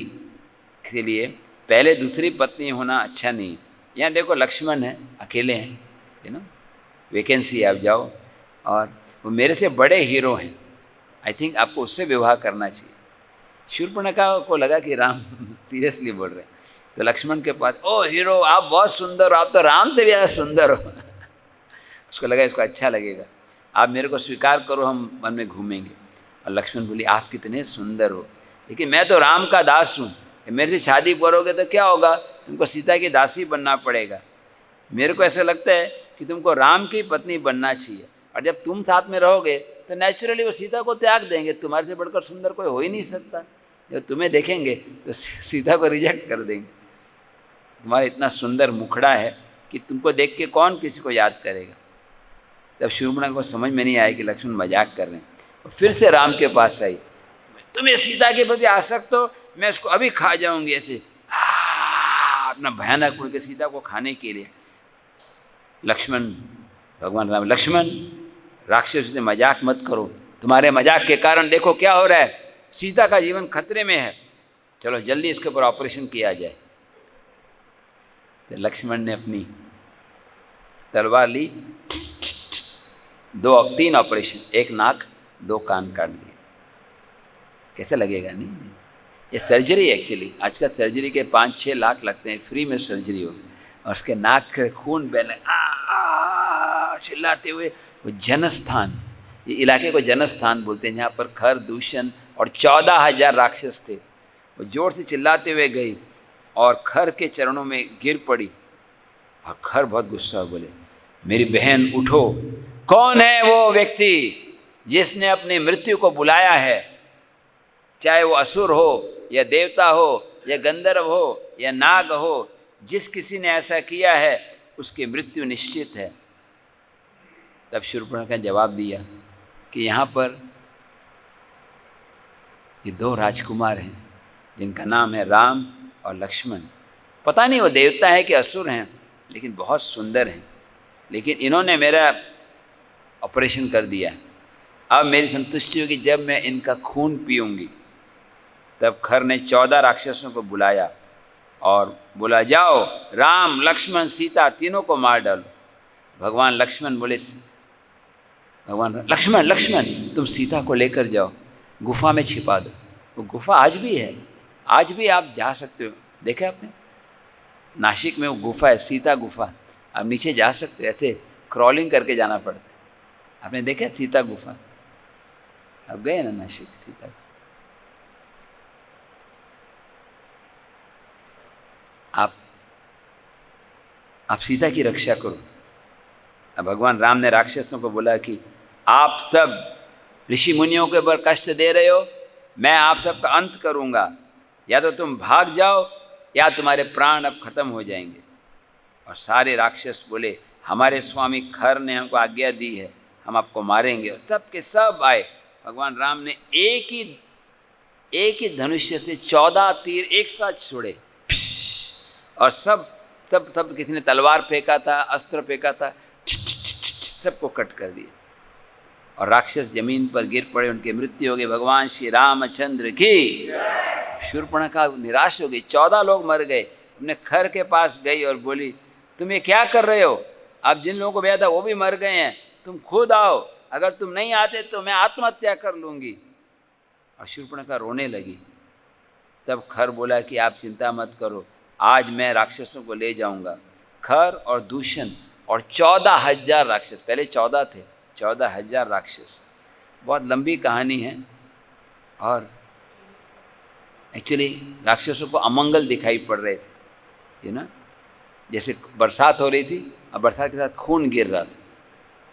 के लिए पहले दूसरी पत्नी होना अच्छा नहीं। यहाँ देखो लक्ष्मण है, अकेले हैं, यू नो, वैकेंसी आप जाओ, और वो मेरे से बड़े हीरो हैं, आई थिंक आपको उससे विवाह करना चाहिए। शूर्पणखा को लगा कि राम सीरियसली बोल रहे हैं, तो लक्ष्मण के पास, ओ हीरो आप बहुत सुंदर हो, आप तो राम से भी ज़्यादा सुंदर हो। उसको लगा इसको अच्छा लगेगा, आप मेरे को स्वीकार करो, हम वन में घूमेंगे। और लक्ष्मण बोली आप कितने सुंदर हो, लेकिन मैं तो राम का दास हूँ, मेरे से शादी करोगे तो क्या होगा, तुमको सीता की दासी बनना पड़ेगा। मेरे को ऐसा लगता है कि तुमको राम की पत्नी बनना चाहिए, और जब तुम साथ में रहोगे तो नेचुरली वो सीता को त्याग देंगे, तुम्हारे से बढ़कर सुंदर कोई हो ही नहीं सकता। जब तुम्हें देखेंगे तो सीता को रिजेक्ट कर देंगे। तुम्हारा इतना सुंदर मुखड़ा है कि तुमको देख के कौन किसी को याद करेगा। जब शूर्पणखा को समझ में नहीं आया कि लक्ष्मण मजाक कर रहे हैं, और फिर से राम के पास आई, तुम्हें सीता के प्रति आसक्त हो, मैं उसको अभी खा जाऊंगी, ऐसे अपना भयानक उड़ के सीता को खाने के लिए। लक्ष्मण, भगवान राम, लक्ष्मण राक्षस से मजाक मत करो, तुम्हारे मजाक के कारण देखो क्या हो रहा है, सीता का जीवन खतरे में है, चलो जल्दी इसके ऊपर ऑपरेशन किया जाए। तो लक्ष्मण ने अपनी तलवार ली, 3 ऑपरेशन, 1 नाक 2 कान काट दिए। कैसे लगेगा? नहीं, ये सर्जरी एक्चुअली, आजकल सर्जरी के 5-6 लाख लगते हैं, फ्री में सर्जरी होगी, और उसके नाक से खून बहने चिल्लाते हुए वो जनस्थान, ये इलाके को जनस्थान बोलते हैं, जहाँ पर खर दूषण और 14,000 राक्षस थे। वो जोर से चिल्लाते हुए गई और खर के चरणों में गिर पड़ी, और खर बहुत गुस्सा बोले, मेरी बहन उठो, कौन है वो व्यक्ति जिसने अपनी मृत्यु को बुलाया है, चाहे वो असुर हो या देवता हो या गंधर्व हो या नाग हो, जिस किसी ने ऐसा किया है उसकी मृत्यु निश्चित है। तब शूर्पणखा ने जवाब दिया कि यहाँ पर ये 2 राजकुमार हैं जिनका नाम है राम और लक्ष्मण। पता नहीं वो देवता है कि असुर हैं, लेकिन बहुत सुंदर हैं, लेकिन इन्होंने मेरा ऑपरेशन कर दिया। अब मेरी संतुष्टि होगी जब मैं इनका खून पीऊँगी। तब खर ने 14 राक्षसों को बुलाया और बोला, जाओ राम लक्ष्मण सीता तीनों को मार डालो। भगवान लक्ष्मण बोले, लक्ष्मण तुम सीता को लेकर जाओ, गुफा में छिपा दो। वो गुफा आज भी है, आज भी आप जा सकते हो, देखा आपने नासिक में वो गुफा है, सीता गुफा, आप नीचे जा सकते हो, ऐसे क्रॉलिंग करके जाना पड़ता है। आपने देखा सीता गुफा? आप गए ना नासिक सीता? आप सीता की रक्षा करो। अब भगवान राम ने राक्षसों को बोला कि आप सब ऋषि मुनियों के ऊपर कष्ट दे रहे हो, मैं आप सबका अंत करूँगा, या तो तुम भाग जाओ या तुम्हारे प्राण अब खत्म हो जाएंगे। और सारे राक्षस बोले हमारे स्वामी खर ने हमको आज्ञा दी है, हम आपको मारेंगे। और सब के सब आए। भगवान राम ने एक ही धनुष्य से 14 तीर एक साथ छोड़े और सब किसी ने तलवार फेंका था, अस्त्र फेंका था, सबको कट कर दिया और राक्षस जमीन पर गिर पड़े, उनकी मृत्यु हो गई। भगवान श्री रामचंद्र की। शूर्पणखा निराश हो गई, 14 लोग मर गए। अपने खर के पास गई और बोली तुम ये क्या कर रहे हो, अब जिन लोगों को भेजा था वो भी मर गए हैं, तुम खुद आओ, अगर तुम नहीं आते तो मैं आत्महत्या कर लूँगी। और शूर्पणखा रोने लगी। तब खर बोला कि आप चिंता मत करो, आज मैं राक्षसों को ले जाऊंगा। खर और दूषण और 14,000 राक्षस, पहले 14 थे, 14,000 राक्षस। बहुत लंबी कहानी है। और एक्चुअली राक्षसों को अमंगल दिखाई पड़ रहे थे, ना, जैसे बरसात हो रही थी और बरसात के साथ खून गिर रहा था।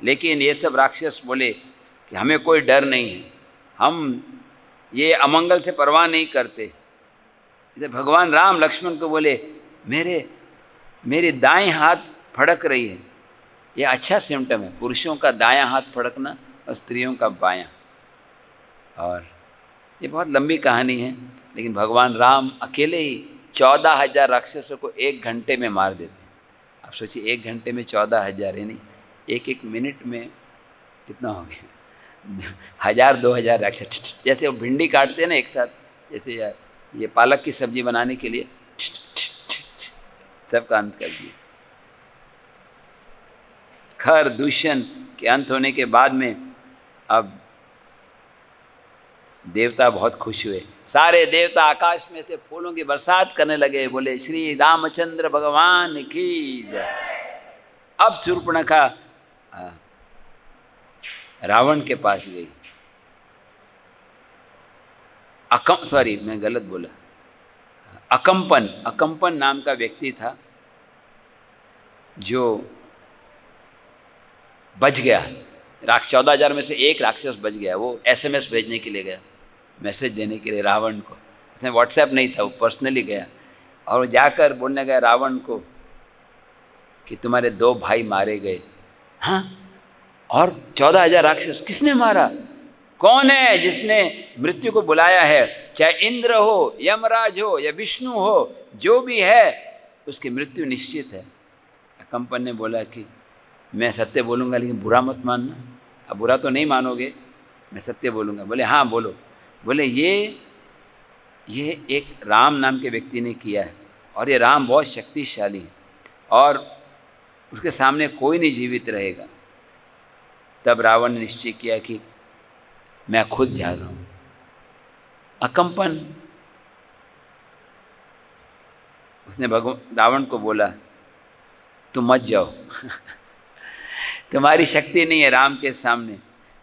लेकिन ये सब राक्षस बोले कि हमें कोई डर नहीं है, हम ये अमंगल से परवाह नहीं करते। इधर भगवान राम लक्ष्मण को बोले मेरे दाएं हाथ फड़क रही है, ये अच्छा सिम्टम है, पुरुषों का दायां हाथ फड़कना और स्त्रियों का बायां। और ये बहुत लंबी कहानी है, लेकिन भगवान राम अकेले ही 14,000 राक्षसों को 1 घंटे में मार देते। आप सोचिए 1 घंटे में 14,000, यानी एक मिनट में कितना हो गया, 1,000-2,000 राक्षस। जैसे वो भिंडी काटते हैं ना एक साथ, जैसे ये पालक की सब्जी बनाने के लिए सबका अंत कर दिया। खर दूषण के अंत होने के बाद में अब देवता बहुत खुश हुए। सारे देवता आकाश में से फूलों की बरसात करने लगे, बोले श्री रामचंद्र भगवान की जय। अब शूर्पणखा रावण के पास गई। मैं गलत बोला। अकंपन नाम का व्यक्ति था जो बच गया। 14,000 में से एक राक्षस बच गया। वो SMS भेजने के लिए गया, मैसेज देने के लिए रावण को। उसने व्हाट्सएप नहीं था, वो पर्सनली गया और वो जाकर बोलने गया रावण को कि तुम्हारे 2 भाई मारे गए। हाँ, और 14,000 राक्षस किसने मारा? कौन है जिसने मृत्यु को बुलाया है? चाहे इंद्र हो, यमराज हो या विष्णु हो, जो भी है उसकी मृत्यु निश्चित है। कंपन ने बोला कि मैं सत्य बोलूँगा, लेकिन बुरा मत मानना। अब बुरा तो नहीं मानोगे, मैं सत्य बोलूँगा। बोले हाँ बोलो। बोले ये एक राम नाम के व्यक्ति ने किया है और ये राम बहुत शक्तिशाली है और उसके सामने कोई नहीं जीवित रहेगा। तब रावण ने निश्चय किया कि मैं खुद जा रहा हूँ। अकंपन उसने रावण को बोला तुम मत जाओ तुम्हारी शक्ति नहीं है राम के सामने।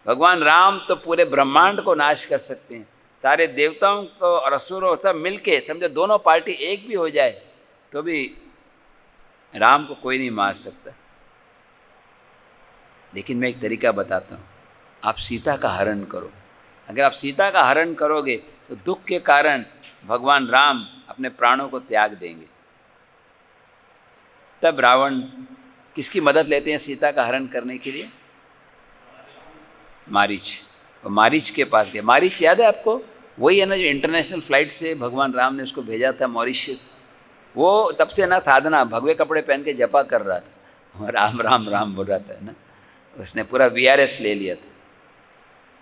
भगवान राम तो पूरे ब्रह्मांड को नाश कर सकते हैं। सारे देवताओं को और असुरों सब मिलके, समझो दोनों पार्टी एक भी हो जाए तो भी राम को कोई नहीं मार सकता। लेकिन मैं एक तरीका बताता हूँ, आप सीता का हरण करो। अगर आप सीता का हरण करोगे तो दुख के कारण भगवान राम अपने प्राणों को त्याग देंगे। तब रावण किसकी मदद लेते हैं सीता का हरण करने के लिए? मारीच। और मारीच के पास गए। मारीच याद है आपको? वही है ना जो इंटरनेशनल फ्लाइट से भगवान राम ने उसको भेजा था मॉरिशस। वो तब से ना साधना, भगवे कपड़े पहन के जपा कर रहा था, राम राम राम बोल रहा था ना। उसने पूरा VRS ले लिया था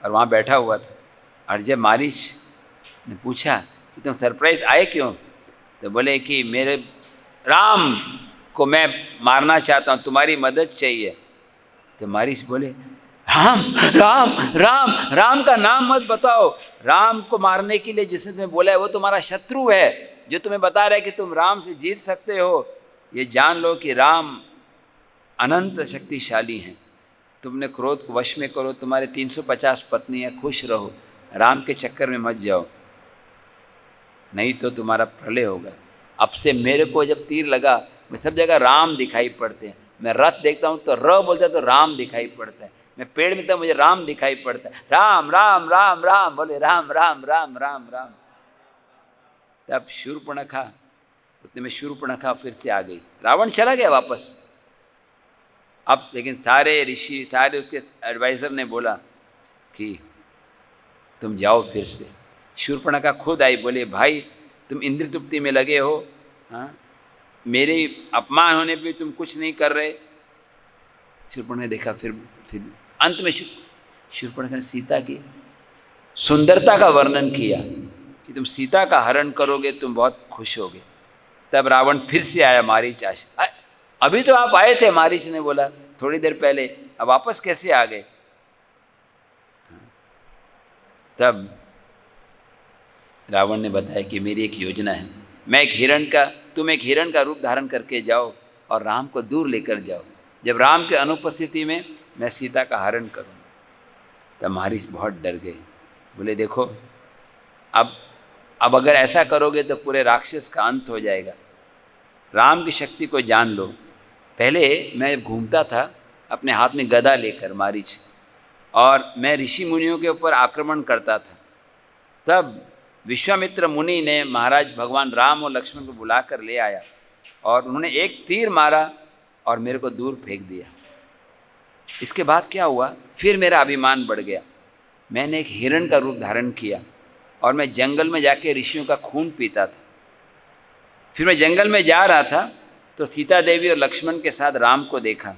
और वहाँ बैठा हुआ था। और जब मारीच ने पूछा कि तुम सरप्राइज आए क्यों, तो बोले कि मेरे राम को मैं मारना चाहता हूँ, तुम्हारी मदद चाहिए। तो मारीच बोले राम राम राम राम का नाम मत बताओ। राम को मारने के लिए जिसने तुम्हें बोला है वो तुम्हारा शत्रु है, जो तुम्हें बता रहा है कि तुम राम से जीत सकते हो। ये जान लो कि राम अनंत शक्तिशाली हैं। तुमने क्रोध को वश में करो, तुम्हारे 350 पत्नियाँ, खुश रहो, राम के चक्कर में मत जाओ, नहीं तो तुम्हारा प्रलय होगा। अब से मेरे को जब तीर लगा मैं सब जगह राम दिखाई पड़ते हैं। मैं रथ देखता हूँ तो र बोलता है तो राम दिखाई पड़ता है। मैं पेड़ में तो मुझे राम दिखाई पड़ता है। राम राम राम राम बोले, राम राम राम राम राम। तब शूर्पणखा, उतने में शूर्पणखा फिर से आ गई। रावण चला गया वापस। अब लेकिन सारे ऋषि, सारे उसके एडवाइज़र ने बोला कि तुम जाओ फिर से। शूर्पणखा खुद आई, बोले भाई तुम इंद्र तृप्ति में लगे हो, हाँ, मेरे अपमान होने पे तुम कुछ नहीं कर रहे। शूर्पणखा ने देखा, फिर अंत में शूर्पणखा ने सीता की सुंदरता का वर्णन किया कि तुम सीता का हरण करोगे, तुम बहुत खुश होगे। तब रावण फिर से आया मारीच आश्रम। अभी तो आप आए थे, मारीच ने बोला थोड़ी देर पहले, अब वापस कैसे आ गए? तब रावण ने बताया कि मेरी एक योजना है, मैं एक हिरण का, तुम एक हिरण का रूप धारण करके जाओ और राम को दूर लेकर जाओ। जब राम के अनुपस्थिति में मैं सीता का हरण करूँगा। तब मारीच बहुत डर गए, बोले देखो अब अगर ऐसा करोगे तो पूरे राक्षस का अंत हो जाएगा। राम की शक्ति को जान लो। पहले मैं घूमता था अपने हाथ में गदा लेकर मारीच, और मैं ऋषि मुनियों के ऊपर आक्रमण करता था। तब विश्वामित्र मुनि ने महाराज भगवान राम और लक्ष्मण को बुलाकर ले आया और उन्होंने एक तीर मारा और मेरे को दूर फेंक दिया। इसके बाद क्या हुआ, फिर मेरा अभिमान बढ़ गया। मैंने एक हिरण का रूप धारण किया और मैं जंगल में जाके ऋषियों का खून पीता था। फिर मैं जंगल में जा रहा था तो सीता देवी और लक्ष्मण के साथ राम को देखा।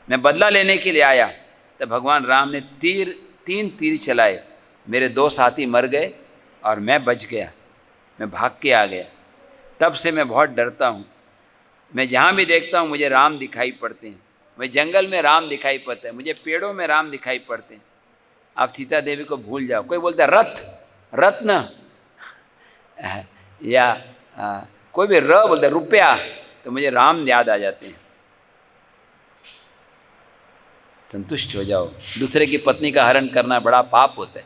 मैं बदला लेने के लिए आया, तब भगवान राम ने तीन तीर चलाए। मेरे 2 साथी मर गए और मैं बच गया, मैं भाग के आ गया। तब से मैं बहुत डरता हूँ। मैं जहाँ भी देखता हूँ मुझे राम दिखाई पड़ते हैं। मैं जंगल में राम दिखाई पड़ता है, मुझे पेड़ों में राम दिखाई पड़ते हैं। आप सीता देवी को भूल जाओ। कोई बोलता है रथ, रत्न, या कोई भी र बोलता है रुपया, तो मुझे राम याद आ जाते हैं। संतुष्ट हो जाओ। दूसरे की पत्नी का हरण करना बड़ा पाप होता है।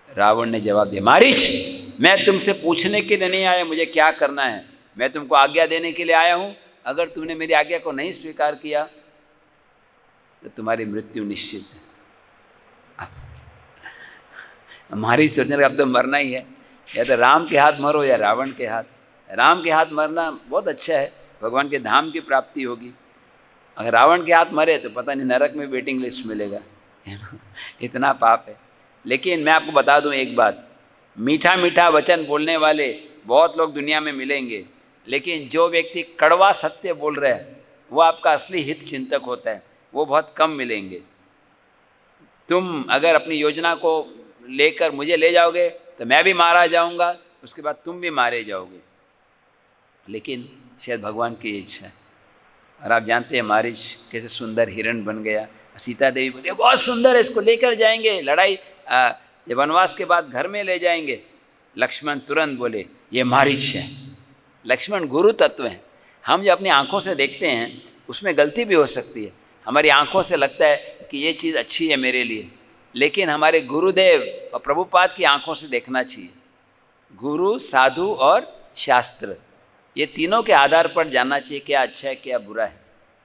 रावण ने जवाब दिया, मारीच मैं तुमसे पूछने के लिए नहीं आया मुझे क्या करना है, मैं तुमको आज्ञा देने के लिए आया हूँ। अगर तुमने मेरी आज्ञा को नहीं स्वीकार किया तो तुम्हारी मृत्यु निश्चित है। मारीच सोचने लगा अब तो मरना ही है, या तो राम के हाथ मरो या रावण के हाथ। राम के हाथ मरना बहुत अच्छा है, भगवान के धाम की प्राप्ति होगी। अगर रावण के हाथ मरे तो पता नहीं नरक में वेटिंग लिस्ट मिलेगा, इतना पाप है। लेकिन मैं आपको बता दूं एक बात, मीठा मीठा वचन बोलने वाले बहुत लोग दुनिया में मिलेंगे, लेकिन जो व्यक्ति कड़वा सत्य बोल रहा है वो आपका असली हित चिंतक होता है, वो बहुत कम मिलेंगे। तुम अगर अपनी योजना को लेकर मुझे ले जाओगे तो मैं भी मारा जाऊंगा, उसके बाद तुम भी मारे जाओगे। लेकिन शायद भगवान की इच्छा है। और आप जानते हैं मारीच कैसे सुंदर हिरण बन गया। सीता देवी बोली बहुत सुंदर है, इसको लेकर जाएंगे, लड़ाई वनवास के बाद घर में ले जाएंगे। लक्ष्मण तुरंत बोले ये मारीच है। लक्ष्मण गुरु तत्व हैं। हम जो अपनी आँखों से देखते हैं उसमें गलती भी हो सकती है। हमारी आँखों से लगता है कि ये चीज़ अच्छी है मेरे लिए, लेकिन हमारे गुरुदेव और प्रभुपाद की आँखों से देखना चाहिए। गुरु, साधु और शास्त्र, ये तीनों के आधार पर जानना चाहिए क्या अच्छा है क्या बुरा है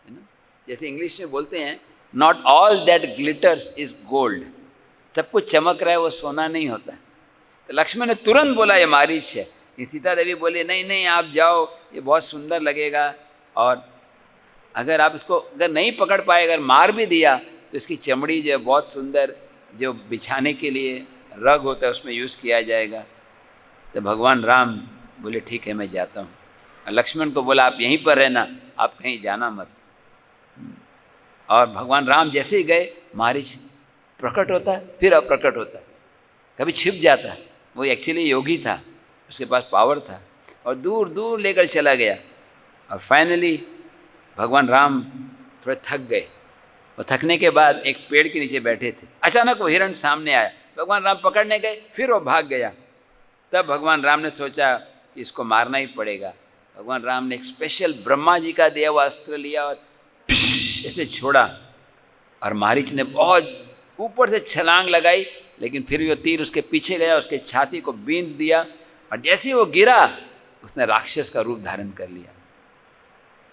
ना। जैसे इंग्लिश में बोलते हैं not all that glitters is gold, सब कुछ चमक रहा है वो सोना नहीं होता। तो लक्ष्मण ने तुरंत बोला ये मारीच है। सीता देवी बोली नहीं नहीं आप जाओ, ये बहुत सुंदर लगेगा, और अगर आप इसको अगर नहीं पकड़ पाए, अगर मार भी दिया तो इसकी चमड़ी जो है बहुत सुंदर, जो बिछाने के लिए रग होता है उसमें यूज़ किया जाएगा। तो भगवान राम बोले ठीक है मैं जाता हूँ। लक्ष्मण को बोला आप यहीं पर रहना, आप कहीं जाना मत। और भगवान राम जैसे ही गए मारीच प्रकट होता है फिर अप्रकट होता है, कभी छिप जाता है। वो एक्चुअली योगी था, उसके पास पावर था, और दूर दूर लेकर चला गया। और फाइनली भगवान राम थोड़े थक गए, और थकने के बाद एक पेड़ के नीचे बैठे थे। अचानक वो हिरण सामने आया, भगवान राम पकड़ने गए, फिर वो भाग गया। तब भगवान राम ने सोचा कि इसको मारना ही पड़ेगा। भगवान राम ने एक स्पेशल ब्रह्मा जी का दिया हुआ अस्त्र लिया और ऐसे छोड़ा, और मारीच ने बहुत ऊपर से छलांग लगाई, लेकिन फिर वो तीर उसके पीछे गया, उसके छाती को बींध दिया, और जैसे ही वो गिरा उसने राक्षस का रूप धारण कर लिया।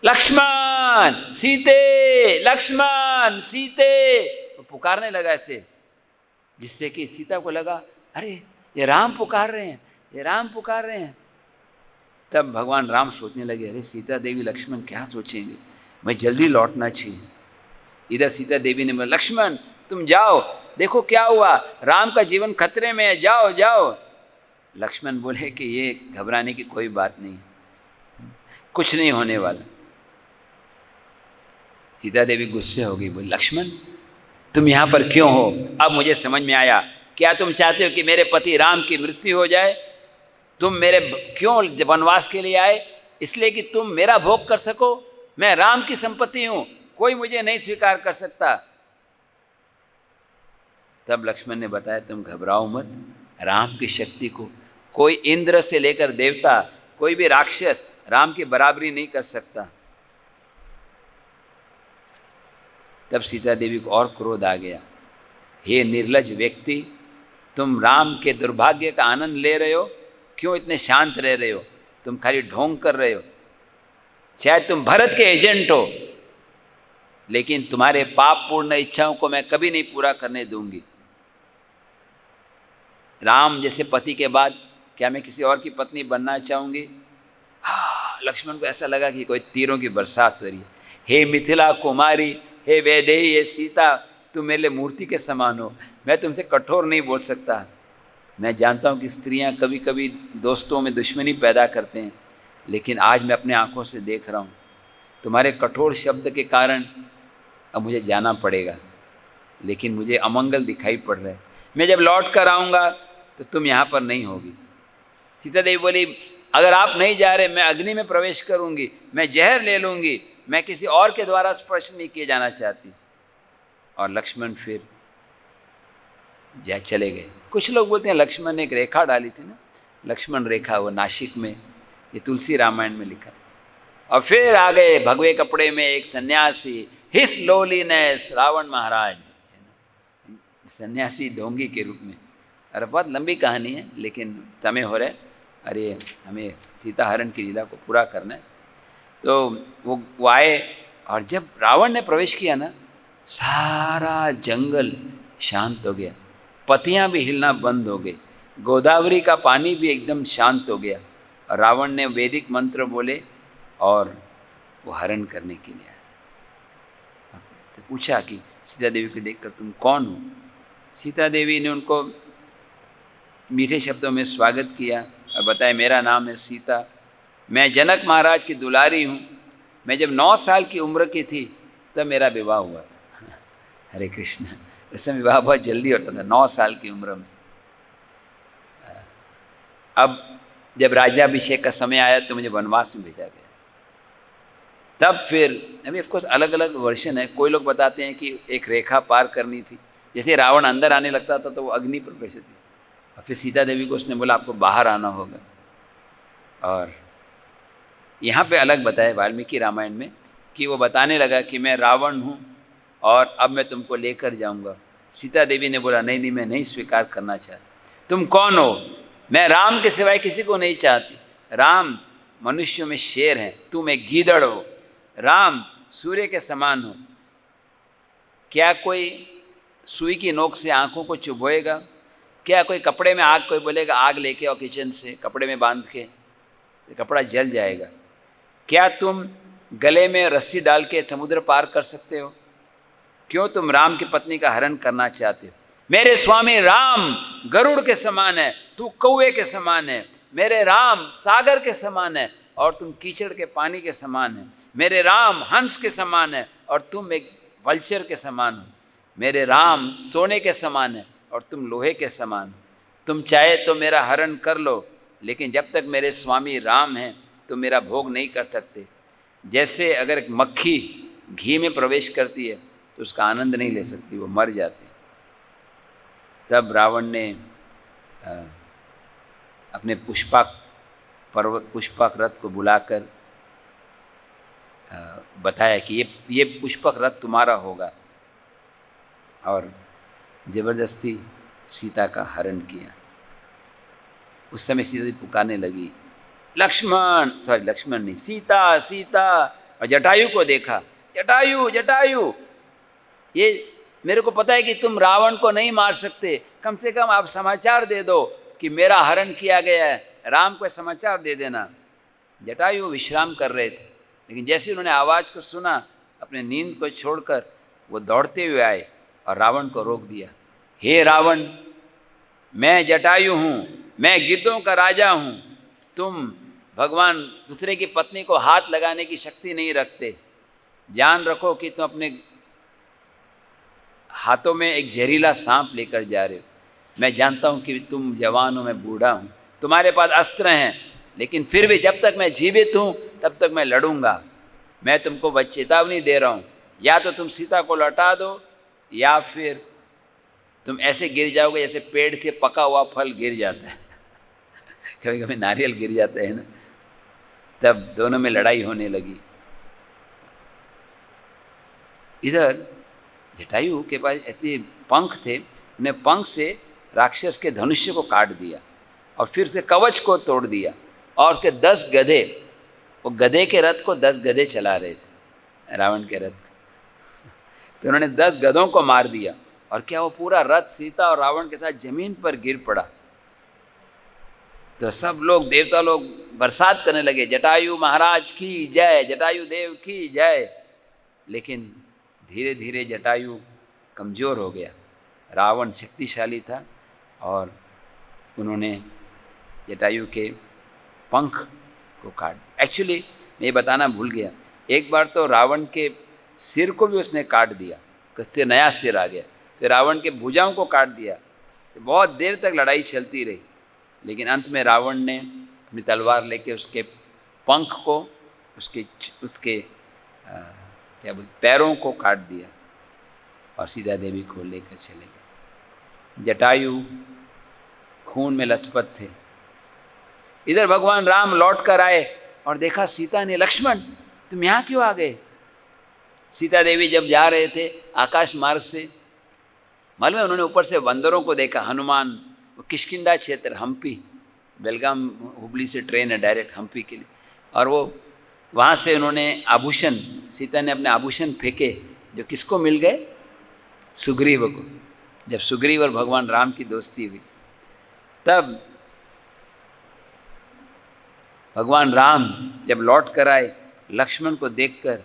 लक्ष्मण सीते, लक्ष्मण सीते, वो पुकारने लगा ऐसे, जिससे कि सीता को लगा अरे ये राम पुकार रहे हैं, ये राम पुकार रहे हैं। तब भगवान राम सोचने लगे अरे सीता देवी लक्ष्मण क्या सोचेंगे, मैं जल्दी लौटना चाहिए। इधर सीता देवी ने बोला लक्ष्मण तुम जाओ, देखो क्या हुआ, राम का जीवन खतरे में है, जाओ जाओ। लक्ष्मण बोले कि ये घबराने की कोई बात नहीं, कुछ नहीं होने वाला। सीता देवी गुस्से हो गई, बोली लक्ष्मण तुम यहाँ पर क्यों हो? अब मुझे समझ में आया, क्या तुम चाहते हो कि मेरे पति राम की मृत्यु हो जाए? तुम मेरे क्यों वनवास के लिए आए? इसलिए कि तुम मेरा भोग कर सको। मैं राम की संपत्ति हूँ, कोई मुझे नहीं स्वीकार कर सकता। तब लक्ष्मण ने बताया तुम घबराओ मत, राम की शक्ति को कोई इंद्र से लेकर देवता, कोई भी राक्षस राम की बराबरी नहीं कर सकता। तब सीता देवी को और क्रोध आ गया, हे निर्लज व्यक्ति, तुम राम के दुर्भाग्य का आनंद ले रहे हो, क्यों इतने शांत रह रहे हो? तुम खाली ढोंग कर रहे हो। शायद तुम भरत के एजेंट हो, लेकिन तुम्हारे पापपूर्ण इच्छाओं को मैं कभी नहीं पूरा करने दूंगी। राम जैसे पति के बाद क्या मैं किसी और की पत्नी बनना चाहूँगी? हाँ, लक्ष्मण को ऐसा लगा कि कोई तीरों की बरसात हो रही है। हे मिथिला कुमारी, हे वैदेही, हे सीता, तुम मेरे लिए मूर्ति के समान हो, मैं तुमसे कठोर नहीं बोल सकता। मैं जानता हूँ कि स्त्रियाँ कभी कभी दोस्तों में दुश्मनी पैदा करते हैं, लेकिन आज मैं अपने आँखों से देख रहा हूँ तुम्हारे कठोर शब्द के कारण अब मुझे जाना पड़ेगा, लेकिन मुझे अमंगल दिखाई पड़ रहा है। मैं जब लौट कर आऊँगा तो तुम यहाँ पर नहीं होगी। सीता देवी बोली अगर आप नहीं जा रहे, मैं अग्नि में प्रवेश करूँगी, मैं जहर ले लूँगी, मैं किसी और के द्वारा स्पर्श नहीं किए जाना चाहती। और लक्ष्मण फिर चले गए। कुछ लोग बोलते हैं लक्ष्मण ने एक रेखा डाली थी ना, लक्ष्मण रेखा, वो नासिक में, ये तुलसी रामायण में लिखा। और फिर आ गए भगवे कपड़े में एक सन्यासी, हिस लोलीनेस रावण महाराज, सन्यासी ढोंगी के रूप में। अरे बहुत लंबी कहानी है, लेकिन समय हो रहा है, अरे हमें सीता हरण की लीला को पूरा करना है। तो वो आए, और जब रावण ने प्रवेश किया ना, सारा जंगल शांत हो गया, पत्तियां भी हिलना बंद हो गई, गोदावरी का पानी भी एकदम शांत हो गया। और रावण ने वैदिक मंत्र बोले और वो हरण करने के लिए आया। से पूछा कि सीता देवी को देखकर तुम कौन हो? सीता देवी ने उनको मीठे शब्दों में स्वागत किया और बताया मेरा नाम है सीता, मैं जनक महाराज की दुलारी हूँ। मैं जब 9 साल की उम्र की थी तब मेरा विवाह हुआ था। हरे कृष्ण, उस समय विवाह बहुत जल्दी होता था, 9 साल की उम्र में। अब जब राज्याभिषेक का समय आया तो मुझे वनवास में भेजा गया। तब फिर अभी ऑफकोर्स अलग अलग वर्जन है। कोई लोग बताते हैं कि एक रेखा पार करनी थी, जैसे रावण अंदर आने लगता था तो वो अग्नि पर प्रवेश थी, और फिर सीता देवी को उसने बोला आपको बाहर आना होगा। और यहाँ पे अलग बताया वाल्मीकि रामायण में कि वो बताने लगा कि मैं रावण हूँ और अब मैं तुमको लेकर जाऊँगा। सीता देवी ने बोला नहीं नहीं, मैं नहीं स्वीकार करना चाहती। तुम कौन हो? मैं राम के सिवाय किसी को नहीं चाहती। राम मनुष्यों में शेर हैं, तुम एक गीदड़ हो। राम सूर्य के समान हो। क्या कोई सुई की नोक से आँखों को चुभोएगा? क्या कोई कपड़े में आग, कोई बोलेगा आग लेके और किचन से कपड़े में बांध के, तो कपड़ा जल जाएगा। क्या तुम गले में रस्सी डाल के समुद्र पार कर सकते हो? क्यों तुम राम की पत्नी का हरण करना चाहते हो? मेरे स्वामी राम गरुड़ के समान है, तू कौवे के समान है। मेरे राम सागर के समान है और तुम कीचड़ के पानी के समान है। मेरे राम हंस के समान है और तुम एक वल्चर के समान हो। मेरे राम सोने के समान है और तुम लोहे के समान हो। तुम चाहे तो मेरा हरण कर लो, लेकिन जब तक मेरे स्वामी राम हैं तो मेरा भोग नहीं कर सकते। जैसे अगर एक मक्खी घी में प्रवेश करती है तो उसका आनंद नहीं ले सकती, वो मर जाती। तब रावण ने अपने पुष्पक रथ को बुलाकर बताया कि ये पुष्पक रथ तुम्हारा होगा, और जबरदस्ती सीता का हरण किया। उस समय सीता पुकारने लगी लक्ष्मण नहीं, सीता सीता, और जटायु को देखा, जटायु जटायु, ये मेरे को पता है कि तुम रावण को नहीं मार सकते, कम से कम आप समाचार दे दो कि मेरा हरण किया गया है, राम को समाचार दे देना। जटायु विश्राम कर रहे थे, लेकिन जैसे उन्होंने आवाज़ को सुना, अपने नींद को छोड़कर वो दौड़ते हुए आए और रावण को रोक दिया। हे रावण, मैं जटायु हूँ, मैं गिद्धों का राजा हूँ, तुम भगवान दूसरे की पत्नी को हाथ लगाने की शक्ति नहीं रखते। जान रखो कि तुम अपने हाथों में एक जहरीला सांप लेकर जा रहे हो। मैं जानता हूँ कि तुम जवान हो, मैं बूढ़ा हूँ, तुम्हारे पास अस्त्र हैं, लेकिन फिर भी जब तक मैं जीवित हूँ तब तक मैं लड़ूंगा। मैं तुमको चेतावनी दे रहा हूँ, या तो तुम सीता को लौटा दो या फिर तुम ऐसे गिर जाओगे जैसे पेड़ से पका हुआ फल गिर जाता है कभी कभी नारियल गिर जाता है ना, तब दोनों में लड़ाई होने लगी। इधर जटायु के पास ऐसे पंख थे, उन्हें पंख से राक्षस के धनुष्य को काट दिया और फिर से कवच को तोड़ दिया, और के 10 गधे, वो गधे के रथ को 10 गधे चला रहे थे, रावण के रथ को, तो उन्होंने 10 गधों को मार दिया। और क्या वो पूरा रथ सीता और रावण के साथ जमीन पर गिर पड़ा। तो सब लोग, देवता लोग बरसात करने लगे, जटायु महाराज की जय, जटायु देव की जय। लेकिन धीरे धीरे जटायु कमज़ोर हो गया। रावण शक्तिशाली था और उन्होंने जटायु के पंख को काट, एक्चुअली मैं ये बताना भूल गया, एक बार तो रावण के सिर को भी उसने काट दिया, उससे नया सिर आ गया। फिर रावण के भुजाओं को काट दिया। बहुत देर तक लड़ाई चलती रही, लेकिन अंत में रावण ने अपनी तलवार लेके उसके पंख को, उसके क्या बोलते, पैरों को काट दिया और सीता देवी को लेकर चले गए। जटायु खून में लथपथ थे। इधर भगवान राम लौट कर आए और देखा सीता ने, लक्ष्मण तुम यहाँ क्यों आ गए? सीता देवी जब जा रहे थे आकाश मार्ग से, मालूम है उन्होंने ऊपर से बंदरों को देखा, हनुमान, वो किष्किंधा क्षेत्र, हम्पी, बेलगाम हुबली से ट्रेन है डायरेक्ट हम्पी के लिए, और वो वहाँ से उन्होंने आभूषण, सीता ने अपने आभूषण फेंके, जो किसको मिल गए? सुग्रीव को। जब सुग्रीव और भगवान राम की दोस्ती हुई, तब भगवान राम जब लौट कर आए, लक्ष्मण को देखकर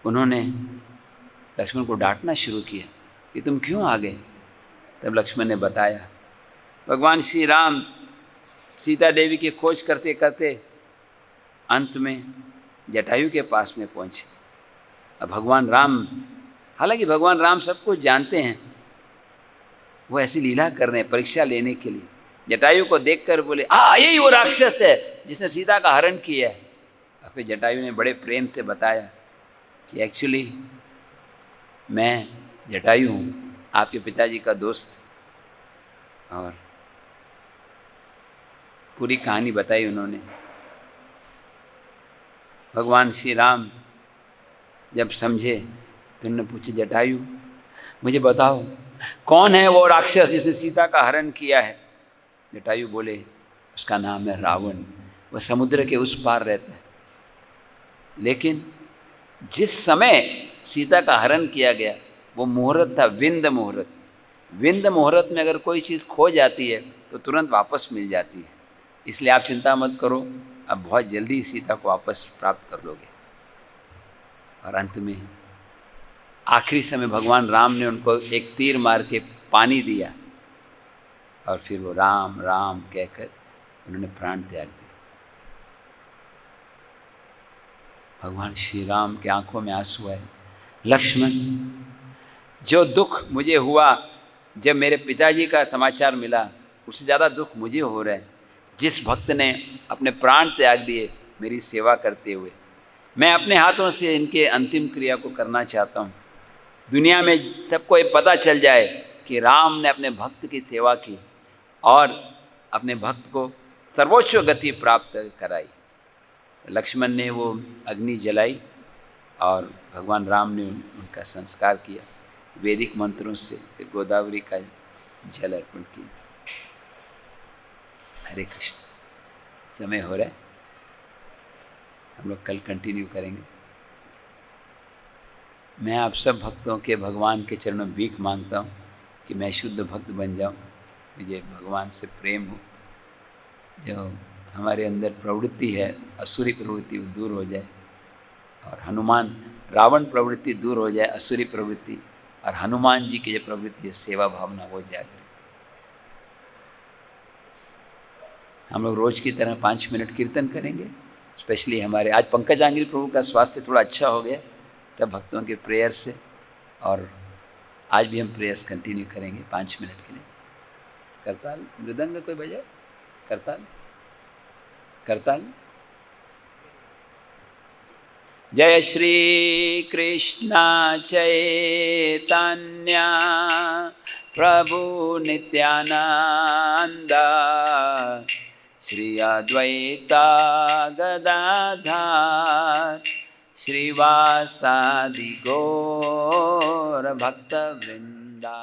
उन्होंने लक्ष्मण को डांटना शुरू किया कि तुम क्यों आ गए? तब लक्ष्मण ने बताया। भगवान श्री राम सीता देवी की खोज करते करते अंत में जटायु के पास में पहुँचे। अब भगवान राम, हालांकि भगवान राम सब कुछ जानते हैं, वो ऐसी लीला कर रहे हैं परीक्षा लेने के लिए। जटायु को देखकर बोले, यही वो राक्षस है जिसने सीता का हरण किया है। और फिर जटायु ने बड़े प्रेम से बताया कि एक्चुअली मैं जटायु हूँ, आपके पिताजी का दोस्त। और पूरी कहानी बताई उन्होंने। भगवान श्री राम जब समझे तो उन्होंने पूछा, जटायु मुझे बताओ कौन है वो राक्षस जिसने सीता का हरण किया है? जटायु बोले, उसका नाम है रावण, वह समुद्र के उस पार रहता है। लेकिन जिस समय सीता का हरण किया गया वो मुहूर्त था विंद मुहूर्त। विंद मुहूर्त में अगर कोई चीज़ खो जाती है तो तुरंत वापस मिल जाती है, इसलिए आप चिंता मत करो, अब बहुत जल्दी सीता को वापस प्राप्त कर लोगे। और अंत में आखिरी समय भगवान राम ने उनको एक तीर मार के पानी दिया और फिर वो राम राम कहकर उन्होंने प्राण त्याग दिया। भगवान श्री राम के आंखों में आंसू आए। लक्ष्मण, जो दुख मुझे हुआ जब मेरे पिताजी का समाचार मिला, उससे ज़्यादा दुख मुझे हो रहा है। जिस भक्त ने अपने प्राण त्याग दिए मेरी सेवा करते हुए, मैं अपने हाथों से इनके अंतिम क्रिया को करना चाहता हूँ। दुनिया में सबको ये पता चल जाए कि राम ने अपने भक्त की सेवा की और अपने भक्त को सर्वोच्च गति प्राप्त कराई। लक्ष्मण ने वो अग्नि जलाई और भगवान राम ने उनका संस्कार किया वैदिक मंत्रों से, फिर गोदावरी का जल अर्पण किया। हरे कृष्ण। समय हो रहा है। हम लोग कल कंटिन्यू करेंगे। मैं आप सब भक्तों के भगवान के चरणों में भीख मांगता हूँ कि मैं शुद्ध भक्त बन जाऊँ, मुझे भगवान से प्रेम हो, जो हमारे अंदर प्रवृत्ति है असुरी प्रवृत्ति वो दूर हो जाए, और हनुमान रावण प्रवृत्ति दूर हो जाए, असुरी प्रवृत्ति, और हनुमान जी की जो प्रवृत्ति है सेवा भावना वो जागृत। हम लोग रोज की तरह 5 मिनट कीर्तन करेंगे। स्पेशली हमारे आज पंकज आंगिल प्रभु का स्वास्थ्य थोड़ा अच्छा हो गया सब भक्तों के प्रेयर से, और आज भी हम प्रेयर्स कंटिन्यू करेंगे 5 मिनट के लिए। करताल मृदंग कोई बजाए, करताल करताल। जय श्री कृष्ण चैतन्य प्रभु नित्यानंद, श्री अद्वैता गदाधर श्रीवासादि गौर भक्त वृंदा।